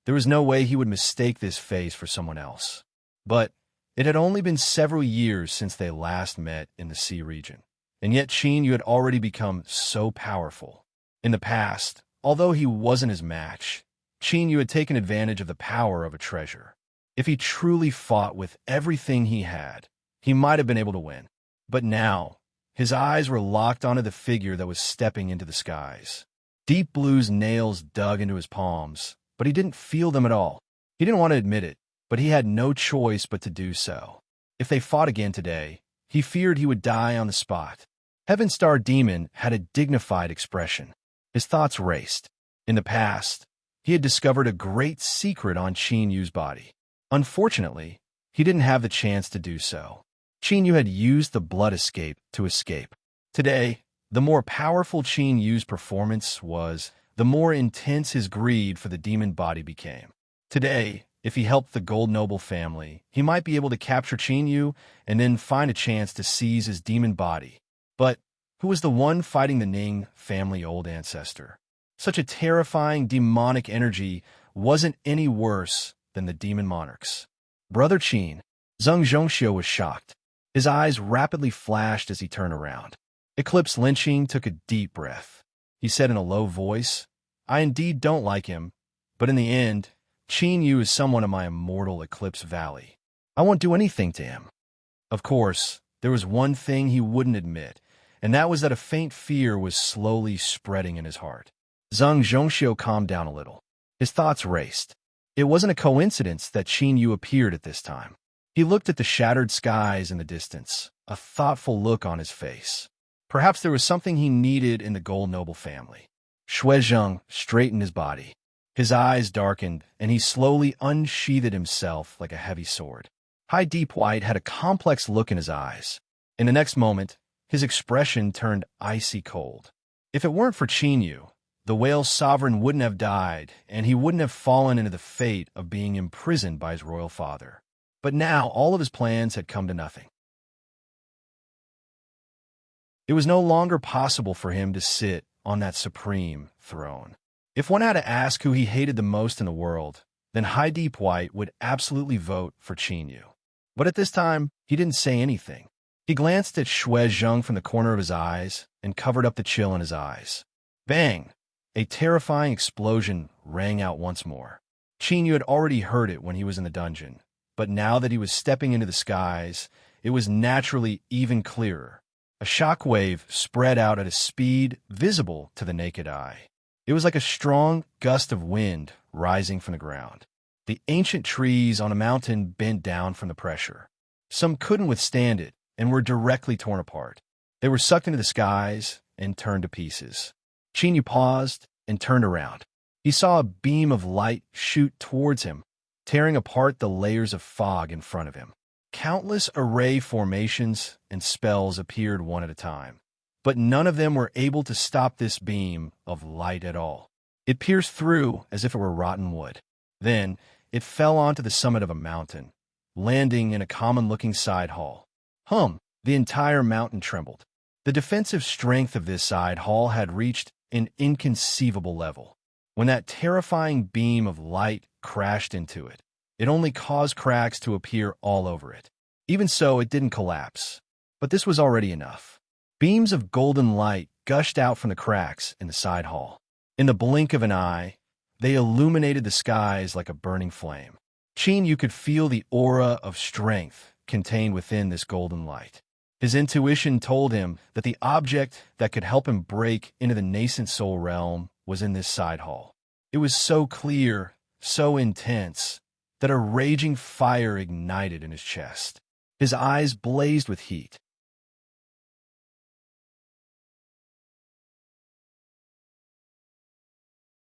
There was no way he would mistake this face for someone else. But it had only been several years since they last met in the sea region. And yet Qin Yu had already become so powerful. In the past, although he wasn't his match, Qin Yu had taken advantage of the power of a treasure. If he truly fought with everything he had, he might have been able to win. But now, his eyes were locked onto the figure that was stepping into the skies. Deep Blue's nails dug into his palms, but he didn't feel them at all. He didn't want to admit it, but he had no choice but to do so. If they fought again today, he feared he would die on the spot. Heaven Star Demon had a dignified expression. His thoughts raced. In the past, he had discovered a great secret on Qin Yu's body. Unfortunately, he didn't have the chance to do so. Qin Yu had used the blood escape to escape. Today, the more powerful Qin Yu's performance was, the more intense his greed for the demon body became. Today, if he helped the Gold Noble family, he might be able to capture Qin Yu and then find a chance to seize his demon body. But who was the one fighting the Ning family old ancestor? Such a terrifying demonic energy wasn't any worse than the demon monarchs. Brother Qin. Zheng Zhongxiu was shocked. His eyes rapidly flashed as he turned around. Eclipse Lynching took a deep breath. He said in a low voice, "I indeed don't like him, but in the end, Qin Yu is someone in my immortal Eclipse Valley. I won't do anything to him. Of course, there was one thing he wouldn't admit, and that was that a faint fear was slowly spreading in his heart. Zhang Zhongxiu calmed down a little. His thoughts raced. It wasn't a coincidence that Qin Yu appeared at this time. He looked at the shattered skies in the distance, a thoughtful look on his face. Perhaps there was something he needed in the Gold Noble family. Shuizheng straightened his body. His eyes darkened, and he slowly unsheathed himself like a heavy sword. High Deep White had a complex look in his eyes. In the next moment, his expression turned icy cold. If it weren't for Qin Yu, the whale's sovereign wouldn't have died, and he wouldn't have fallen into the fate of being imprisoned by his royal father. But now all of his plans had come to nothing. It was no longer possible for him to sit on that supreme throne. If one had to ask who he hated the most in the world, then High Deep White would absolutely vote for Qin Yu. But at this time, he didn't say anything. He glanced at Shuizheng from the corner of his eyes and covered up the chill in his eyes. Bang! A terrifying explosion rang out once more. Qin Yu had already heard it when he was in the dungeon, but now that he was stepping into the skies, it was naturally even clearer. A shock wave spread out at a speed visible to the naked eye. It was like a strong gust of wind rising from the ground. The ancient trees on a mountain bent down from the pressure. Some couldn't withstand it and were directly torn apart. They were sucked into the skies and turned to pieces. Qin Yu paused and turned around. He saw a beam of light shoot towards him, tearing apart the layers of fog in front of him. Countless array formations and spells appeared one at a time, but none of them were able to stop this beam of light at all. It pierced through as if it were rotten wood. Then it fell onto the summit of a mountain, landing in a common-looking side hall. The entire mountain trembled. The defensive strength of this side hall had reached an inconceivable level. When that terrifying beam of light crashed into it, it only caused cracks to appear all over it. Even so, it didn't collapse. But this was already enough. Beams of golden light gushed out from the cracks in the side hall. In the blink of an eye, they illuminated the skies like a burning flame. Qin Yu could feel the aura of strength contained within this golden light. His intuition told him that the object that could help him break into the nascent soul realm was in this side hall. It was so clear, so intense, that a raging fire ignited in his chest. His eyes blazed with heat.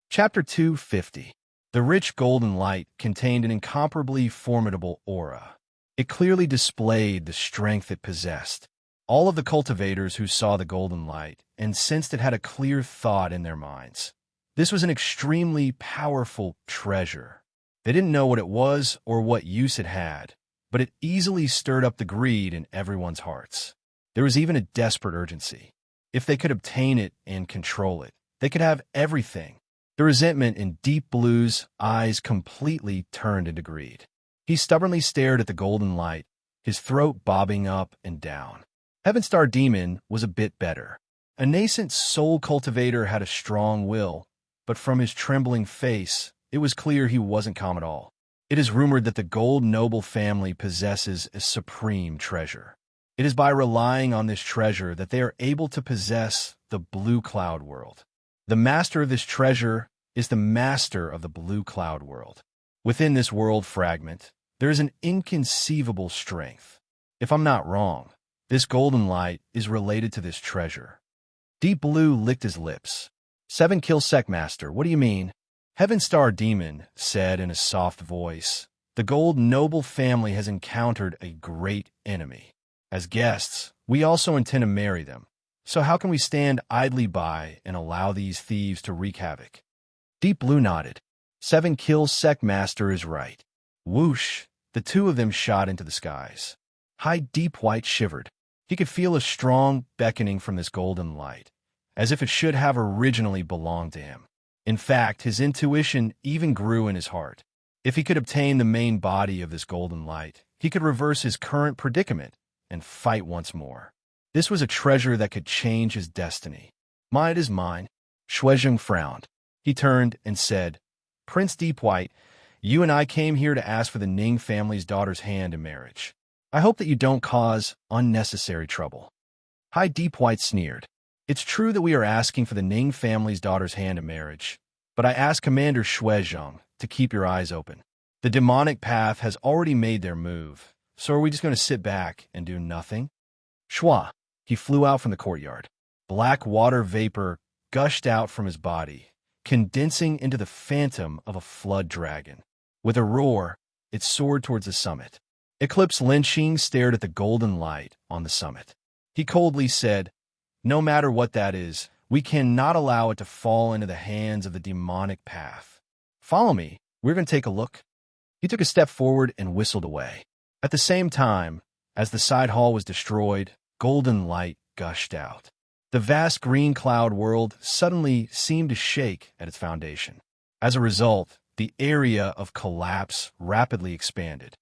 Chapter 250. The rich golden light contained an incomparably formidable aura. It clearly displayed the strength it possessed. All of the cultivators who saw the golden light and sensed it had a clear thought in their minds. This was an extremely powerful treasure. They didn't know what it was or what use it had, but it easily stirred up the greed in everyone's hearts. There was even a desperate urgency. If they could obtain it and control it, they could have everything. The resentment in Deep Blue's eyes completely turned into greed. He stubbornly stared at the golden light, his throat bobbing up and down. Heaven Star Demon was a bit better. A nascent soul cultivator had a strong will, but from his trembling face, it was clear he wasn't calm at all. It is rumored that the Gold Noble family possesses a supreme treasure. It is by relying on this treasure that they are able to possess the Blue Cloud World. The master of this treasure is the master of the Blue Cloud World. Within this world fragment, there is an inconceivable strength. If I'm not wrong, this golden light is related to this treasure. Deep Blue licked his lips. 7-kill Secmaster, what do you mean? Heaven Star Demon said in a soft voice, the Gold Noble family has encountered a great enemy. As guests, we also intend to marry them. So how can we stand idly by and allow these thieves to wreak havoc? Deep Blue nodded. 7-kill Secmaster is right. Whoosh, the two of them shot into the skies. High Deep White shivered. He could feel a strong beckoning from this golden light, as if it should have originally belonged to him. In fact, his intuition even grew in his heart. If he could obtain the main body of this golden light, he could reverse his current predicament and fight once more. This was a treasure that could change his destiny. Mine is mine. Shuizheng frowned. He turned and said, Prince Deep White, You and I came here to ask for the Ning family's daughter's hand in marriage. I hope that you don't cause unnecessary trouble. High Deep White sneered. It's true that we are asking for the Ning family's daughter's hand in marriage, but I ask Commander Shuezhong to keep your eyes open. The demonic path has already made their move, so are we just going to sit back and do nothing? Shua, he flew out from the courtyard. Black water vapor gushed out from his body, condensing into the phantom of a flood dragon. With a roar, it soared towards the summit. Eclipse Linqing stared at the golden light on the summit. He coldly said, "No matter what that is, we cannot allow it to fall into the hands of the demonic path. Follow me, we're going to take a look." He took a step forward and whistled away. At the same time, as the side hall was destroyed, golden light gushed out. The vast green cloud world suddenly seemed to shake at its foundation. As a result, the area of collapse rapidly expanded.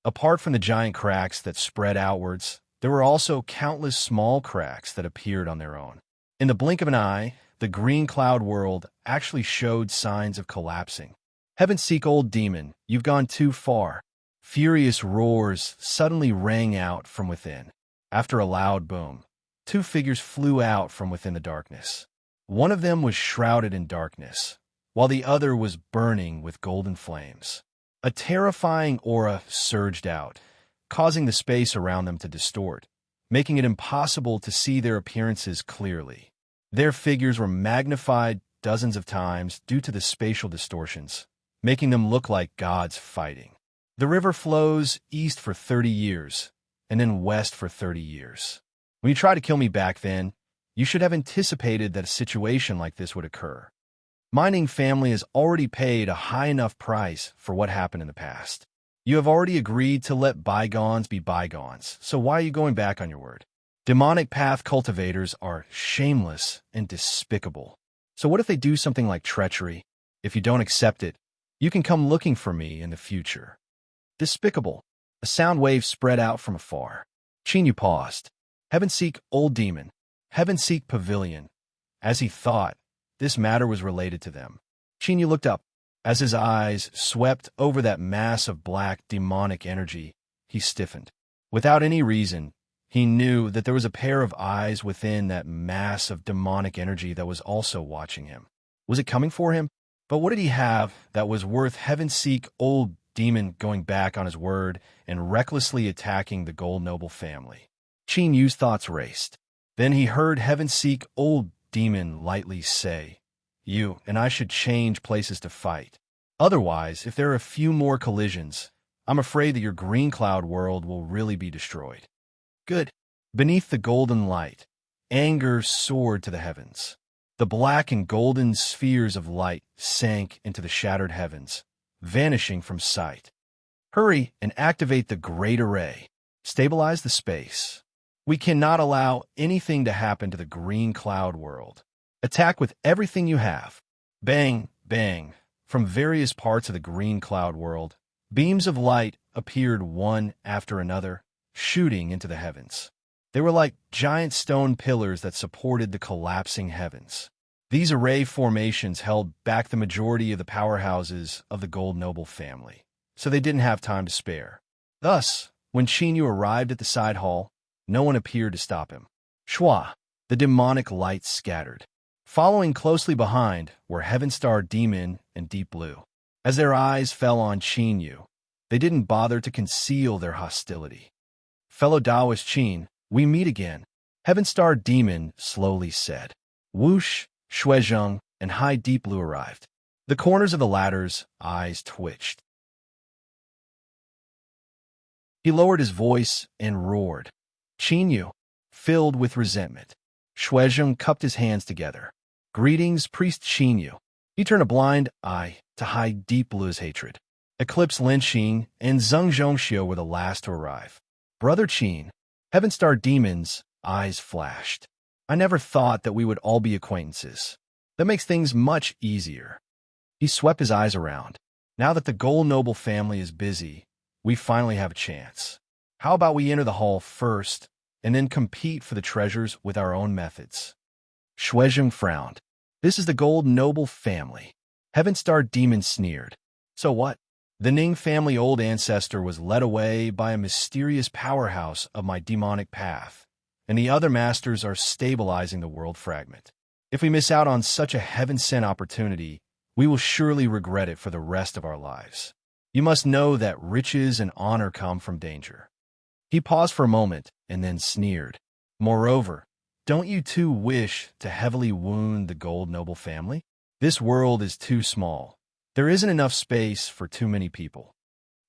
Apart from the giant cracks that spread outwards, there were also countless small cracks that appeared on their own. In the blink of an eye, the green cloud world actually showed signs of collapsing. Heaven-seek old demon, you've gone too far. Furious roars suddenly rang out from within. After a loud boom, two figures flew out from within the darkness. One of them was shrouded in darkness, while the other was burning with golden flames. A terrifying aura surged out, causing the space around them to distort, making it impossible to see their appearances clearly. Their figures were magnified dozens of times due to the spatial distortions, making them look like gods fighting. The river flows east for 30 years, and then west for 30 years. When you tried to kill me back then, you should have anticipated that a situation like this would occur. My Ning family has already paid a high enough price for what happened in the past. You have already agreed to let bygones be bygones, so why are you going back on your word? Demonic path cultivators are shameless and despicable. So what if they do something like treachery? If you don't accept it, you can come looking for me in the future. Despicable. A sound wave spread out from afar. Chinyu paused. Heaven-seek old demon. Heaven-seek pavilion. As he thought, this matter was related to them. Chinyu looked up. As his eyes swept over that mass of black demonic energy, he stiffened. Without any reason, he knew that there was a pair of eyes within that mass of demonic energy that was also watching him. Was it coming for him? But what did he have that was worth heaven-seek old demon going back on his word and recklessly attacking the Gold Noble family? Chinyu's thoughts raced. Then he heard heaven-seek old demon lightly say, "You and I should change places to fight. Otherwise, if there are a few more collisions, I'm afraid that your green cloud world will really be destroyed." Good. Beneath the golden light, anger soared to the heavens. The black and golden spheres of light sank into the shattered heavens, vanishing from sight. Hurry and activate the Great Array. Stabilize the space. We cannot allow anything to happen to the green cloud world. Attack with everything you have. Bang, bang. From various parts of the green cloud world, beams of light appeared one after another, shooting into the heavens. They were like giant stone pillars that supported the collapsing heavens. These array formations held back the majority of the powerhouses of the Gold Noble family, so they didn't have time to spare. Thus, when Chinyu arrived at the side hall, no one appeared to stop him. Shua, the demonic light scattered. Following closely behind were Heaven Star Demon and Deep Blue. As their eyes fell on Chinyu, they didn't bother to conceal their hostility. "Fellow Taoist Qin, we meet again," Heaven Star Demon slowly said. Whoosh, Shuezhong, and High Deep Blue arrived. The corners of the latter's eyes twitched. He lowered his voice and roared. Chinyu, filled with resentment. Shuezhong cupped his hands together. "Greetings, Priest Chinyu." He turned a blind eye to High Deep Blue's hatred. Eclipse Linqing and Zheng Zhongxiu were the last to arrive. "Brother Qin," Heaven Star Demon's eyes flashed. "I never thought that we would all be acquaintances. That makes things much easier." He swept his eyes around. "Now that the Gold Noble family is busy, we finally have a chance. How about we enter the hall first, and then compete for the treasures with our own methods?" Shuezhong frowned. "This is the Gold Noble family. Heaven Star Demon sneered. So what? The Ning family old ancestor was led away by a mysterious powerhouse of my demonic path, and the other masters are stabilizing the world fragment. If we miss out on such a heaven-sent opportunity, we will surely regret it for the rest of our lives. You must know that riches and honor come from danger. He paused for a moment and then sneered. Moreover, don't you too wish to heavily wound the Gold Noble family? This world is too small. There isn't enough space for too many people.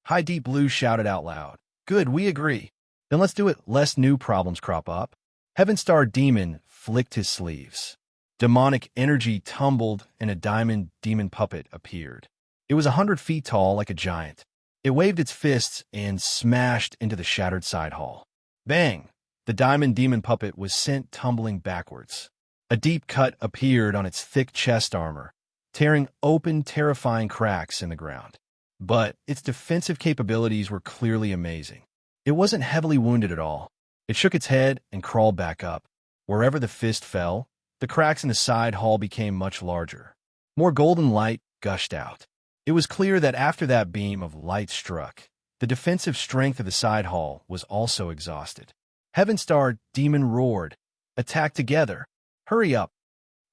High Deep Blue shouted out loud. Good, we agree. Then let's do it lest new problems crop up. Heaven Star Demon flicked his sleeves. Demonic energy tumbled and a diamond demon puppet appeared. It was 100 feet tall like a giant. It waved its fists and smashed into the shattered side hall. Bang! The diamond demon puppet was sent tumbling backwards. A deep cut appeared on its thick chest armor, tearing open terrifying cracks in the ground. But its defensive capabilities were clearly amazing. It wasn't heavily wounded at all. It shook its head and crawled back up. Wherever the fist fell, the cracks in the side hall became much larger. More golden light gushed out. It was clear that after that beam of light struck, the defensive strength of the side hall was also exhausted. Heaven Star Demon roared. Attack together. Hurry up.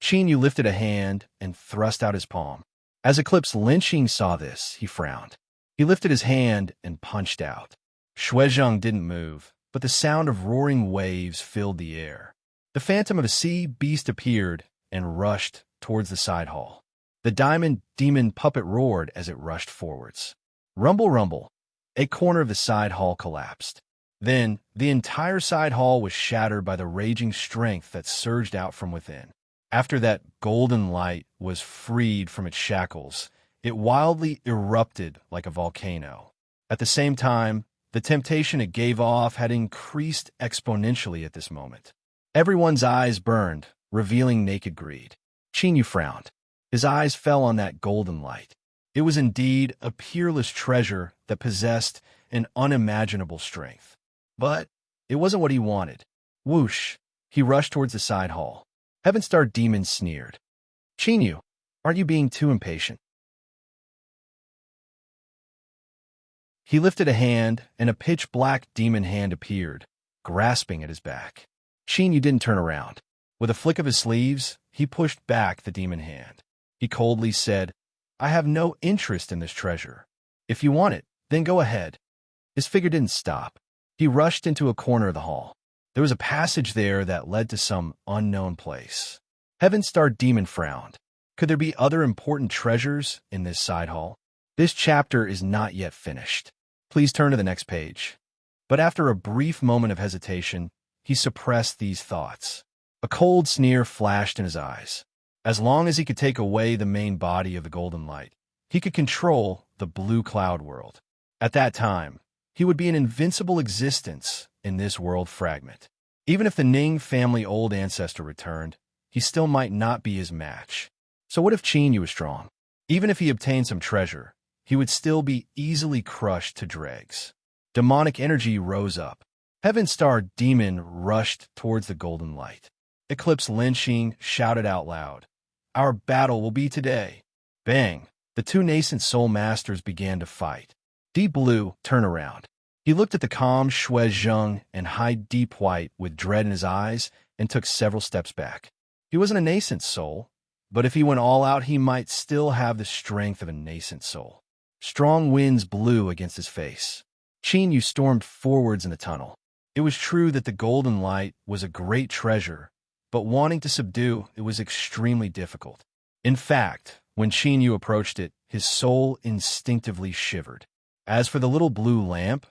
Yu lifted a hand and thrust out his palm. As Eclipse Lynching saw this, he frowned. He lifted his hand and punched out. Shuizheng didn't move, but the sound of roaring waves filled the air. The phantom of a sea beast appeared and rushed towards the side hall. The diamond demon puppet roared as it rushed forwards. Rumble, rumble. A corner of the side hall collapsed. Then, the entire side hall was shattered by the raging strength that surged out from within. After that golden light was freed from its shackles, it wildly erupted like a volcano. At the same time, the temptation it gave off had increased exponentially at this moment. Everyone's eyes burned, revealing naked greed. Yu frowned. His eyes fell on that golden light. It was indeed a peerless treasure that possessed an unimaginable strength. But it wasn't what he wanted. Whoosh! He rushed towards the side hall. Heaven Star Demon sneered. Yu, aren't you being too impatient? He lifted a hand, and a pitch-black demon hand appeared, grasping at his back. Yu didn't turn around. With a flick of his sleeves, he pushed back the demon hand. He coldly said, I have no interest in this treasure. If you want it, then go ahead. His figure didn't stop. He rushed into a corner of the hall. There was a passage there that led to some unknown place. Heaven Star Demon frowned. Could there be other important treasures in this side hall? This chapter is not yet finished. Please turn to the next page. But after a brief moment of hesitation, he suppressed these thoughts. A cold sneer flashed in his eyes. As long as he could take away the main body of the golden light, he could control the blue cloud world. At that time, he would be an invincible existence in this world fragment. Even if the Ning family old ancestor returned, he still might not be his match. So what if Yu was strong? Even if he obtained some treasure, he would still be easily crushed to dregs. Demonic energy rose up. Heaven Star Demon rushed towards the golden light. Eclipse Lynching shouted out loud, Our battle will be today. Bang! The two nascent soul masters began to fight. Deep Blue turned around. He looked at the calm Shuizheng and High Deep White with dread in his eyes and took several steps back. He wasn't a nascent soul, but if he went all out, he might still have the strength of a nascent soul. Strong winds blew against his face. Yu stormed forwards in the tunnel. It was true that the golden light was a great treasure, but wanting to subdue it was extremely difficult. In fact, when Yu approached it, his soul instinctively shivered. As for the little blue lamp,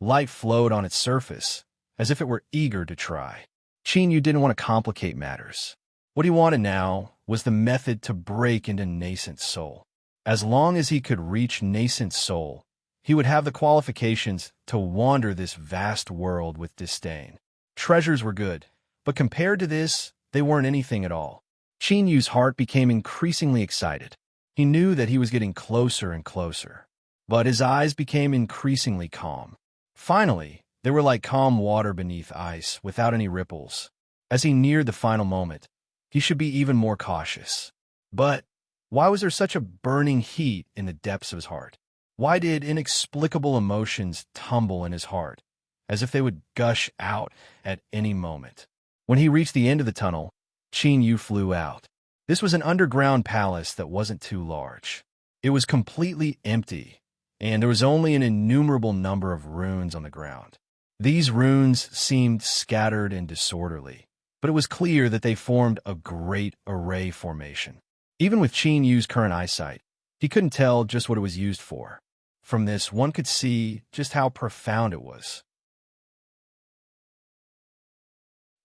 light flowed on its surface, as if it were eager to try. Yu didn't want to complicate matters. What he wanted now was the method to break into nascent soul. As long as he could reach nascent soul, he would have the qualifications to wander this vast world with disdain. Treasures were good, but compared to this, they weren't anything at all. Yu's heart became increasingly excited. He knew that he was getting closer and closer, but his eyes became increasingly calm. Finally, they were like calm water beneath ice, without any ripples. As he neared the final moment, he should be even more cautious. But Why was there such a burning heat in the depths of his heart? Why did inexplicable emotions tumble in his heart, as if they would gush out at any moment? When he reached the end of the tunnel, Qin Yu flew out. This was an underground palace that wasn't too large. It was completely empty, and there was only an innumerable number of runes on the ground. These runes seemed scattered and disorderly, but it was clear that they formed a great array formation. Even with Qin Yu's current eyesight, he couldn't tell just what it was used for. From this, one could see just how profound it was.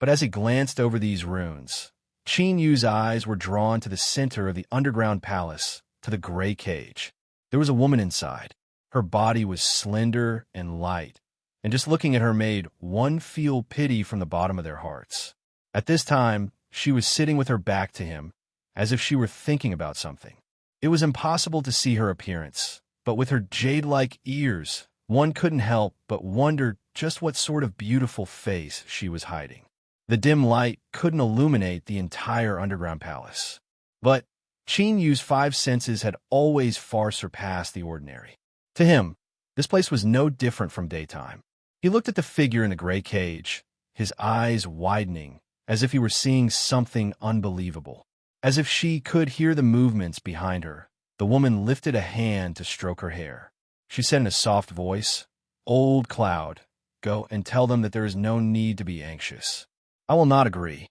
But as he glanced over these runes, Qin Yu's eyes were drawn to the center of the underground palace, to the gray cage. There was a woman inside. Her body was slender and light, and just looking at her made one feel pity from the bottom of their hearts. At this time, she was sitting with her back to him, as if she were thinking about something. It was impossible to see her appearance, but with her jade-like ears, one couldn't help but wonder just what sort of beautiful face she was hiding. The dim light couldn't illuminate the entire underground palace. But Qin Yu's five senses had always far surpassed the ordinary. To him, this place was no different from daytime. He looked at the figure in the gray cage, his eyes widening, as if he were seeing something unbelievable. As if she could hear the movements behind her, the woman lifted a hand to stroke her hair. She said in a soft voice, "Old Cloud, go and tell them that there is no need to be anxious." "I will not agree."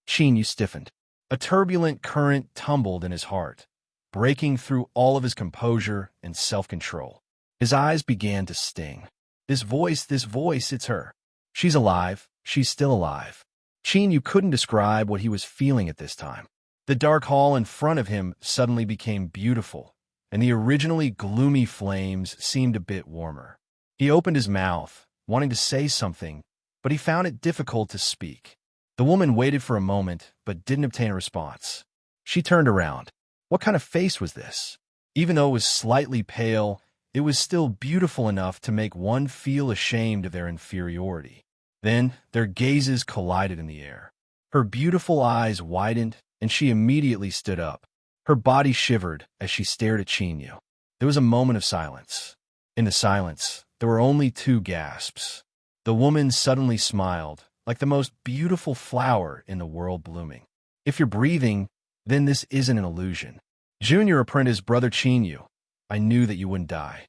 Qin Yu stiffened. A turbulent current tumbled in his heart, breaking through all of his composure and self-control. His eyes began to sting. This voice, it's her. She's alive. She's still alive. Qin Yu couldn't describe what he was feeling at this time. The dark hall in front of him suddenly became beautiful, and the originally gloomy flames seemed a bit warmer. He opened his mouth, wanting to say something, but he found it difficult to speak. The woman waited for a moment, but didn't obtain a response. She turned around. What kind of face was this? Even though it was slightly pale, it was still beautiful enough to make one feel ashamed of their inferiority. Then their gazes collided in the air. Her beautiful eyes widened, and she immediately stood up. Her body shivered as she stared at Qin Yu. There was a moment of silence. In the silence, there were only two gasps. The woman suddenly smiled, like the most beautiful flower in the world blooming. "If you're breathing, then this isn't an illusion. Junior apprentice brother Qin Yu, I knew that you wouldn't die."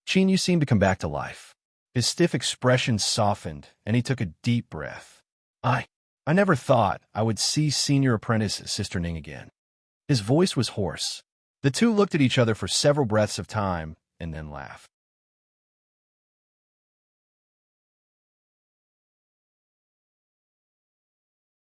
Qin Yu seemed to come back to life. His stiff expression softened, and he took a deep breath. I never thought I would see senior apprentice Sister Ning again." His voice was hoarse. The two looked at each other for several breaths of time, and then laughed.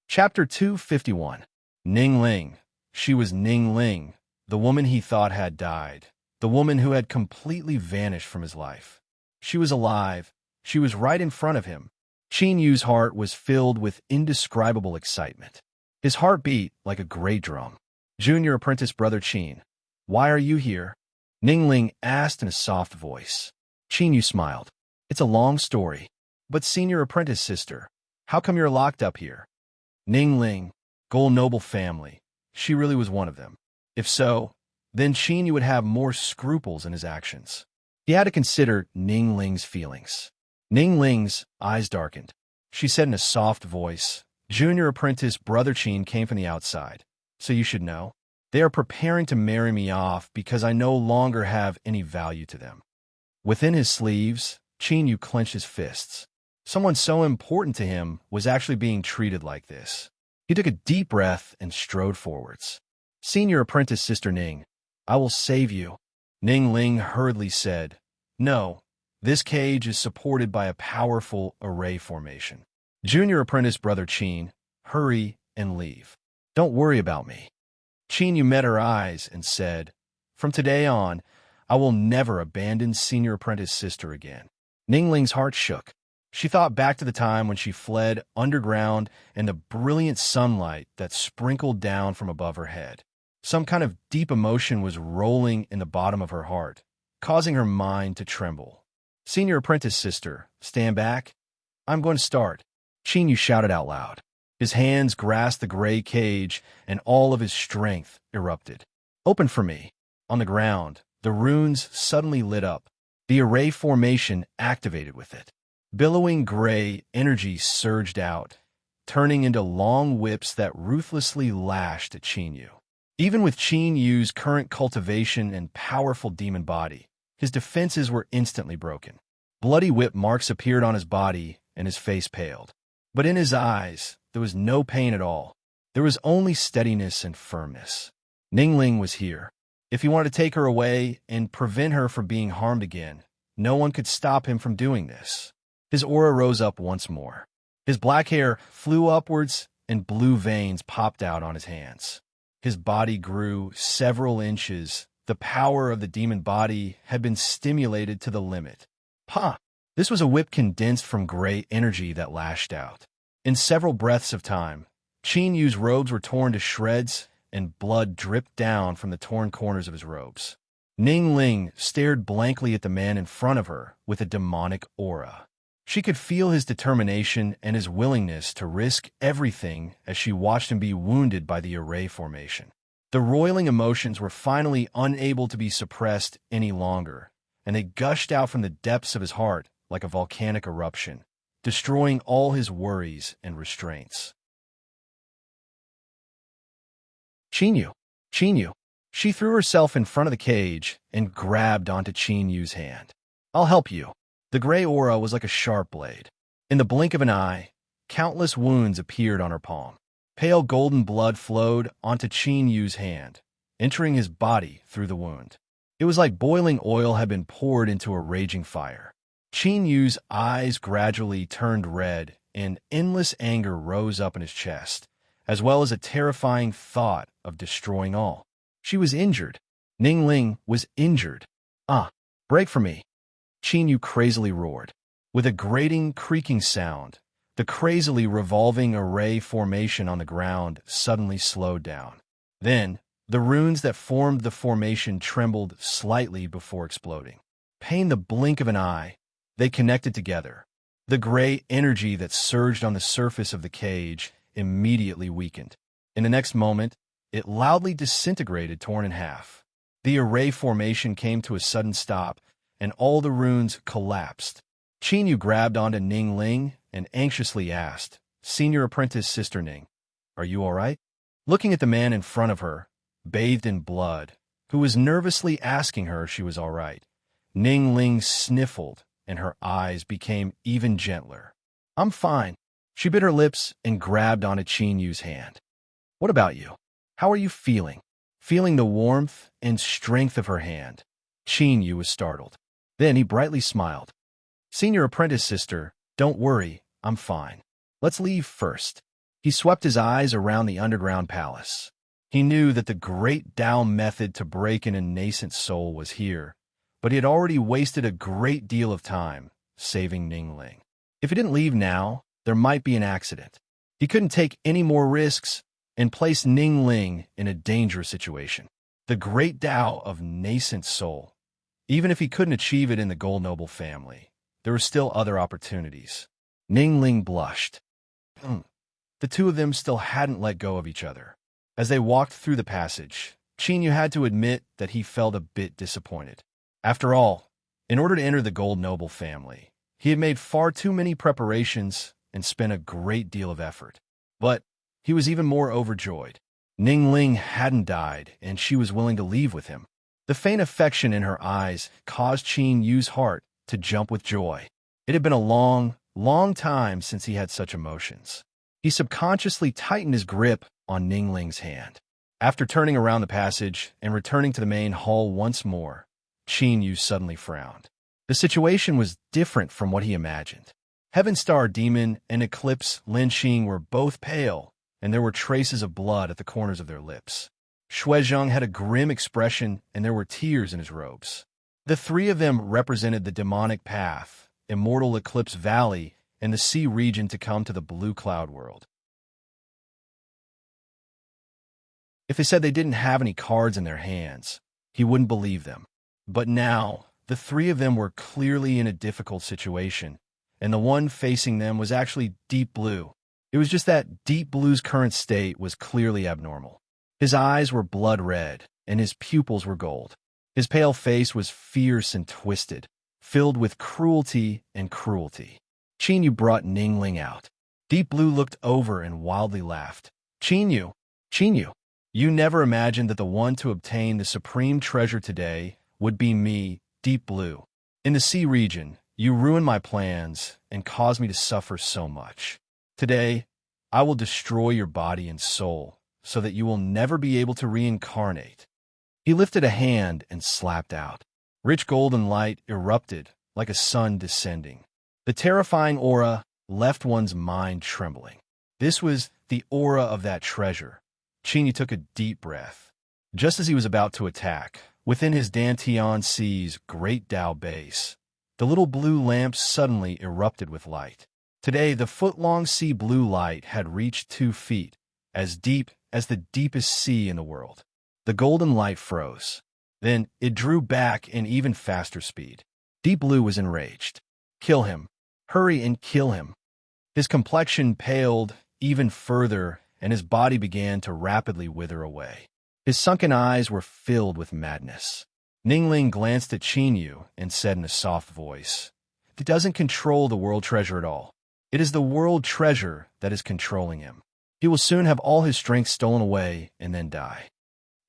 Chapter 251. Ning Ling. She was Ning Ling, the woman he thought had died, the woman who had completely vanished from his life. She was alive. She was right in front of him. Qin Yu's heart was filled with indescribable excitement. His heart beat like a great drum. "Junior apprentice brother Qin, why are you here?" Ning Ling asked in a soft voice. Qin Yu smiled. "It's a long story. But senior apprentice sister, how come you're locked up here?" Ning Ling, Gold noble family. She really was one of them. If so, then Qin Yu would have more scruples in his actions. He had to consider Ning Ling's feelings. Ning Ling's eyes darkened. She said in a soft voice, "Junior apprentice brother Qin came from the outside, so you should know. They are preparing to marry me off because I no longer have any value to them." Within his sleeves, Qin Yu clenched his fists. Someone so important to him was actually being treated like this. He took a deep breath and strode forwards. "Senior apprentice Sister Ning, I will save you." Ning Ling hurriedly said, "No. This cage is supported by a powerful array formation. Junior apprentice brother Qin, hurry and leave. Don't worry about me." Qin Yu met her eyes and said, "From today on, I will never abandon senior apprentice sister again." Ning Ling's heart shook. She thought back to the time when she fled underground in the brilliant sunlight that sprinkled down from above her head. Some kind of deep emotion was rolling in the bottom of her heart, causing her mind to tremble. "Senior apprentice sister, stand back. I'm going to start." Qin Yu shouted out loud. His hands grasped the gray cage, and all of his strength erupted. Open for me. On the ground, the runes suddenly lit up. The array formation activated with it. Billowing gray energy surged out, turning into long whips that ruthlessly lashed at Chinyu. Even with Chinyu's current cultivation and powerful demon body, his defenses were instantly broken. Bloody whip marks appeared on his body, and his face paled. But in his eyes, there was no pain at all. There was only steadiness and firmness. Ningling was here. If he wanted to take her away and prevent her from being harmed again, no one could stop him from doing this. His aura rose up once more. His black hair flew upwards, and blue veins popped out on his hands. His body grew several inches. The power of the demon body had been stimulated to the limit. Pa! This was a whip condensed from gray energy that lashed out. In several breaths of time, Chinyu's robes were torn to shreds, and blood dripped down from the torn corners of his robes. Ningling stared blankly at the man in front of her with a demonic aura. She could feel his determination and his willingness to risk everything as she watched him be wounded by the array formation. The roiling emotions were finally unable to be suppressed any longer, and they gushed out from the depths of his heart like a volcanic eruption, destroying all his worries and restraints. Chinyu! Chinyu! She threw herself in front of the cage and grabbed onto Chinyu's hand. I'll help you. The gray aura was like a sharp blade. In the blink of an eye, countless wounds appeared on her palm. Pale golden blood flowed onto Chinyu's hand, entering his body through the wound. It was like boiling oil had been poured into a raging fire. Chinyu's eyes gradually turned red, and endless anger rose up in his chest, as well as a terrifying thought of destroying all. She was injured. Ningling was injured. Break for me. Chinyu crazily roared. With a grating, creaking sound, the crazily revolving array formation on the ground suddenly slowed down. Then, the runes that formed the formation trembled slightly before exploding. Pain the blink of an eye, they connected together. The gray energy that surged on the surface of the cage immediately weakened. In the next moment, it loudly disintegrated, torn in half. The array formation came to a sudden stop, and all the runes collapsed. Chinyu grabbed onto Ningling and anxiously asked, Senior Apprentice Sister Ning, are you all right? Looking at the man in front of her, bathed in blood, who was nervously asking her if she was all right, Ningling sniffled, and her eyes became even gentler. I'm fine. She bit her lips and grabbed onto Chinyu's hand. What about you? How are you feeling? Feeling the warmth and strength of her hand, Chinyu was startled. Then he brightly smiled. Senior Apprentice Sister, don't worry, I'm fine. Let's leave first. He swept his eyes around the underground palace. He knew that the great Tao method to break in a nascent soul was here, but he had already wasted a great deal of time saving Ningling. If he didn't leave now, there might be an accident. He couldn't take any more risks and place Ningling in a dangerous situation. The great Tao of nascent soul. Even if he couldn't achieve it in the Gold Noble family, there were still other opportunities. Ningling blushed. The two of them still hadn't let go of each other. As they walked through the passage, Chinyu had to admit that he felt a bit disappointed. After all, in order to enter the Gold Noble family, he had made far too many preparations and spent a great deal of effort. But he was even more overjoyed. Ningling hadn't died, and she was willing to leave with him. The faint affection in her eyes caused Chinyu's heart to jump with joy. It had been a long, long time since he had such emotions. He subconsciously tightened his grip on Ningling's hand. After turning around the passage and returning to the main hall once more, Chinyu suddenly frowned. The situation was different from what he imagined. Heaven Star Demon and Eclipse Lin Xing were both pale, and there were traces of blood at the corners of their lips. Shuizheng had a grim expression, and there were tears in his robes. The three of them represented the demonic path, Immortal Eclipse Valley, and the sea region to come to the Blue Cloud World. If they said they didn't have any cards in their hands, he wouldn't believe them. But now, the three of them were clearly in a difficult situation, and the one facing them was actually Deep Blue. It was just that Deep Blue's current state was clearly abnormal. His eyes were blood red, and his pupils were gold. His pale face was fierce and twisted, filled with cruelty and cruelty. Chinyu brought Ningling out. Deep Blue looked over and wildly laughed. Chinyu, Chinyu, you never imagined that the one to obtain the supreme treasure today would be me, Deep Blue. In the sea region, you ruined my plans and caused me to suffer so much. Today, I will destroy your body and soul so that you will never be able to reincarnate. He lifted a hand and slapped out. Rich golden light erupted like a sun descending. The terrifying aura left one's mind trembling. This was the aura of that treasure. Chinyu took a deep breath. Just as he was about to attack, within his Dantian Sea's great Tao base, the little blue lamp suddenly erupted with light. Today, the foot-long sea blue light had reached 2 feet, as deep as the deepest sea in the world. The golden light froze. Then it drew back in even faster speed. Deep Blue was enraged. Kill him. Hurry and kill him. His complexion paled even further, and his body began to rapidly wither away. His sunken eyes were filled with madness. Ningling glanced at Chinyu and said in a soft voice, "He doesn't control the world treasure at all. It is the world treasure that is controlling him. He will soon have all his strength stolen away and then die."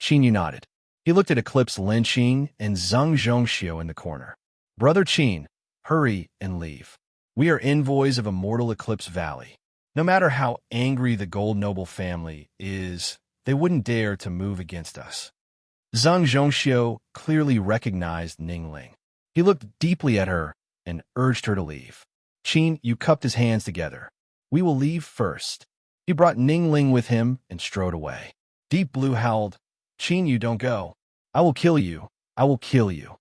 Chinyu nodded. He looked at Eclipse Linqing and Zheng Zhongxiu in the corner. "Brother Qin, hurry and leave. We are envoys of immortal Eclipse Valley. No matter how angry the Gold Noble family is, they wouldn't dare to move against us." Zheng Zhongxiu clearly recognized Ningling. He looked deeply at her and urged her to leave. Qin Yu cupped his hands together. "We will leave first." He brought Ningling with him and strode away. Deep Blue howled, "Qin Yu, don't go. I will kill you. I will kill you."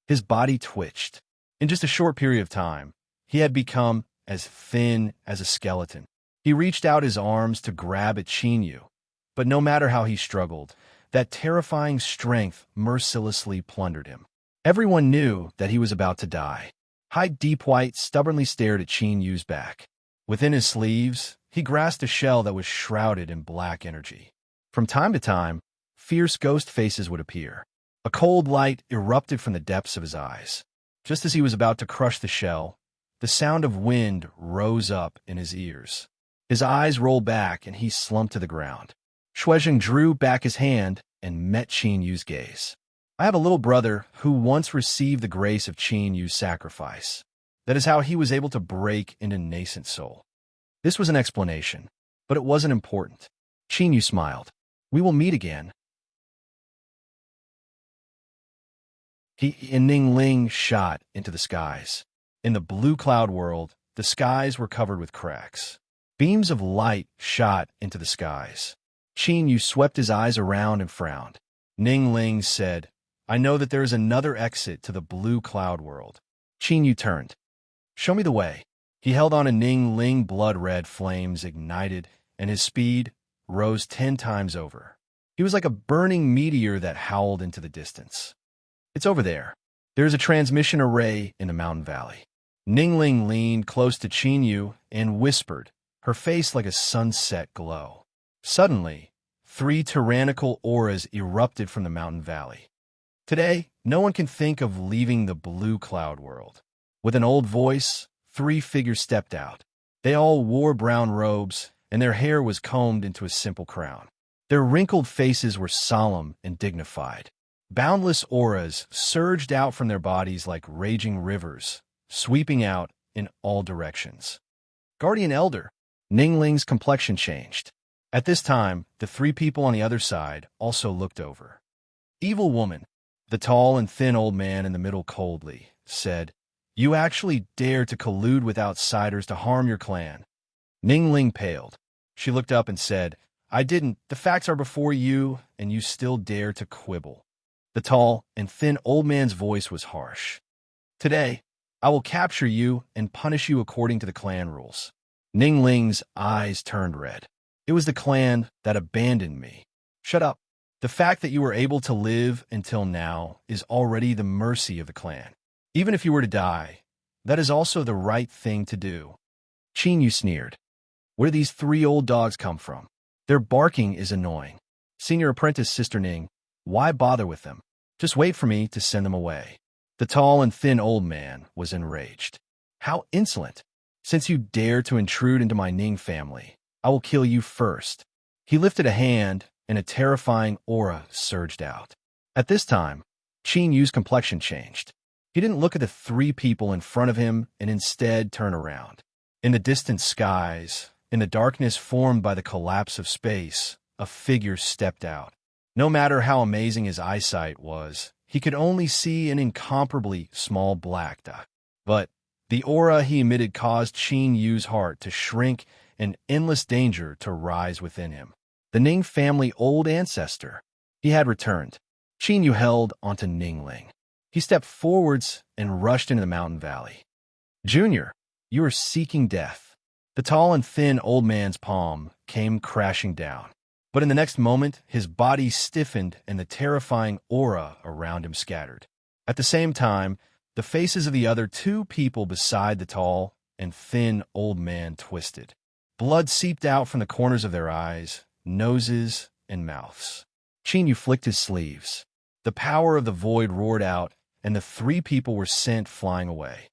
His body twitched. In just a short period of time, he had become as thin as a skeleton. He reached out his arms to grab at Qin Yu, but no matter how he struggled, that terrifying strength mercilessly plundered him. Everyone knew that he was about to die. Hyde Deep White stubbornly stared at Qin Yu's back. Within his sleeves, he grasped a shell that was shrouded in black energy. From time to time, fierce ghost faces would appear. A cold light erupted from the depths of his eyes. Just as he was about to crush the shell, the sound of wind rose up in his ears. His eyes rolled back and he slumped to the ground. Shuizheng drew back his hand and met Qin Yu's gaze. "I have a little brother who once received the grace of Qin Yu's sacrifice. That is how he was able to break into nascent soul." This was an explanation, but it wasn't important. Qin Yu smiled. "We will meet again." He and Ningling shot into the skies. In the blue cloud world, the skies were covered with cracks. Beams of light shot into the skies. Qin Yu swept his eyes around and frowned. Ningling said, "I know that there is another exit to the blue cloud world." Qin Yu turned. "Show me the way." He held on to Ningling. Blood-red flames ignited, and his speed rose 10 times over. He was like a burning meteor that howled into the distance. "It's over there. There is a transmission array in the mountain valley." Ningling leaned close to Qin Yu and whispered, her face like a sunset glow. Suddenly, 3 tyrannical auras erupted from the mountain valley. Today, no one can think of leaving the blue cloud world. With an old voice, 3 figures stepped out. They all wore brown robes, and their hair was combed into a simple crown. Their wrinkled faces were solemn and dignified. Boundless auras surged out from their bodies like raging rivers, sweeping out in all directions. "Guardian Elder." Ningling's complexion changed. At this time, the 3 people on the other side also looked over. "Evil woman," the tall and thin old man in the middle coldly said, "you actually dare to collude with outsiders to harm your clan." Ningling paled. She looked up and said, "I didn't. The facts are before you, and you still dare to quibble." The tall and thin old man's voice was harsh. "Today, I will capture you and punish you according to the clan rules." Ningling's eyes turned red. "It was the clan that abandoned me." "Shut up. The fact that you were able to live until now is already the mercy of the clan. Even if you were to die, that is also the right thing to do." Qin Yu sneered. "Where do these 3 old dogs come from? Their barking is annoying." Senior Apprentice Sister Ning, Why bother with them? Just wait for me to send them away. The tall and thin old man was enraged. How insolent! Since you dare to intrude into my Ning family, I will kill you first. He lifted a hand, and a terrifying aura surged out. At this time, Qin Yu's complexion changed. He didn't look at the three people in front of him and instead turned around. In the distant skies, in the darkness formed by the collapse of space, a figure stepped out. No matter how amazing his eyesight was, he could only see an incomparably small black dot. But the aura he emitted caused Qin Yu's heart to shrink and endless danger to rise within him. The Ning family old ancestor. He had returned. Qin Yu held onto Ningling. He stepped forwards and rushed into the mountain valley. Junior, you are seeking death. The tall and thin old man's palm came crashing down. But in the next moment, his body stiffened and the terrifying aura around him scattered. At the same time, the faces of the other two people beside the tall and thin old man twisted. Blood seeped out from the corners of their eyes, noses, and mouths. Qin Yu flicked his sleeves. The power of the void roared out, and the three people were sent flying away.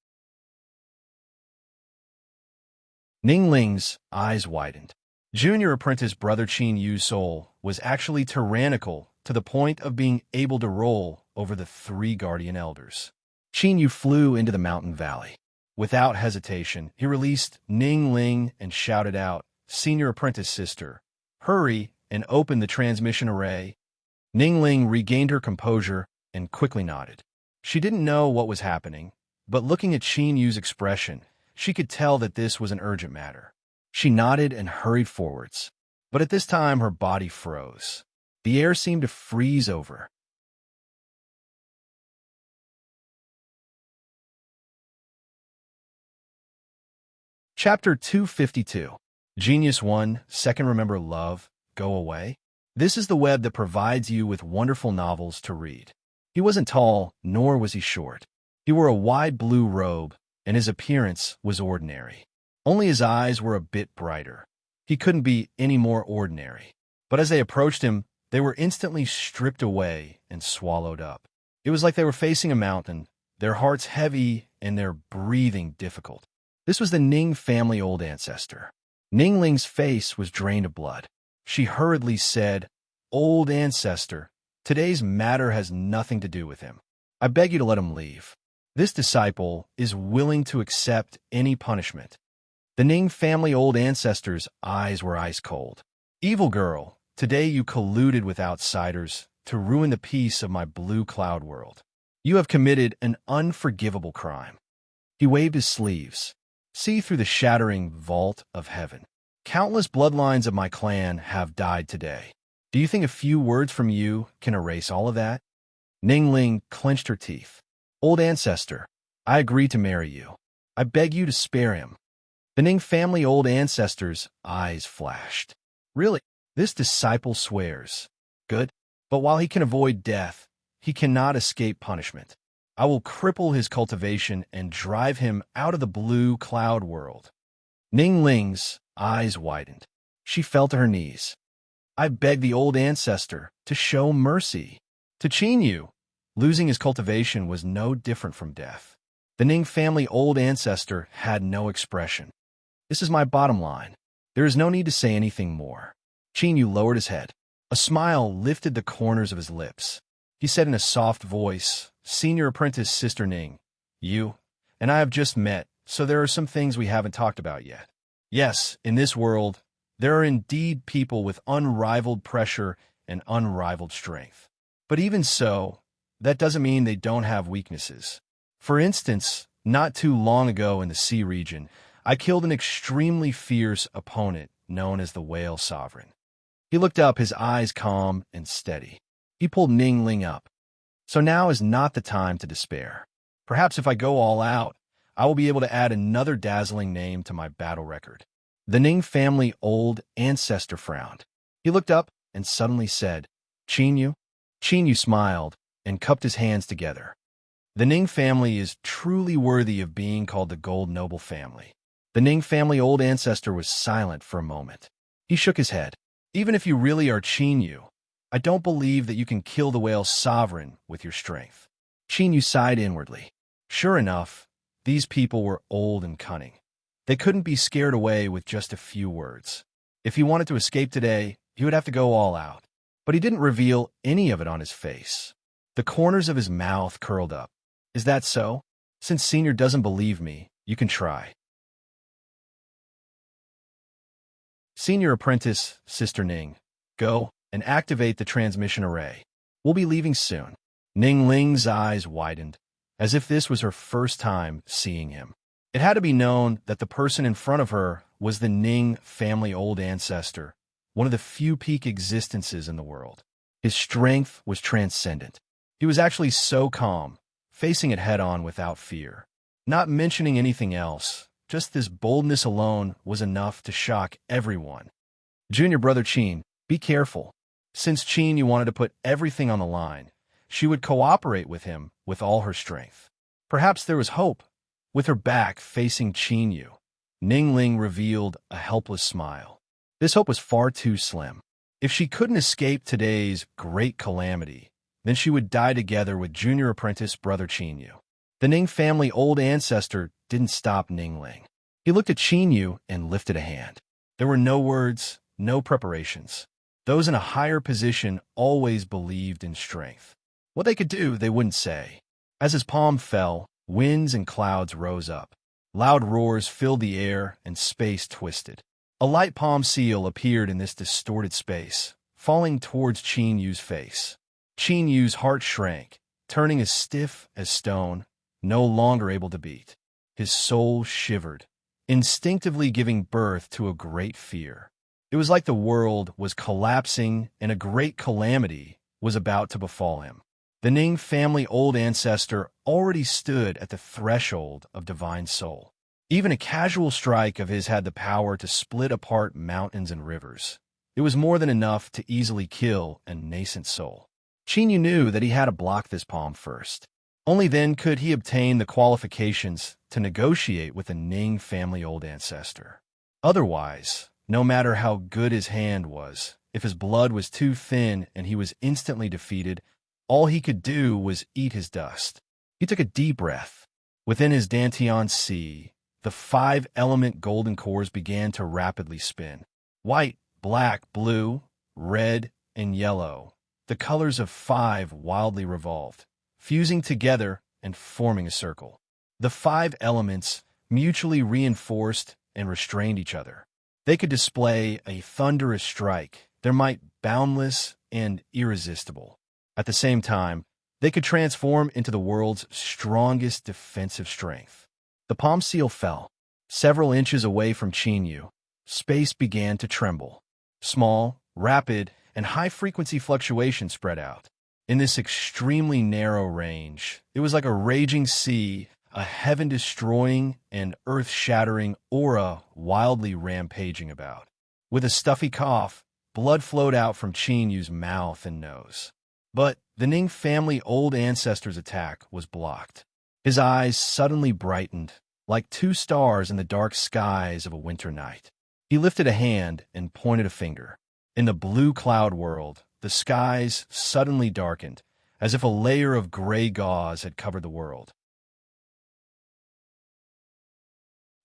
Ningling's eyes widened. Junior apprentice brother Qin Yu's soul was actually tyrannical to the point of being able to roll over the three guardian elders. Qin Yu flew into the mountain valley. Without hesitation, he released Ningling and shouted out, "Senior apprentice sister, hurry and open the transmission array." Ningling regained her composure and quickly nodded. She didn't know what was happening, but looking at Qin Yu's expression, she could tell that this was an urgent matter. She nodded and hurried forwards, but at this time her body froze. The air seemed to freeze over. Chapter 252. Genius 1, Second Remember Love, Go Away. This is the web that provides you with wonderful novels to read. He wasn't tall, nor was he short. He wore a wide blue robe, and his appearance was ordinary. Only his eyes were a bit brighter. He couldn't be any more ordinary. But as they approached him, they were instantly stripped away and swallowed up. It was like they were facing a mountain, their hearts heavy and their breathing difficult. This was the Ning family old ancestor. Ningling's face was drained of blood. She hurriedly said, "Old ancestor, today's matter has nothing to do with him. I beg you to let him leave. This disciple is willing to accept any punishment." The Ning family old ancestor's eyes were ice cold. "Evil girl, today you colluded with outsiders to ruin the peace of my blue cloud world. You have committed an unforgivable crime." He waved his sleeves. "See through the shattering vault of heaven. Countless bloodlines of my clan have died today. Do you think a few words from you can erase all of that?" Ningling clenched her teeth. "Old ancestor, I agree to marry you. I beg you to spare him." The Ning family old ancestor's eyes flashed. "Really? This disciple swears. Good. But while he can avoid death, he cannot escape punishment. I will cripple his cultivation and drive him out of the blue cloud world." Ningling's eyes widened. She fell to her knees. "I beg the old ancestor to show mercy." To Qin Yu, losing his cultivation was no different from death. The Ning family old ancestor had no expression. "This is my bottom line. There is no need to say anything more." Qin Yu lowered his head. A smile lifted the corners of his lips. He said in a soft voice, "Senior apprentice Sister Ning, you and I have just met, so there are some things we haven't talked about yet. Yes, in this world, there are indeed people with unrivaled pressure and unrivaled strength. But even so, that doesn't mean they don't have weaknesses. For instance, not too long ago in the sea region, I killed an extremely fierce opponent known as the Whale Sovereign." He looked up, his eyes calm and steady. He pulled Ningling up. "So now is not the time to despair. Perhaps if I go all out, I will be able to add another dazzling name to my battle record." The Ning family old ancestor frowned. He looked up and suddenly said, "Qin Yu?" Qin Yu smiled and cupped his hands together. "The Ning family is truly worthy of being called the Gold Noble family." The Ning family old ancestor was silent for a moment. He shook his head. "Even if you really are Qin Yu, I don't believe that you can kill the whale's sovereign with your strength. Qin sighed inwardly. Sure enough, these people were old and cunning. They couldn't be scared away with just a few words. If he wanted to escape today, he would have to go all out. But he didn't reveal any of it on his face. The corners of his mouth curled up. Is that so? Since Senior doesn't believe me, you can try. Senior Apprentice, Sister Ning, go and activate the transmission array. We'll be leaving soon. Ning Ling's eyes widened, as if this was her first time seeing him. It had to be known that the person in front of her was the Ning family old ancestor, one of the few peak existences in the world. His strength was transcendent. He was actually so calm, facing it head-on without fear. Not mentioning anything else, just this boldness alone was enough to shock everyone. Junior brother Qin, be careful. Since Qin wanted to put everything on the line, she would cooperate with him with all her strength. Perhaps there was hope. With her back facing Qin, Ning Ling revealed a helpless smile. This hope was far too slim. If she couldn't escape today's great calamity, then she would die together with junior apprentice brother Qin. The Ning family old ancestor didn't stop Ning Ling. He looked at Qin and lifted a hand. There were no words, no preparations. Those in a higher position always believed in strength. What they could do, they wouldn't say. As his palm fell, winds and clouds rose up. Loud roars filled the air and space twisted. A light palm seal appeared in this distorted space, falling towards Qin Yu's face. Qin Yu's heart shrank, turning as stiff as stone, no longer able to beat. His soul shivered, instinctively giving birth to a great fear. It was like the world was collapsing and a great calamity was about to befall him. The Ning family old ancestor already stood at the threshold of divine soul. Even a casual strike of his had the power to split apart mountains and rivers. It was more than enough to easily kill a nascent soul. Qin Yu knew that he had to block this palm first. Only then could he obtain the qualifications to negotiate with the Ning family old ancestor. Otherwise, no matter how good his hand was, if his blood was too thin and he was instantly defeated, all he could do was eat his dust. He took a deep breath. Within his Dantian sea, the 5-element golden cores began to rapidly spin. White, black, blue, red, and yellow. The colors of 5 wildly revolved, fusing together and forming a circle. The 5 elements mutually reinforced and restrained each other. They could display a thunderous strike, their might boundless and irresistible. At the same time, they could transform into the world's strongest defensive strength. The palm seal fell. Several inches away from Qin Yu, space began to tremble. Small, rapid, and high-frequency fluctuations spread out. In this extremely narrow range, it was like a raging sea, a heaven-destroying and earth-shattering aura wildly rampaging about. With a stuffy cough, blood flowed out from Qin Yu's mouth and nose. But the Ning family old ancestor's attack was blocked. His eyes suddenly brightened, like 2 stars in the dark skies of a winter night. He lifted a hand and pointed a finger. In the blue cloud world, the skies suddenly darkened, as if a layer of gray gauze had covered the world.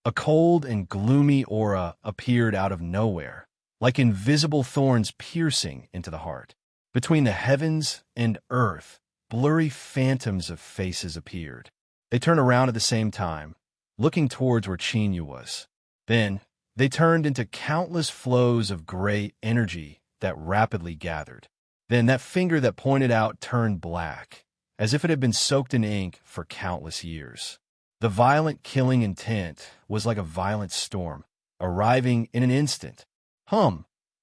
A cold and gloomy aura appeared out of nowhere, like invisible thorns piercing into the heart. Between the heavens and earth, blurry phantoms of faces appeared. They turned around at the same time, looking towards where Qin Yu was. Then, they turned into countless flows of gray energy that rapidly gathered. Then that finger that pointed out turned black, as if it had been soaked in ink for countless years. The violent killing intent was like a violent storm, arriving in an instant.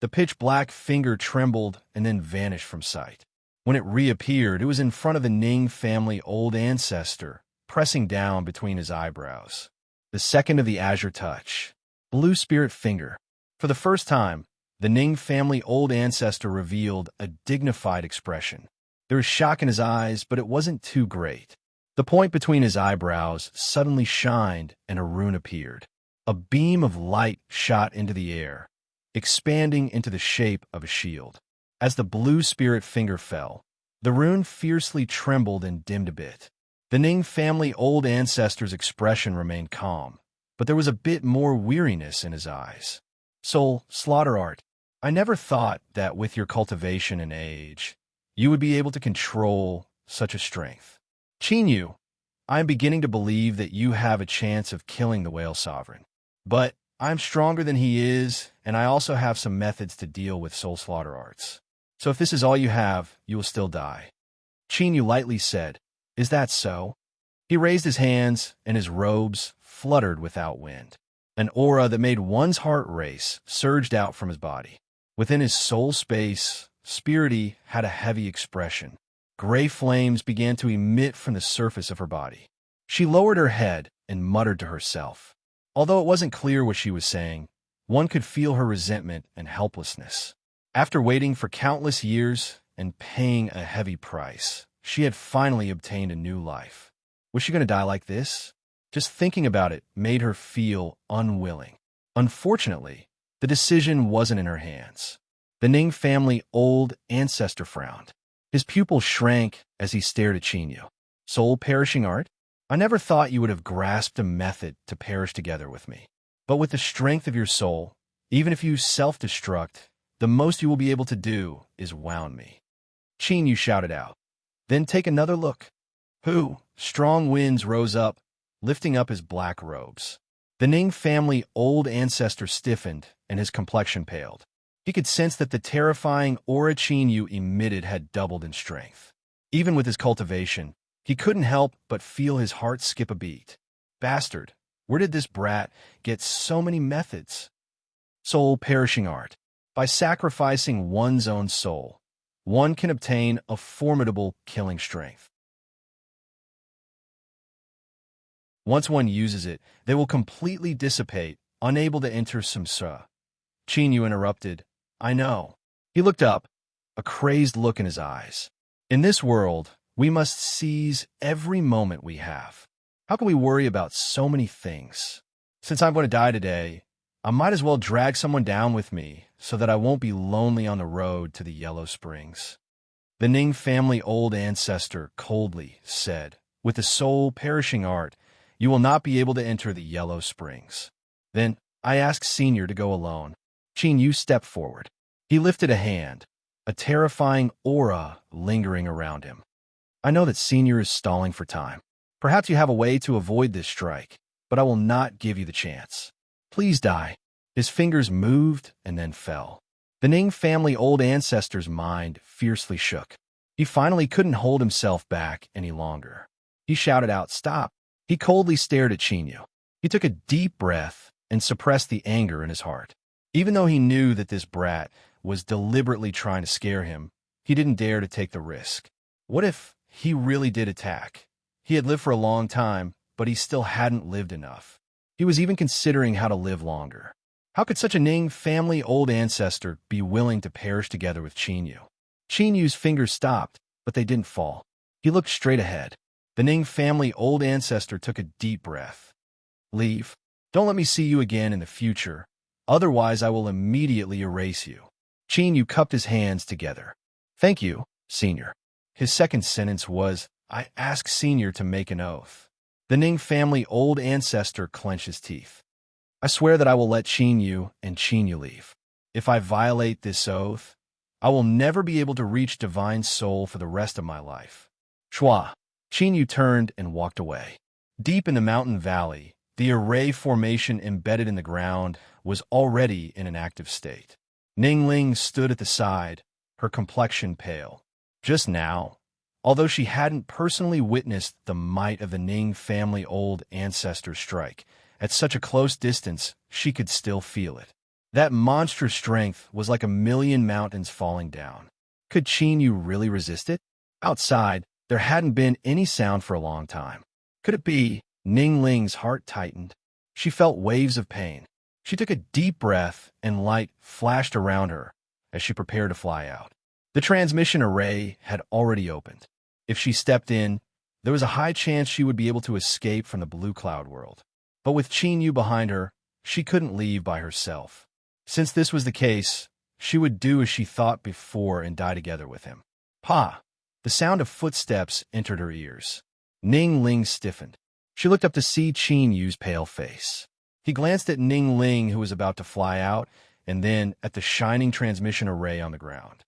The pitch-black finger trembled and then vanished from sight. When it reappeared, it was in front of the Ning family old ancestor, pressing down between his eyebrows. The second of the azure touch. Blue spirit finger. For the first time, the Ning family old ancestor revealed a dignified expression. There was shock in his eyes, but it wasn't too great. The point between his eyebrows suddenly shined and a rune appeared. A beam of light shot into the air, expanding into the shape of a shield. As the blue spirit finger fell, the rune fiercely trembled and dimmed a bit. The Ning family old ancestor's expression remained calm, but there was a bit more weariness in his eyes. Soul, slaughter art, I never thought that with your cultivation and age, you would be able to control such a strength. Chinyu, I am beginning to believe that you have a chance of killing the whale sovereign. But I'm stronger than he is, and I also have some methods to deal with soul slaughter arts. So if this is all you have, you will still die. Chinyu lightly said, Is that so? He raised his hands, and his robes fluttered without wind. An aura that made one's heart race surged out from his body. Within his soul space, Spirity had a heavy expression. Gray flames began to emit from the surface of her body. She lowered her head and muttered to herself. Although it wasn't clear what she was saying, one could feel her resentment and helplessness. After waiting for countless years and paying a heavy price, she had finally obtained a new life. Was she going to die like this? Just thinking about it made her feel unwilling. Unfortunately, the decision wasn't in her hands. The Ning family old ancestor frowned. His pupil shrank as he stared at Chinyu. Soul perishing art? I never thought you would have grasped a method to perish together with me. But with the strength of your soul, even if you self-destruct, the most you will be able to do is wound me. Chinyu shouted out. Then take another look. Who? Strong winds rose up, lifting up his black robes. The Ning family old ancestor stiffened, and his complexion paled. He could sense that the terrifying aura Chinyu emitted had doubled in strength. Even with his cultivation, he couldn't help but feel his heart skip a beat. Bastard, where did this brat get so many methods? Soul perishing art. By sacrificing one's own soul, one can obtain a formidable killing strength. Once one uses it, they will completely dissipate, unable to enter samsara. Chinyu interrupted. I know. He looked up, a crazed look in his eyes. In this world, we must seize every moment we have. How can we worry about so many things? Since I'm going to die today, I might as well drag someone down with me so that I won't be lonely on the road to the Yellow Springs. The Ning family old ancestor coldly said, With the soul perishing art, you will not be able to enter the Yellow Springs. Then I asked Senior to go alone. Chinyu stepped forward. He lifted a hand, a terrifying aura lingering around him. I know that Senior is stalling for time. Perhaps you have a way to avoid this strike, but I will not give you the chance. Please die. His fingers moved and then fell. The Ning family old ancestor's mind fiercely shook. He finally couldn't hold himself back any longer. He shouted out, Stop. He coldly stared at Chinyu. He took a deep breath and suppressed the anger in his heart. Even though he knew that this brat was deliberately trying to scare him, he didn't dare to take the risk. What if he really did attack? He had lived for a long time, but he still hadn't lived enough. He was even considering how to live longer. How could such a Ning family old ancestor be willing to perish together with Chinyu? Chinyu's fingers stopped, but they didn't fall. He looked straight ahead. The Ning family old ancestor took a deep breath. Leave. Don't let me see you again in the future. Otherwise, I will immediately erase you. Chinyu cupped his hands together. Thank you, Senior. His second sentence was, I ask Senior to make an oath. The Ning family old ancestor clenched his teeth. I swear that I will let Chinyu and Chinyu leave. If I violate this oath, I will never be able to reach divine soul for the rest of my life. Chua. Chinyu turned and walked away. Deep in the mountain valley, the array formation embedded in the ground was already in an active state. Ningling stood at the side, her complexion pale. Just now, although she hadn't personally witnessed the might of the Ning family old ancestor strike, at such a close distance, she could still feel it. That monstrous strength was like a million mountains falling down. Could Chinyu really resist it? Outside, there hadn't been any sound for a long time. Could it be? Ningling's heart tightened. She felt waves of pain. She took a deep breath, and light flashed around her as she prepared to fly out. The transmission array had already opened. If she stepped in, there was a high chance she would be able to escape from the blue cloud world. But with Chinyu behind her, she couldn't leave by herself. Since this was the case, She would do as she thought before and die together with him. Pa! The sound of footsteps entered her ears. Ning Ling stiffened. She looked up to see Qin Yu's pale face. He glanced at Ning Ling, who was about to fly out, and then at the shining transmission array on the ground.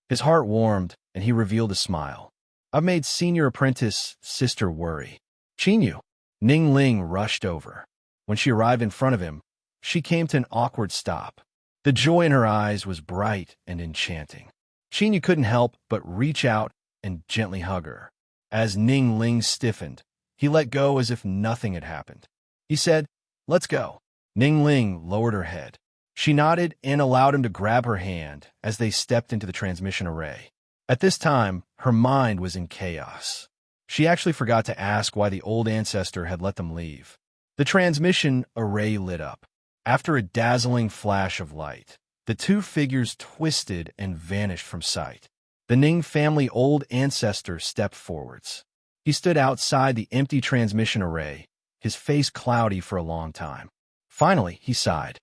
His heart warmed, and he revealed a smile. I've made senior apprentice sister worry. Qin Yu. Ning Ling rushed over. When she arrived in front of him, she came to an awkward stop. The joy in her eyes was bright and enchanting. Qin Yu couldn't help but reach out and gently hug her. As Ning Ling stiffened, he let go as if nothing had happened. He said, "Let's go." Ning Ling lowered her head. She nodded and allowed him to grab her hand as they stepped into the transmission array. At this time, her mind was in chaos. She actually forgot to ask why the old ancestor had let them leave. The transmission array lit up. After a dazzling flash of light, the two figures twisted and vanished from sight. The Ning family old ancestor stepped forwards. He stood outside the empty transmission array, his face cloudy for a long time. Finally, he sighed.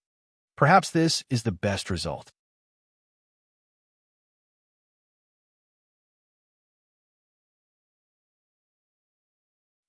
Perhaps this is the best result.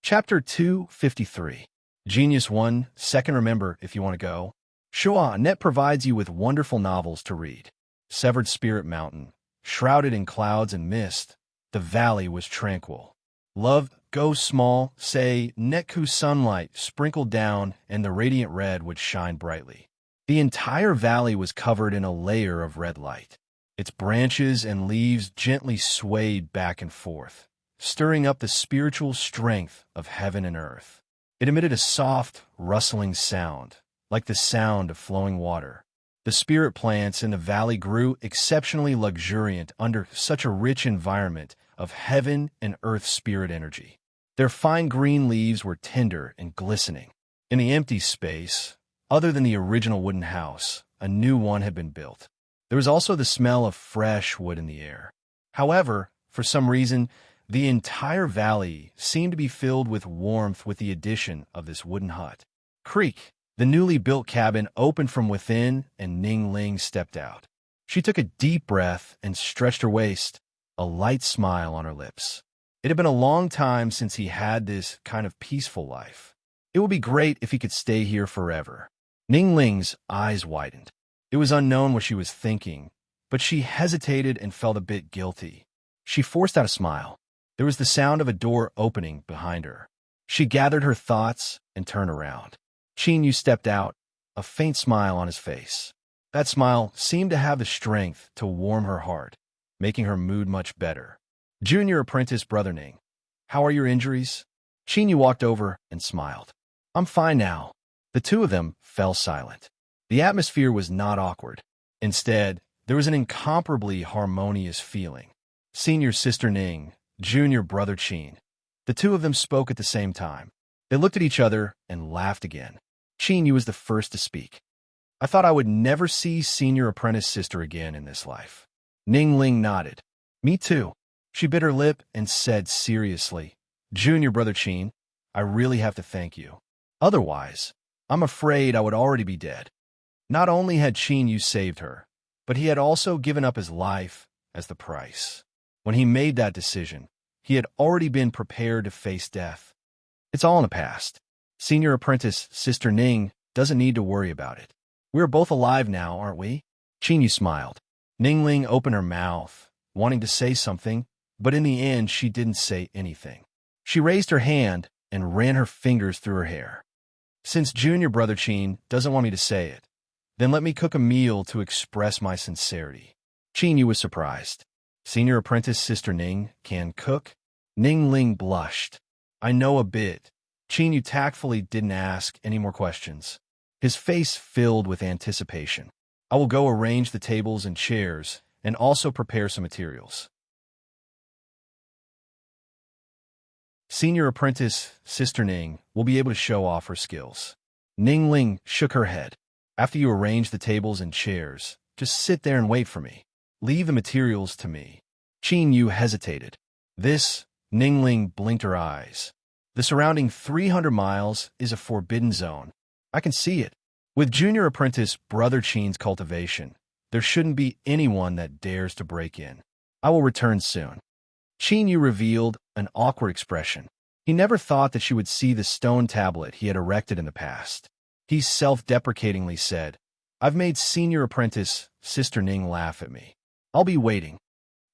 Chapter 253. Genius 1, second remember if you want to go. Shua Net provides you with wonderful novels to read. Severed Spirit Mountain. Shrouded in clouds and mist, the valley was tranquil. Love, go small, say, Netku sunlight sprinkled down and the radiant red would shine brightly. The entire valley was covered in a layer of red light. Its branches and leaves gently swayed back and forth, stirring up the spiritual strength of heaven and earth. It emitted a soft, rustling sound, like the sound of flowing water. The spirit plants in the valley grew exceptionally luxuriant under such a rich environment of heaven and earth spirit energy. Their fine green leaves were tender and glistening. In the empty space, other than the original wooden house, a new one had been built. There was also the smell of fresh wood in the air. However, for some reason, the entire valley seemed to be filled with warmth with the addition of this wooden hut. Creak! The newly built cabin opened from within, and Ning Ling stepped out. She took a deep breath and stretched her waist, a light smile on her lips. It had been a long time since he had this kind of peaceful life. It would be great if he could stay here forever. Ning Ling's eyes widened. It was unknown what she was thinking, but she hesitated and felt a bit guilty. She forced out a smile. There was the sound of a door opening behind her. She gathered her thoughts and turned around. Qin Yu stepped out, a faint smile on his face. That smile seemed to have the strength to warm her heart, making her mood much better. Junior apprentice Brother Ning, how are your injuries? Qin Yu walked over and smiled. I'm fine now. The two of them fell silent. The atmosphere was not awkward. Instead, there was an incomparably harmonious feeling. Senior Sister Ning, Junior Brother Qin. The two of them spoke at the same time. They looked at each other and laughed again. Qin Yu was the first to speak. I thought I would never see Senior Apprentice Sister again in this life. Ning Ling nodded. Me too. She bit her lip and said seriously, Junior Brother Qin, I really have to thank you. Otherwise, I'm afraid I would already be dead. Not only had Qin Yu saved her, but he had also given up his life as the price. When he made that decision, he had already been prepared to face death. It's all in the past. Senior Apprentice Sister Ning doesn't need to worry about it. We're both alive now, aren't we? Qin Yu smiled. Ning Ling opened her mouth, wanting to say something, but in the end she didn't say anything. She raised her hand and ran her fingers through her hair. Since Junior Brother Qin doesn't want me to say it, then let me cook a meal to express my sincerity. Qin Yu was surprised. Senior Apprentice Sister Ning can cook? Ning Ling blushed. I know a bit. Qin Yu tactfully didn't ask any more questions. His face filled with anticipation. I will go arrange the tables and chairs and also prepare some materials. Senior Apprentice Sister Ning will be able to show off her skills. Ning Ling shook her head. After you arrange the tables and chairs, just sit there and wait for me. Leave the materials to me. Qin Yu hesitated. This, Ning Ling blinked her eyes. The surrounding 300 miles is a forbidden zone. I can see it. With junior apprentice Brother Chen's cultivation, there shouldn't be anyone that dares to break in. I will return soon. Chen Yu revealed an awkward expression. He never thought that she would see the stone tablet he had erected in the past. He self-deprecatingly said, I've made senior apprentice Sister Ning laugh at me. I'll be waiting.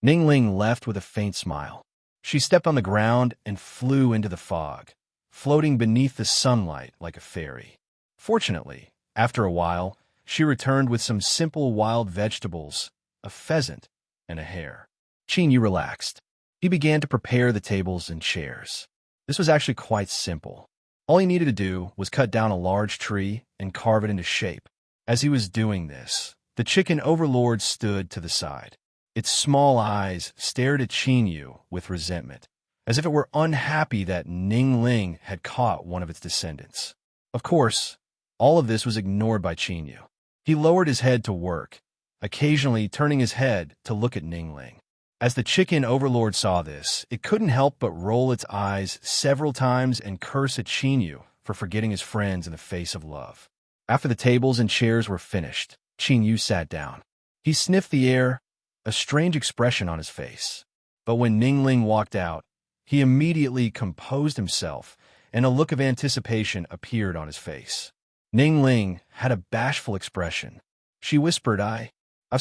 Ning Ling left with a faint smile. She stepped on the ground and flew into the fog, floating beneath the sunlight like a fairy. Fortunately, after a while, she returned with some simple wild vegetables, a pheasant, and a hare. Chen Yu relaxed. He began to prepare the tables and chairs. This was actually quite simple. All he needed to do was cut down a large tree and carve it into shape. As he was doing this, the chicken overlord stood to the side. Its small eyes stared at Chen Yu with resentment, as if it were unhappy that Ning Ling had caught one of its descendants. Of course, all of this was ignored by Chen Yu. He lowered his head to work, occasionally turning his head to look at Ning Ling. As the chicken overlord saw this, it couldn't help but roll its eyes several times and curse at Chen Yu for forgetting his friends in the face of love. After the tables and chairs were finished, Chen Yu sat down. He sniffed the air, a strange expression on his face. But when Ning Ling walked out, he immediately composed himself, and a look of anticipation appeared on his face. Ning Ling had a bashful expression. She whispered, I've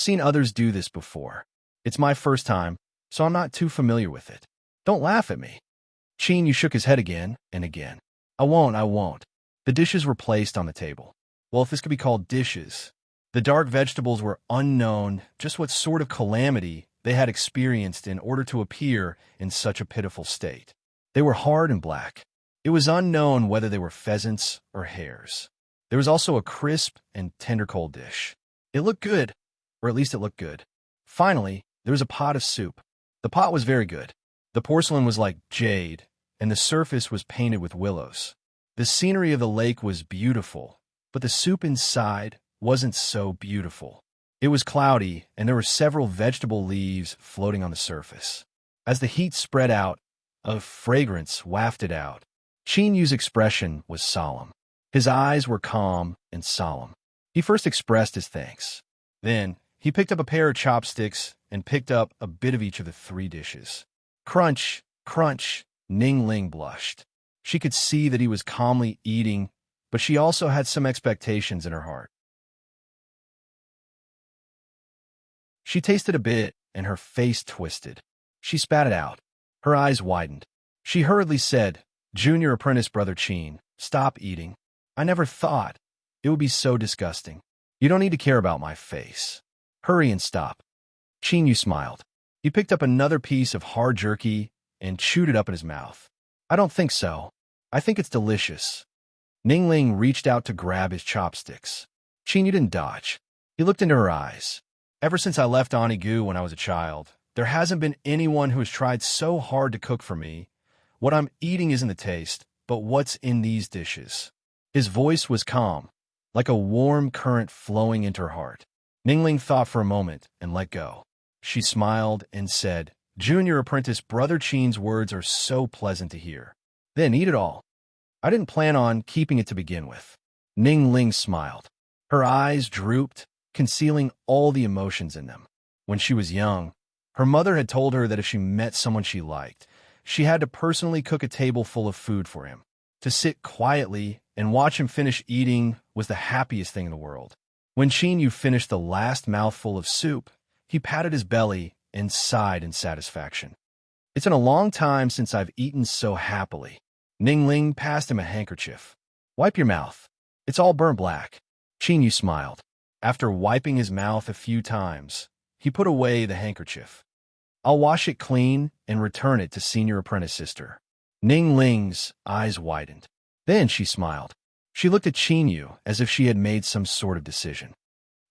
seen others do this before. It's my first time, so I'm not too familiar with it. Don't laugh at me. Chen Yu shook his head again and again. I won't. The dishes were placed on the table. Well, if this could be called dishes. The dark vegetables were unknown just what sort of calamity they had experienced in order to appear in such a pitiful state. They were hard and black. It was unknown whether they were pheasants or hares. There was also a crisp and tender cold dish. It looked good, or at least it looked good. Finally, there was a pot of soup. The pot was very good. The porcelain was like jade, and the surface was painted with willows. The scenery of the lake was beautiful, but the soup inside wasn't so beautiful. It was cloudy, and there were several vegetable leaves floating on the surface. As the heat spread out, a fragrance wafted out. Chen Yu's expression was solemn. His eyes were calm and solemn. He first expressed his thanks. Then, he picked up a pair of chopsticks and picked up a bit of each of the 3 dishes. Crunch, crunch, Ning Ling blushed. She could see that he was calmly eating, but she also had some expectations in her heart. She tasted a bit, and her face twisted. She spat it out. Her eyes widened. She hurriedly said, Junior apprentice Brother Chen, stop eating. I never thought. It would be so disgusting. You don't need to care about my face. Hurry and stop. Chen Yu smiled. He picked up another piece of hard jerky and chewed it up in his mouth. I don't think so. I think it's delicious. Ning Ling reached out to grab his chopsticks. Chen Yu didn't dodge. He looked into her eyes. Ever since I left Onigu when I was a child, there hasn't been anyone who has tried so hard to cook for me. What I'm eating isn't the taste, but what's in these dishes. His voice was calm, like a warm current flowing into her heart. Ning Ling thought for a moment and let go. She smiled and said, Junior apprentice Brother Chen's words are so pleasant to hear. Then eat it all. I didn't plan on keeping it to begin with. Ning Ling smiled. Her eyes drooped, concealing all the emotions in them. When she was young, her mother had told her that if she met someone she liked, she had to personally cook a table full of food for him. To sit quietly and watch him finish eating was the happiest thing in the world. When Chen Yu finished the last mouthful of soup, he patted his belly and sighed in satisfaction. It's been a long time since I've eaten so happily. Ning Ling passed him a handkerchief. Wipe your mouth. It's all burnt black. Chen Yu smiled. After wiping his mouth a few times, he put away the handkerchief. I'll wash it clean and return it to senior apprentice sister. Ning Ling's eyes widened. Then she smiled. She looked at Chen Yu as if she had made some sort of decision.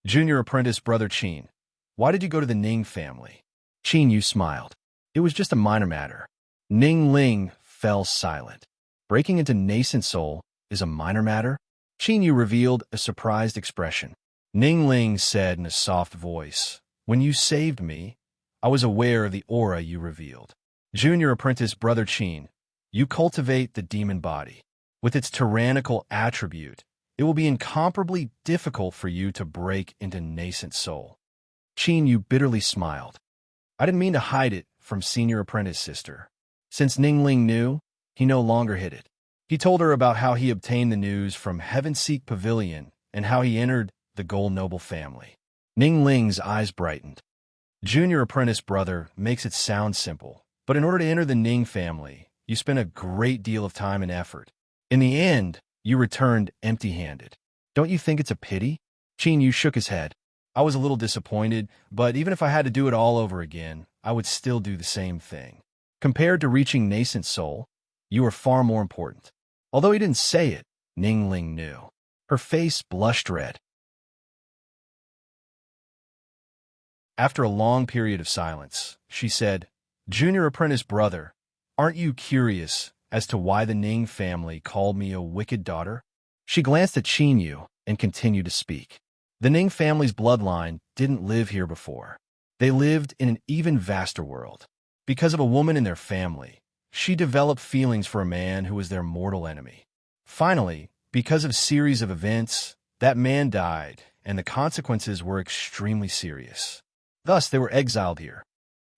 Junior apprentice Brother Chen, why did you go to the Ning family? Chen Yu smiled. It was just a minor matter. Ning Ling fell silent. Breaking into nascent soul is a minor matter? Chen Yu revealed a surprised expression. Ning Ling said in a soft voice, when you saved me, I was aware of the aura you revealed. Junior apprentice Brother Chen, you cultivate the demon body. With its tyrannical attribute, it will be incomparably difficult for you to break into nascent soul. Qin Yu bitterly smiled. I didn't mean to hide it from senior apprentice sister. Since Ningling knew, he no longer hid it. He told her about how he obtained the news from Heavenseek Pavilion and how he entered the Gold Noble family. Ningling's eyes brightened. Junior apprentice brother makes it sound simple, but in order to enter the Ning family, you spent a great deal of time and effort. In the end, you returned empty-handed. Don't you think it's a pity? Qin Yu shook his head. I was a little disappointed, but even if I had to do it all over again, I would still do the same thing. Compared to reaching nascent soul, you are far more important. Although he didn't say it, Ningling knew. Her face blushed red. After a long period of silence, she said, Junior apprentice brother, aren't you curious as to why the Ning family called me a wicked daughter? She glanced at Qin Yu and continued to speak. The Ning family's bloodline didn't live here before. They lived in an even vaster world. Because of a woman in their family, she developed feelings for a man who was their mortal enemy. Finally, because of a series of events, that man died, and the consequences were extremely serious. Thus, they were exiled here.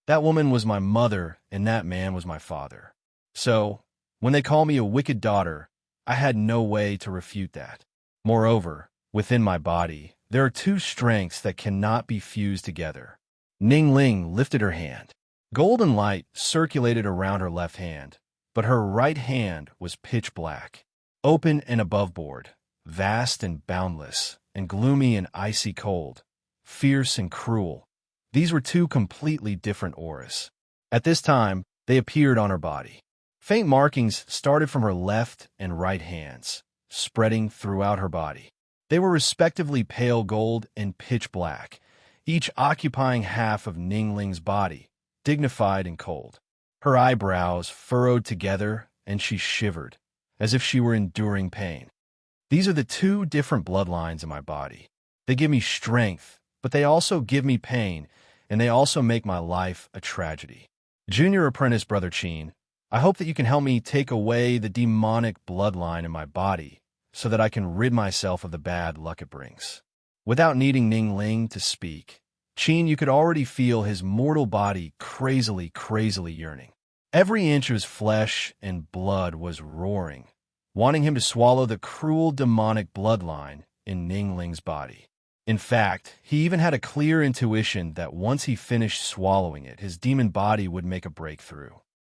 That woman was my mother, and that man was my father. So, when they call me a wicked daughter, I had no way to refute that. Moreover, within my body, there are two strengths that cannot be fused together. Ningling lifted her hand. Golden light circulated around her left hand, but her right hand was pitch black, open and aboveboard, vast and boundless, and gloomy and icy cold, fierce and cruel. These were two completely different auras. At this time, they appeared on her body. Faint markings started from her left and right hands, spreading throughout her body. They were respectively pale gold and pitch black, each occupying half of Ningling's body, dignified and cold. Her eyebrows furrowed together, and she shivered, as if she were enduring pain. These are the two different bloodlines in my body. They give me strength, but they also give me pain, and they also make my life a tragedy. Junior apprentice brother Qin, I hope that you can help me take away the demonic bloodline in my body, so that I can rid myself of the bad luck it brings. Without needing Ningling to speak, Qin, you could already feel his mortal body crazily yearning. Every inch of his flesh and blood was roaring, wanting him to swallow the cruel demonic bloodline in Ningling's body. In fact, he even had a clear intuition that once he finished swallowing it, his demon body would make a breakthrough.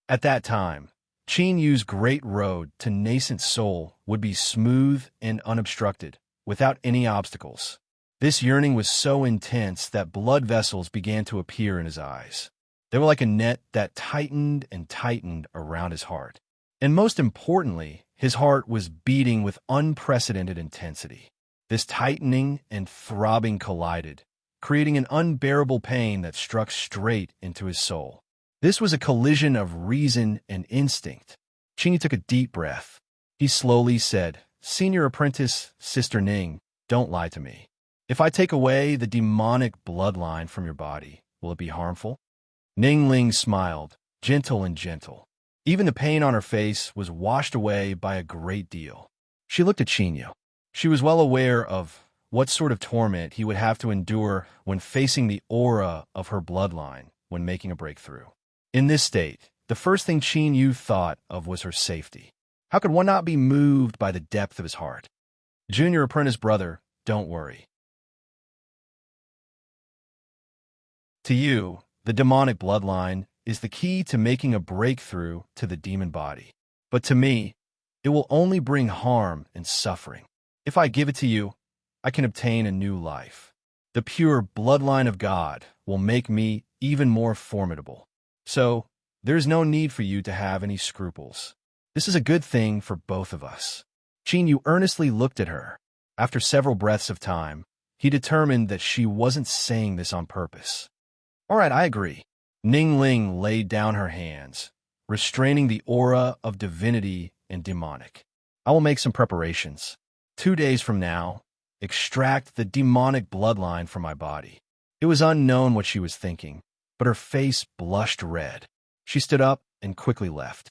At that time, Qin Yu's great road to nascent soul would be smooth and unobstructed, without any obstacles. This yearning was so intense that blood vessels began to appear in his eyes. They were like a net that tightened and tightened around his heart. And most importantly, his heart was beating with unprecedented intensity. This tightening and throbbing collided, creating an unbearable pain that struck straight into his soul. This was a collision of reason and instinct. Qin Yu took a deep breath. He slowly said, Senior apprentice, Sister Ning, don't lie to me. If I take away the demonic bloodline from your body, will it be harmful? Ningling smiled, gentle and gentle. Even the pain on her face was washed away by a great deal. She looked at Qin Yu. She was well aware of what sort of torment he would have to endure when facing the aura of her bloodline when making a breakthrough. In this state, the first thing Qin Yu thought of was her safety. How could one not be moved by the depth of his heart? Junior apprentice brother, don't worry. To you, the demonic bloodline is the key to making a breakthrough to the demon body. But to me, it will only bring harm and suffering. If I give it to you, I can obtain a new life. The pure bloodline of God will make me even more formidable. So, there is no need for you to have any scruples. This is a good thing for both of us. Qin Yu earnestly looked at her. After several breaths of time, he determined that she wasn't saying this on purpose. All right, I agree. Ningling laid down her hands, restraining the aura of divinity and demonic. I will make some preparations. 2 days from now, extract the demonic bloodline from my body. It was unknown what she was thinking, but her face blushed red. She stood up and quickly left.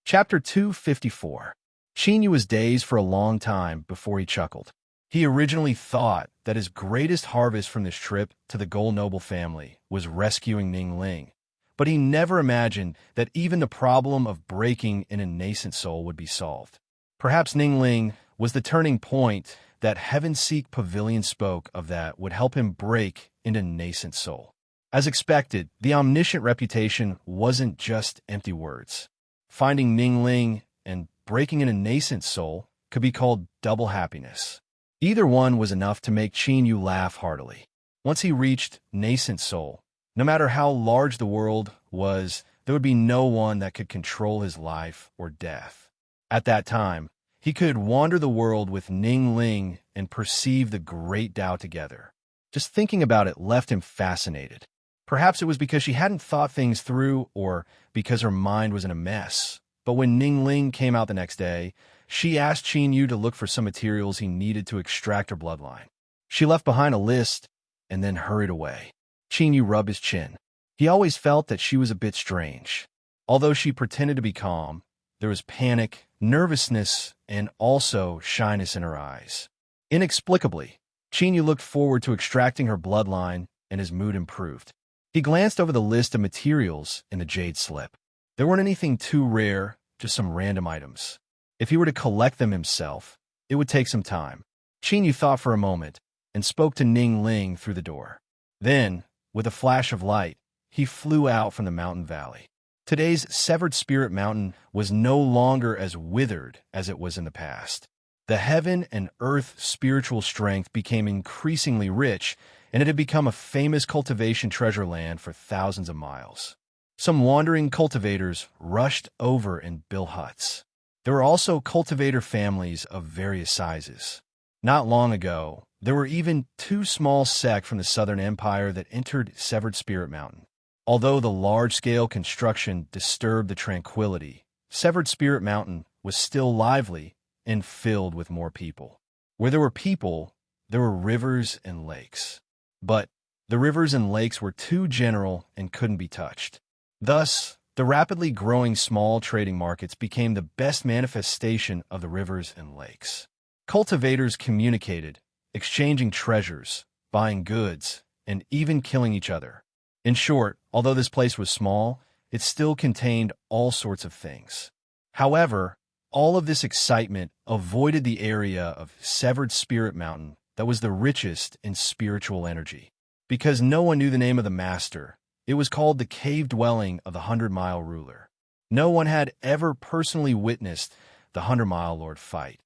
Chapter 254. Qin was dazed for a long time before he chuckled. He originally thought that his greatest harvest from this trip to the Gold Noble family was rescuing Ning Ling, but he never imagined that even the problem of breaking in a nascent soul would be solved. Perhaps Ning Ling was the turning point that Heavenseek Pavilion spoke of that would help him break into nascent soul. As expected, the omniscient reputation wasn't just empty words. Finding Ning Ling and breaking in a nascent soul could be called double happiness. Either one was enough to make Qin laugh heartily. Once he reached nascent soul, no matter how large the world was, there would be no one that could control his life or death. At that time, he could wander the world with Ning Ling and perceive the great Tao together. Just thinking about it left him fascinated. Perhaps it was because she hadn't thought things through or because her mind was in a mess. But when Ning Ling came out the next day, she asked Qin to look for some materials he needed to extract her bloodline. She left behind a list and then hurried away. Qin rubbed his chin. He always felt that she was a bit strange. Although she pretended to be calm, there was panic, nervousness, and also shyness in her eyes. Inexplicably, Qin looked forward to extracting her bloodline, and his mood improved. He glanced over the list of materials in the jade slip. There weren't anything too rare, just some random items. If he were to collect them himself, it would take some time. Qin thought for a moment and spoke to Ning Ling through the door. Then, with a flash of light, he flew out from the mountain valley. Today's severed spirit mountain was no longer as withered as it was in the past. The heaven and earth spiritual strength became increasingly rich, and it had become a famous cultivation treasure land for thousands of miles. Some wandering cultivators rushed over and built huts. There were also cultivator families of various sizes. Not long ago, there were even 2 small sects from the Southern Empire that entered Severed Spirit Mountain. Although the large-scale construction disturbed the tranquility, Severed Spirit Mountain was still lively and filled with more people. Where there were people, there were rivers and lakes. But the rivers and lakes were too general and couldn't be touched. Thus, the rapidly growing small trading markets became the best manifestation of the rivers and lakes. Cultivators communicated, exchanging treasures, buying goods, and even killing each other. In short, although this place was small, it still contained all sorts of things. However, all of this excitement avoided the area of Severed Spirit Mountain that was the richest in spiritual energy. Because no one knew the name of the master, it was called the cave dwelling of the 100-Mile Ruler. No one had ever personally witnessed the 100-Mile Lord fight.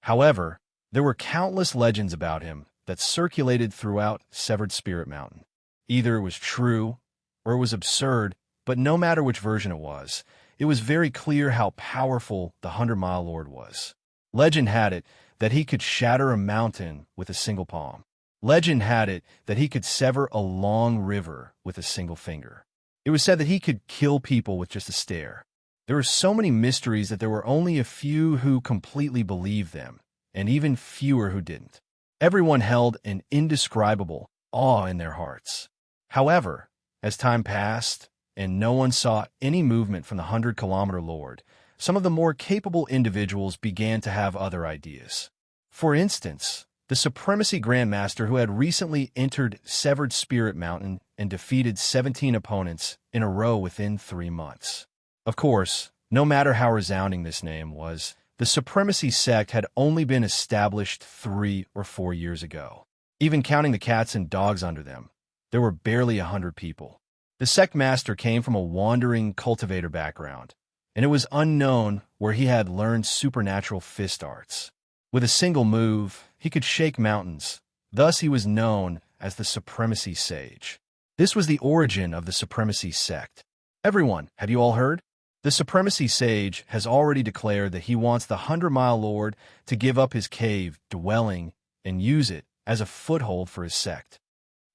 However, there were countless legends about him that circulated throughout Severed Spirit Mountain. Either it was true or it was absurd, but no matter which version it was very clear how powerful the 100-Mile Lord was. Legend had it that he could shatter a mountain with a single palm. Legend had it that he could sever a long river with a single finger. It was said that he could kill people with just a stare. There were so many mysteries that there were only a few who completely believed them, and even fewer who didn't. Everyone held an indescribable awe in their hearts. However, as time passed, and no one saw any movement from the 100-Kilometer Lord, some of the more capable individuals began to have other ideas. For instance, the Supremacy Grandmaster who had recently entered Severed Spirit Mountain and defeated 17 opponents in a row within 3 months. Of course, no matter how resounding this name was, the Supremacy sect had only been established 3 or 4 years ago. Even counting the cats and dogs under them, there were barely 100 people. The sect master came from a wandering cultivator background, and it was unknown where he had learned supernatural fist arts. With a single move, he could shake mountains. Thus he was known as the Supremacy Sage. This was the origin of the Supremacy sect. Everyone, have you all heard? The Supremacy Sage has already declared that he wants the 100-Mile Lord to give up his cave dwelling and use it as a foothold for his sect.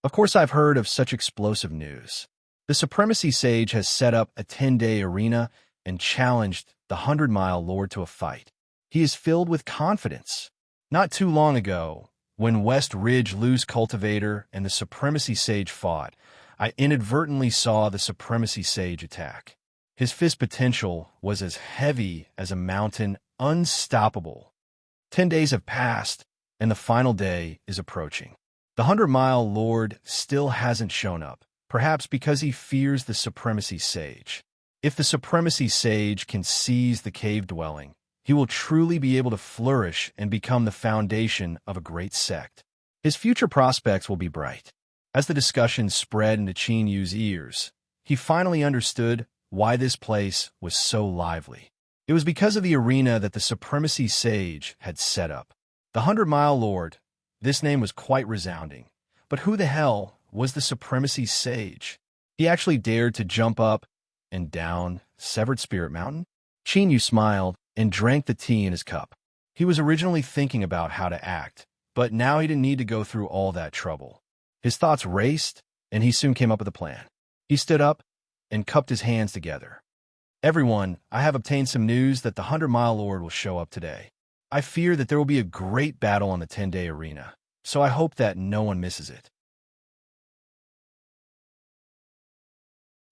Of course, I've heard of such explosive news. The Supremacy Sage has set up a 10-day arena and challenged the 100-Mile Lord to a fight. He is filled with confidence. Not too long ago, when West Ridge Loose Cultivator and the Supremacy Sage fought, I inadvertently saw the supremacy sage attack. His fist potential was as heavy as a mountain, unstoppable. 10 days have passed, and the final day is approaching. The 100-mile lord still hasn't shown up, perhaps because he fears the supremacy sage. If the supremacy sage can seize the cave dwelling, he will truly be able to flourish and become the foundation of a great sect. His future prospects will be bright. As the discussion spread into Qin Yu's ears, he finally understood why this place was so lively. It was because of the arena that the supremacy sage had set up. The 100-mile lord, this name was quite resounding. But who the hell was the supremacy sage? He actually dared to jump up and down Severed Spirit Mountain? Qin Yu smiled and drank the tea in his cup. He was originally thinking about how to act, but now he didn't need to go through all that trouble. His thoughts raced, and he soon came up with a plan. He stood up and cupped his hands together. Everyone, I have obtained some news that the 100-mile lord will show up today. I fear that there will be a great battle on the 10-day arena, so I hope that no one misses it.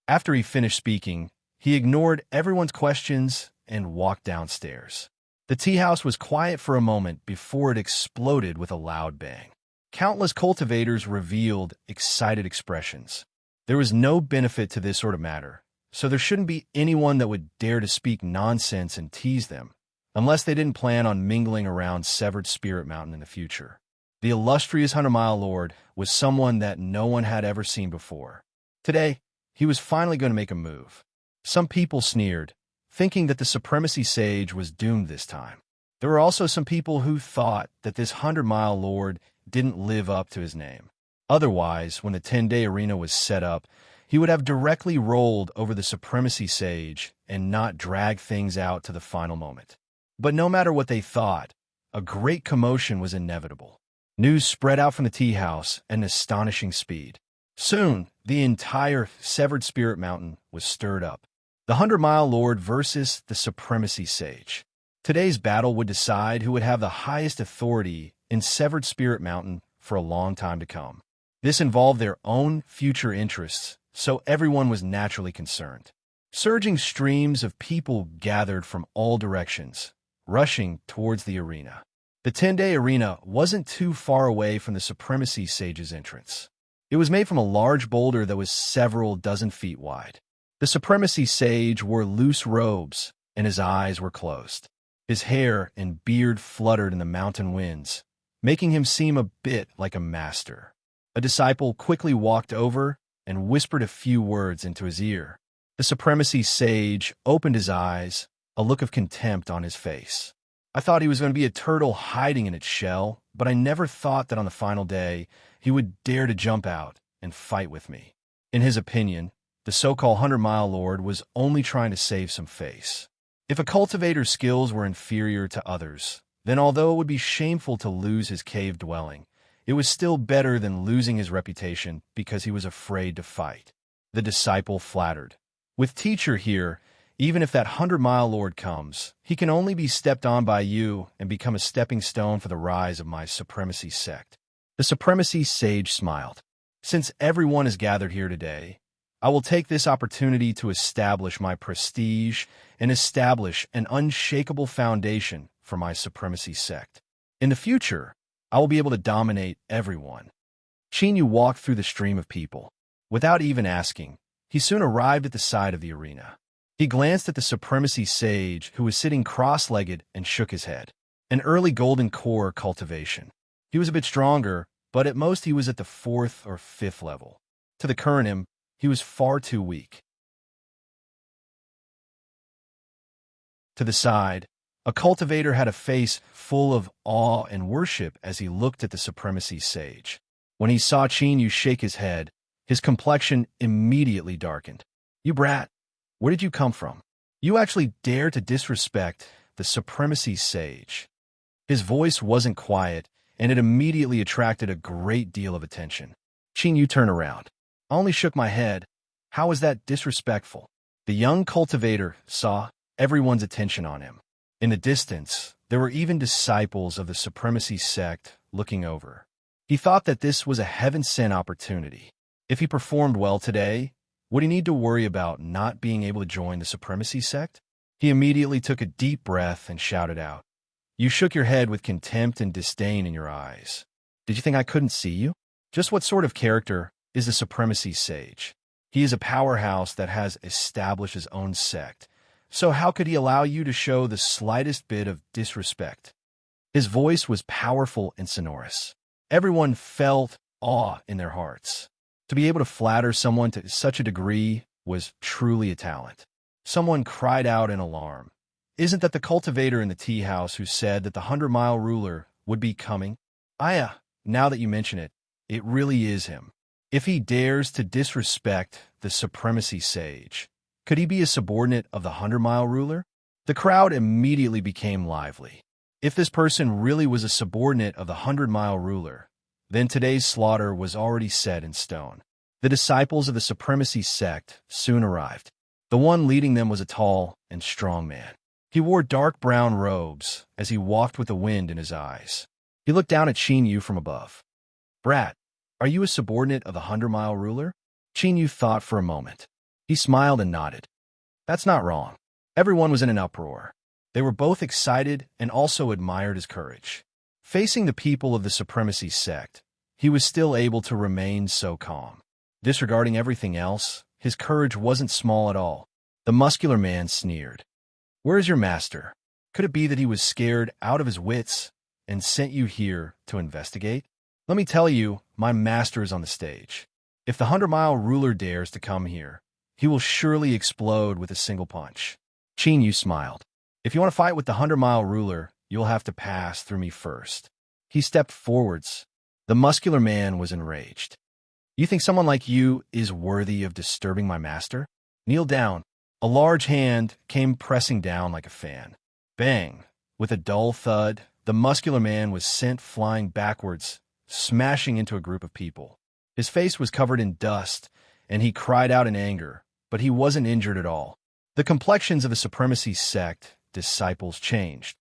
After he finished speaking, he ignored everyone's questions and walked downstairs. The tea house was quiet for a moment before it exploded with a loud bang. Countless cultivators revealed excited expressions. There was no benefit to this sort of matter, so there shouldn't be anyone that would dare to speak nonsense and tease them, unless they didn't plan on mingling around Severed Spirit Mountain in the future. The illustrious 100-mile lord was someone that no one had ever seen before. Today, he was finally going to make a move. Some people sneered, thinking that the supremacy sage was doomed this time. There were also some people who thought that this 100-mile lord didn't live up to his name. Otherwise, when the 10-day arena was set up, he would have directly rolled over the supremacy sage and not drag things out to the final moment. But no matter what they thought, a great commotion was inevitable. News spread out from the tea house at an astonishing speed. Soon, the entire Severed Spirit Mountain was stirred up. The 100-mile lord versus the supremacy sage. Today's battle would decide who would have the highest authority in Severed Spirit Mountain for a long time to come. This involved their own future interests, so everyone was naturally concerned. Surging streams of people gathered from all directions, rushing towards the arena. The 10-day arena wasn't too far away from the supremacy sage's entrance. It was made from a large boulder that was several dozen feet wide. The supremacy sage wore loose robes, and his eyes were closed. His hair and beard fluttered in the mountain winds, making him seem a bit like a master. A disciple quickly walked over and whispered a few words into his ear. The supremacy sage opened his eyes, a look of contempt on his face. I thought he was going to be a turtle hiding in its shell, but I never thought that on the final day, he would dare to jump out and fight with me. In his opinion, the so-called 100-mile lord was only trying to save some face. If a cultivator's skills were inferior to others, then although it would be shameful to lose his cave dwelling, it was still better than losing his reputation because he was afraid to fight. The disciple flattered. With teacher here, even if that 100-mile lord comes, he can only be stepped on by you and become a stepping stone for the rise of my supremacy sect. The supremacy sage smiled. Since everyone is gathered here today, I will take this opportunity to establish my prestige and establish an unshakable foundation for my supremacy sect. In the future, I will be able to dominate everyone. Qin Yu walked through the stream of people. Without even asking, he soon arrived at the side of the arena. He glanced at the supremacy sage who was sitting cross-legged and shook his head. An early golden core cultivation. He was a bit stronger, but at most he was at the 4th or 5th level. To the current him, he was far too weak. To the side, a cultivator had a face full of awe and worship as he looked at the supremacy sage. When he saw Qin Yu shake his head, his complexion immediately darkened. "You brat, where did you come from? You actually dare to disrespect the supremacy sage." His voice wasn't quiet, and it immediately attracted a great deal of attention. Qin Yu turned around. I only shook my head. How was that disrespectful? The young cultivator saw everyone's attention on him. In the distance, there were even disciples of the supremacy sect looking over. He thought that this was a heaven-sent opportunity. If he performed well today, would he need to worry about not being able to join the supremacy sect? He immediately took a deep breath and shouted out. You shook your head with contempt and disdain in your eyes. Did you think I couldn't see you? Just what sort of character is the supremacy sage? He is a powerhouse that has established his own sect. So how could he allow you to show the slightest bit of disrespect? His voice was powerful and sonorous. Everyone felt awe in their hearts. To be able to flatter someone to such a degree was truly a talent. Someone cried out in alarm. Isn't that the cultivator in the tea house who said that the 100-mile ruler would be coming? Now that you mention it, it really is him. If he dares to disrespect the supremacy sage, could he be a subordinate of the 100-mile ruler? The crowd immediately became lively. If this person really was a subordinate of the 100-mile ruler, then today's slaughter was already set in stone. The disciples of the supremacy sect soon arrived. The one leading them was a tall and strong man. He wore dark brown robes as he walked with the wind in his eyes. He looked down at Qin Yu from above. Brat, are you a subordinate of the 100-mile ruler? Qin Yu thought for a moment. He smiled and nodded. That's not wrong. Everyone was in an uproar. They were both excited and also admired his courage. Facing the people of the supremacy sect, he was still able to remain so calm. Disregarding everything else, his courage wasn't small at all. The muscular man sneered. Where is your master? Could it be that he was scared out of his wits and sent you here to investigate? Let me tell you, my master is on the stage. If the 100-mile ruler dares to come here, he will surely explode with a single punch. Qin Yu smiled. If you want to fight with the 100-mile ruler, you'll have to pass through me first. He stepped forwards. The muscular man was enraged. You think someone like you is worthy of disturbing my master? Kneel down. A large hand came pressing down like a fan. Bang! With a dull thud, the muscular man was sent flying backwards, smashing into a group of people. His face was covered in dust, and he cried out in anger, but he wasn't injured at all. The complexions of the supremacy sect disciples changed.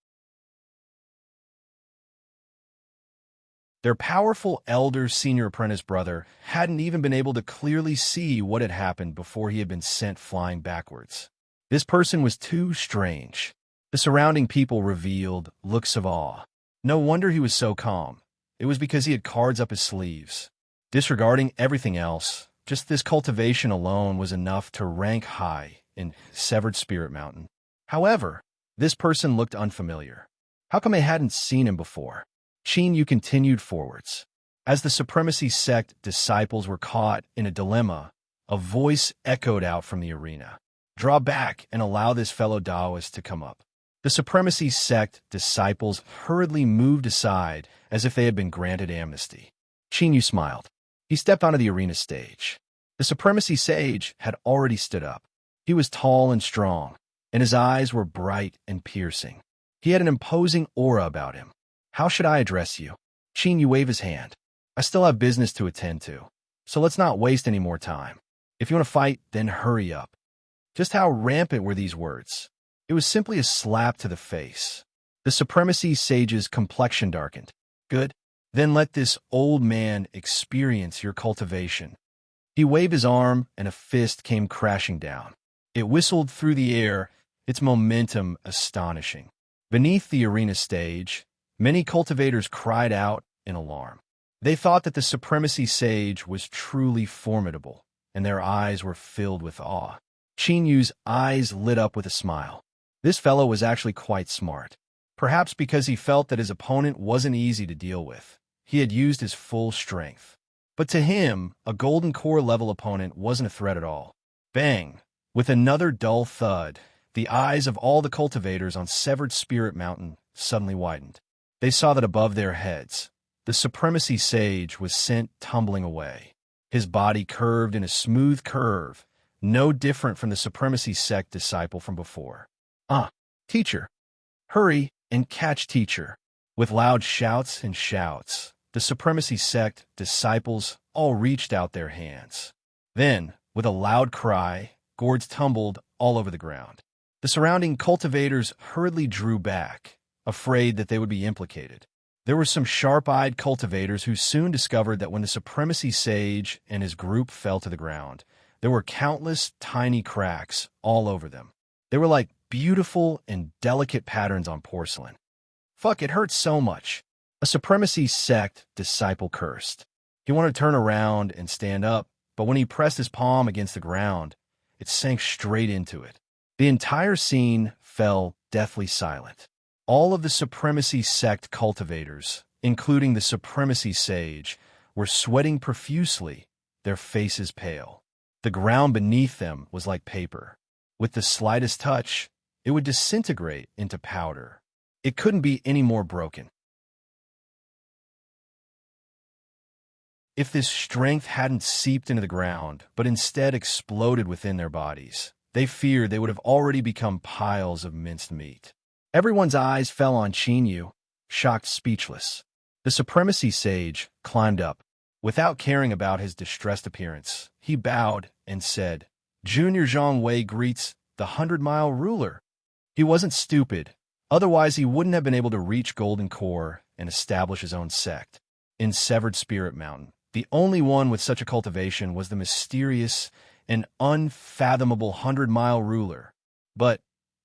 Their powerful elder senior apprentice brother hadn't even been able to clearly see what had happened before he had been sent flying backwards. This person was too strange. The surrounding people revealed looks of awe. No wonder he was so calm. It was because he had cards up his sleeves. Disregarding everything else, just this cultivation alone was enough to rank high in Severed Spirit Mountain. However, this person looked unfamiliar. How come I hadn't seen him before? Qin Yu continued forwards. As the supremacy sect disciples were caught in a dilemma, a voice echoed out from the arena. Draw back and allow this fellow Taoist to come up. The supremacy sect disciples hurriedly moved aside as if they had been granted amnesty. Qin Yu smiled. He stepped onto the arena stage. The supremacy sage had already stood up. He was tall and strong, and his eyes were bright and piercing. He had an imposing aura about him. How should I address you? Qin Yu waved his hand. I still have business to attend to, so let's not waste any more time. If you want to fight, then hurry up. Just how rampant were these words? It was simply a slap to the face. The supremacy sage's complexion darkened. Good. Then let this old man experience your cultivation. He waved his arm, and a fist came crashing down. It whistled through the air, its momentum astonishing. Beneath the arena stage, many cultivators cried out in alarm. They thought that the supremacy sage was truly formidable, and their eyes were filled with awe. Qin Yu's eyes lit up with a smile. This fellow was actually quite smart. Perhaps because he felt that his opponent wasn't easy to deal with, he had used his full strength. But to him, a golden core level opponent wasn't a threat at all. Bang! With another dull thud, the eyes of all the cultivators on Severed Spirit Mountain suddenly widened. They saw that above their heads, the supremacy sage was sent tumbling away. His body curved in a smooth curve, no different from the supremacy sect disciple from before. Teacher! Hurry and catch teacher! With loud shouts and shouts, the supremacy sect disciples all reached out their hands. Then, with a loud cry, gourds tumbled all over the ground. The surrounding cultivators hurriedly drew back, afraid that they would be implicated. There were some sharp-eyed cultivators who soon discovered that when the supremacy sage and his group fell to the ground, there were countless tiny cracks all over them. They were like beautiful and delicate patterns on porcelain. Fuck, it hurts so much. A supremacy sect disciple cursed. He wanted to turn around and stand up, but when he pressed his palm against the ground, it sank straight into it. The entire scene fell deathly silent. All of the supremacy sect cultivators, including the supremacy sage, were sweating profusely, their faces pale. The ground beneath them was like paper. With the slightest touch, it would disintegrate into powder. It couldn't be any more broken. If this strength hadn't seeped into the ground, but instead exploded within their bodies, they feared they would have already become piles of minced meat. Everyone's eyes fell on Chinyu, shocked speechless. The supremacy sage climbed up. Without caring about his distressed appearance, he bowed and said, "Junior Zhang Wei greets the 100-mile ruler." He wasn't stupid. Otherwise, he wouldn't have been able to reach Golden Core and establish his own sect. In Severed Spirit Mountain, the only one with such a cultivation was the mysterious and unfathomable 100-mile ruler. But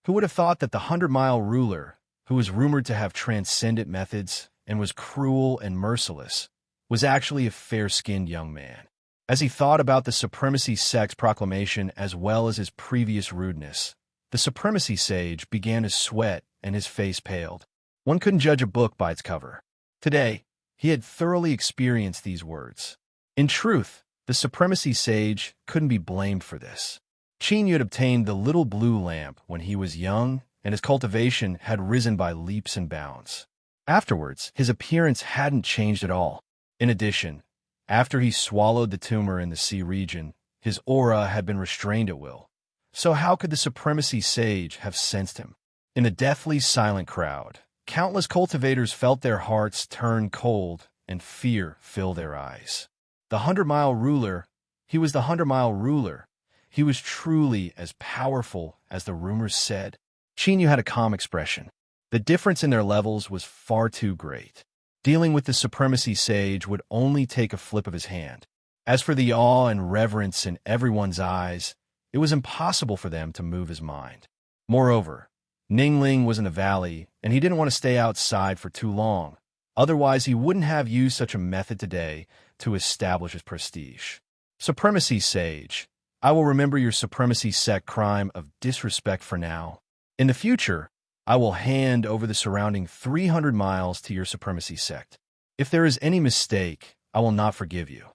who would have thought that the 100-mile ruler, who was rumored to have transcendent methods and was cruel and merciless, was actually a fair-skinned young man? As he thought about the supremacy sect's proclamation as well as his previous rudeness, the supremacy sage began to sweat and his face paled. One couldn't judge a book by its cover. Today, he had thoroughly experienced these words. In truth, the supremacy sage couldn't be blamed for this. Chinyu had obtained the little blue lamp when he was young, and his cultivation had risen by leaps and bounds. Afterwards, his appearance hadn't changed at all. In addition, after he swallowed the tumor in the sea region, his aura had been restrained at will. So how could the supremacy sage have sensed him? In a deathly silent crowd, countless cultivators felt their hearts turn cold and fear fill their eyes. The 100-mile ruler, he was the 100-mile ruler. He was truly as powerful as the rumors said. Chinyu had a calm expression. The difference in their levels was far too great. Dealing with the supremacy sage would only take a flip of his hand. As for the awe and reverence in everyone's eyes, it was impossible for them to move his mind. Moreover, Ningling was in the valley, and he didn't want to stay outside for too long. Otherwise, he wouldn't have used such a method today to establish his prestige. Supremacy sage, I will remember your supremacy sect crime of disrespect for now. In the future, I will hand over the surrounding 300 miles to your supremacy sect. If there is any mistake, I will not forgive you.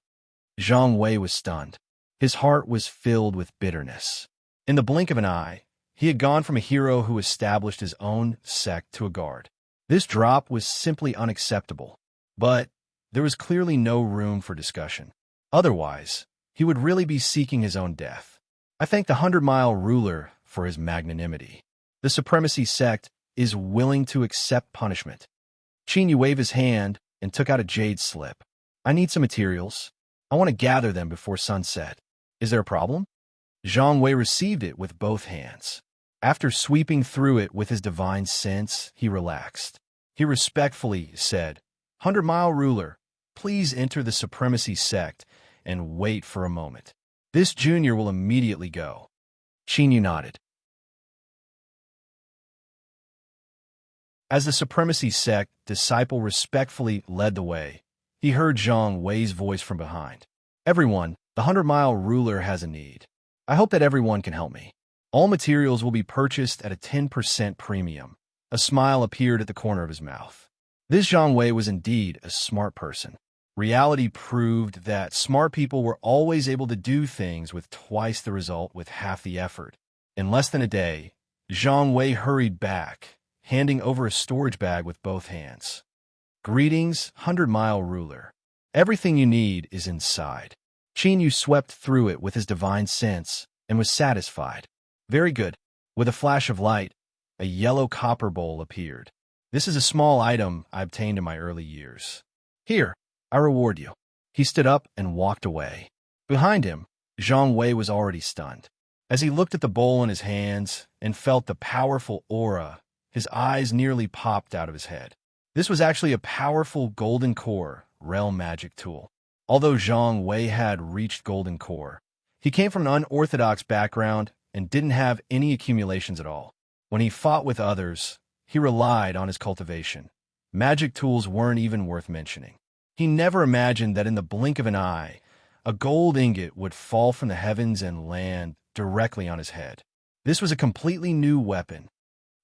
Zhang Wei was stunned. His heart was filled with bitterness. In the blink of an eye, he had gone from a hero who established his own sect to a guard. This drop was simply unacceptable, but there was clearly no room for discussion. Otherwise, he would really be seeking his own death. I thank the 100-mile ruler for his magnanimity. The supremacy sect is willing to accept punishment. Chinyu waved his hand and took out a jade slip. I need some materials. I want to gather them before sunset. Is there a problem? Zhang Wei received it with both hands. After sweeping through it with his divine sense, he relaxed. He respectfully said, 100-mile ruler, please enter the supremacy sect and wait for a moment. This junior will immediately go. Chinyu nodded. As the supremacy sect disciple respectfully led the way, he heard Zhang Wei's voice from behind. Everyone, the 100-mile ruler has a need. I hope that everyone can help me. All materials will be purchased at a 10% premium. A smile appeared at the corner of his mouth. This Zhang Wei was indeed a smart person. Reality proved that smart people were always able to do things with twice the result with half the effort. In less than a day, Zhang Wei hurried back, handing over a storage bag with both hands. Greetings, 100-mile ruler. Everything you need is inside. Chinyu swept through it with his divine sense and was satisfied. Very good. With a flash of light, a yellow copper bowl appeared. This is a small item I obtained in my early years. Here, I reward you. He stood up and walked away. Behind him, Zhang Wei was already stunned. As he looked at the bowl in his hands and felt the powerful aura, his eyes nearly popped out of his head. This was actually a powerful golden core realm magic tool. Although Zhang Wei had reached golden core, he came from an unorthodox background and didn't have any accumulations at all. When he fought with others, he relied on his cultivation. Magic tools weren't even worth mentioning. He never imagined that in the blink of an eye, a gold ingot would fall from the heavens and land directly on his head. This was a completely new weapon.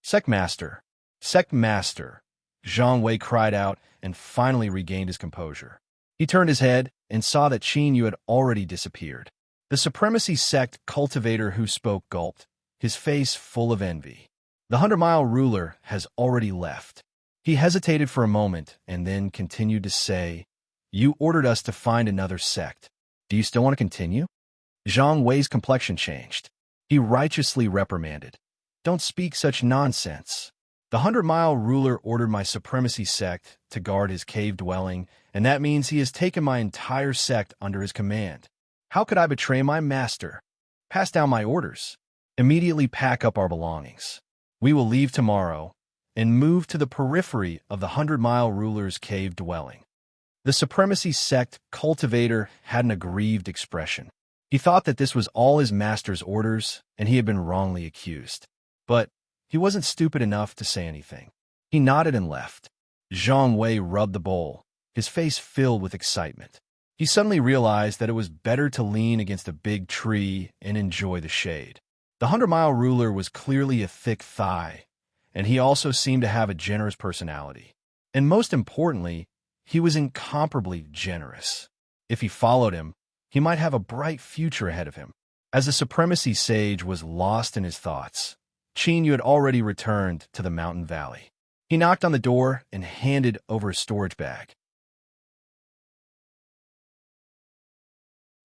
Sect Master! Sect Master! Zhang Wei cried out and finally regained his composure. He turned his head and saw that Qin Yu had already disappeared. The Supremacy Sect cultivator who spoke gulped, his face full of envy. The 100-mile ruler has already left. He hesitated for a moment and then continued to say, "You ordered us to find another sect. Do you still want to continue?" Zhang Wei's complexion changed. He righteously reprimanded, "Don't speak such nonsense. The 100-mile ruler ordered my Supremacy Sect to guard his cave dwelling, and that means he has taken my entire sect under his command. How could I betray my master? Pass down my orders. Immediately pack up our belongings. We will leave tomorrow and move to the periphery of the 100-mile ruler's cave dwelling." The Supremacy Sect cultivator had an aggrieved expression. He thought that this was all his master's orders, and he had been wrongly accused. But he wasn't stupid enough to say anything. He nodded and left. Zhang Wei rubbed the bowl, his face filled with excitement. He suddenly realized that it was better to lean against a big tree and enjoy the shade. The 100-mile ruler was clearly a thick thigh, and he also seemed to have a generous personality. And most importantly, he was incomparably generous. If he followed him, he might have a bright future ahead of him. As the Supremacy Sage was lost in his thoughts, Qin Yu had already returned to the mountain valley. He knocked on the door and handed over a storage bag.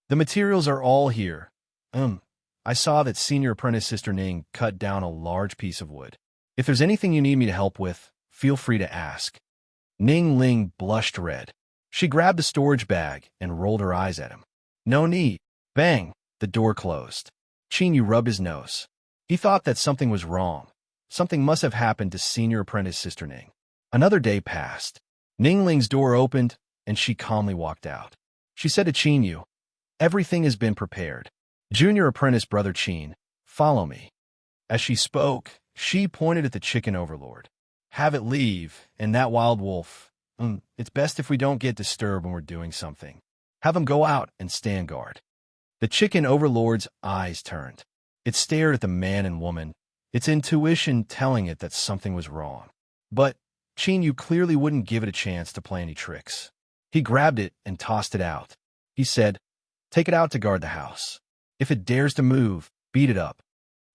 "The materials are all here. I saw that Senior Apprentice Sister Ning cut down a large piece of wood. If there's anything you need me to help with, feel free to ask." Ning Ling blushed red. She grabbed the storage bag and rolled her eyes at him. "No need." Bang! The door closed. Qin Yu rubbed his nose. He thought that something was wrong. Something must have happened to Senior Apprentice Sister Ning. Another day passed. Ning Ling's door opened, and she calmly walked out. She said to Qin Yu, "Everything has been prepared. Junior Apprentice Brother Qin, follow me." As she spoke, she pointed at the chicken overlord. "Have it leave, and that wild wolf. It's best if we don't get disturbed when we're doing something. Have him go out and stand guard." The chicken overlord's eyes turned. It stared at the man and woman, its intuition telling it that something was wrong. But Qin Yu clearly wouldn't give it a chance to play any tricks. He grabbed it and tossed it out. He said, "Take it out to guard the house. If it dares to move, beat it up."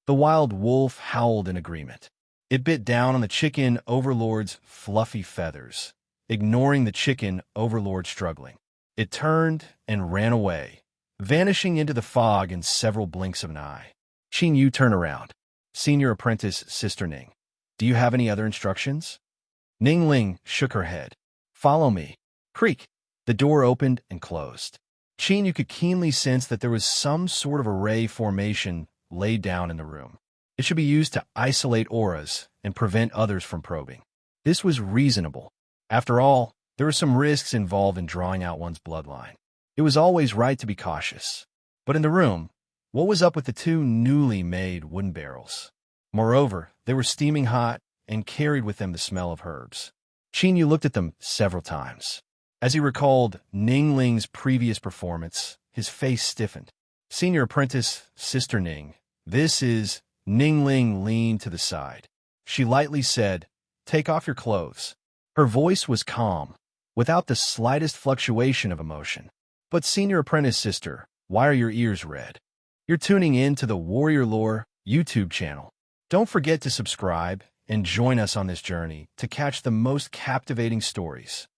The wild wolf howled in agreement. It bit down on the chicken overlord's fluffy feathers, ignoring the chicken overlord struggling. It turned and ran away, vanishing into the fog in several blinks of an eye. Qin Yu turned around. "Senior Apprentice Sister Ning, do you have any other instructions?" Ning Ling shook her head. "Follow me." Creak! The door opened and closed. Qin Yu could keenly sense that there was some sort of array formation laid down in the room. It should be used to isolate auras and prevent others from probing. This was reasonable. After all, there were some risks involved in drawing out one's bloodline. It was always right to be cautious. But in the room, what was up with the two newly made wooden barrels? Moreover, they were steaming hot and carried with them the smell of herbs. Qin Yu looked at them several times. As he recalled Ning Ling's previous performance, his face stiffened. "Senior Apprentice Sister Ning, this is..." Ning Ling leaned to the side. She lightly said, "Take off your clothes." Her voice was calm, without the slightest fluctuation of emotion. "But Senior Apprentice Sister, why are your ears red?" You're tuning in to the Warrior Lore YouTube channel. Don't forget to subscribe and join us on this journey to catch the most captivating stories.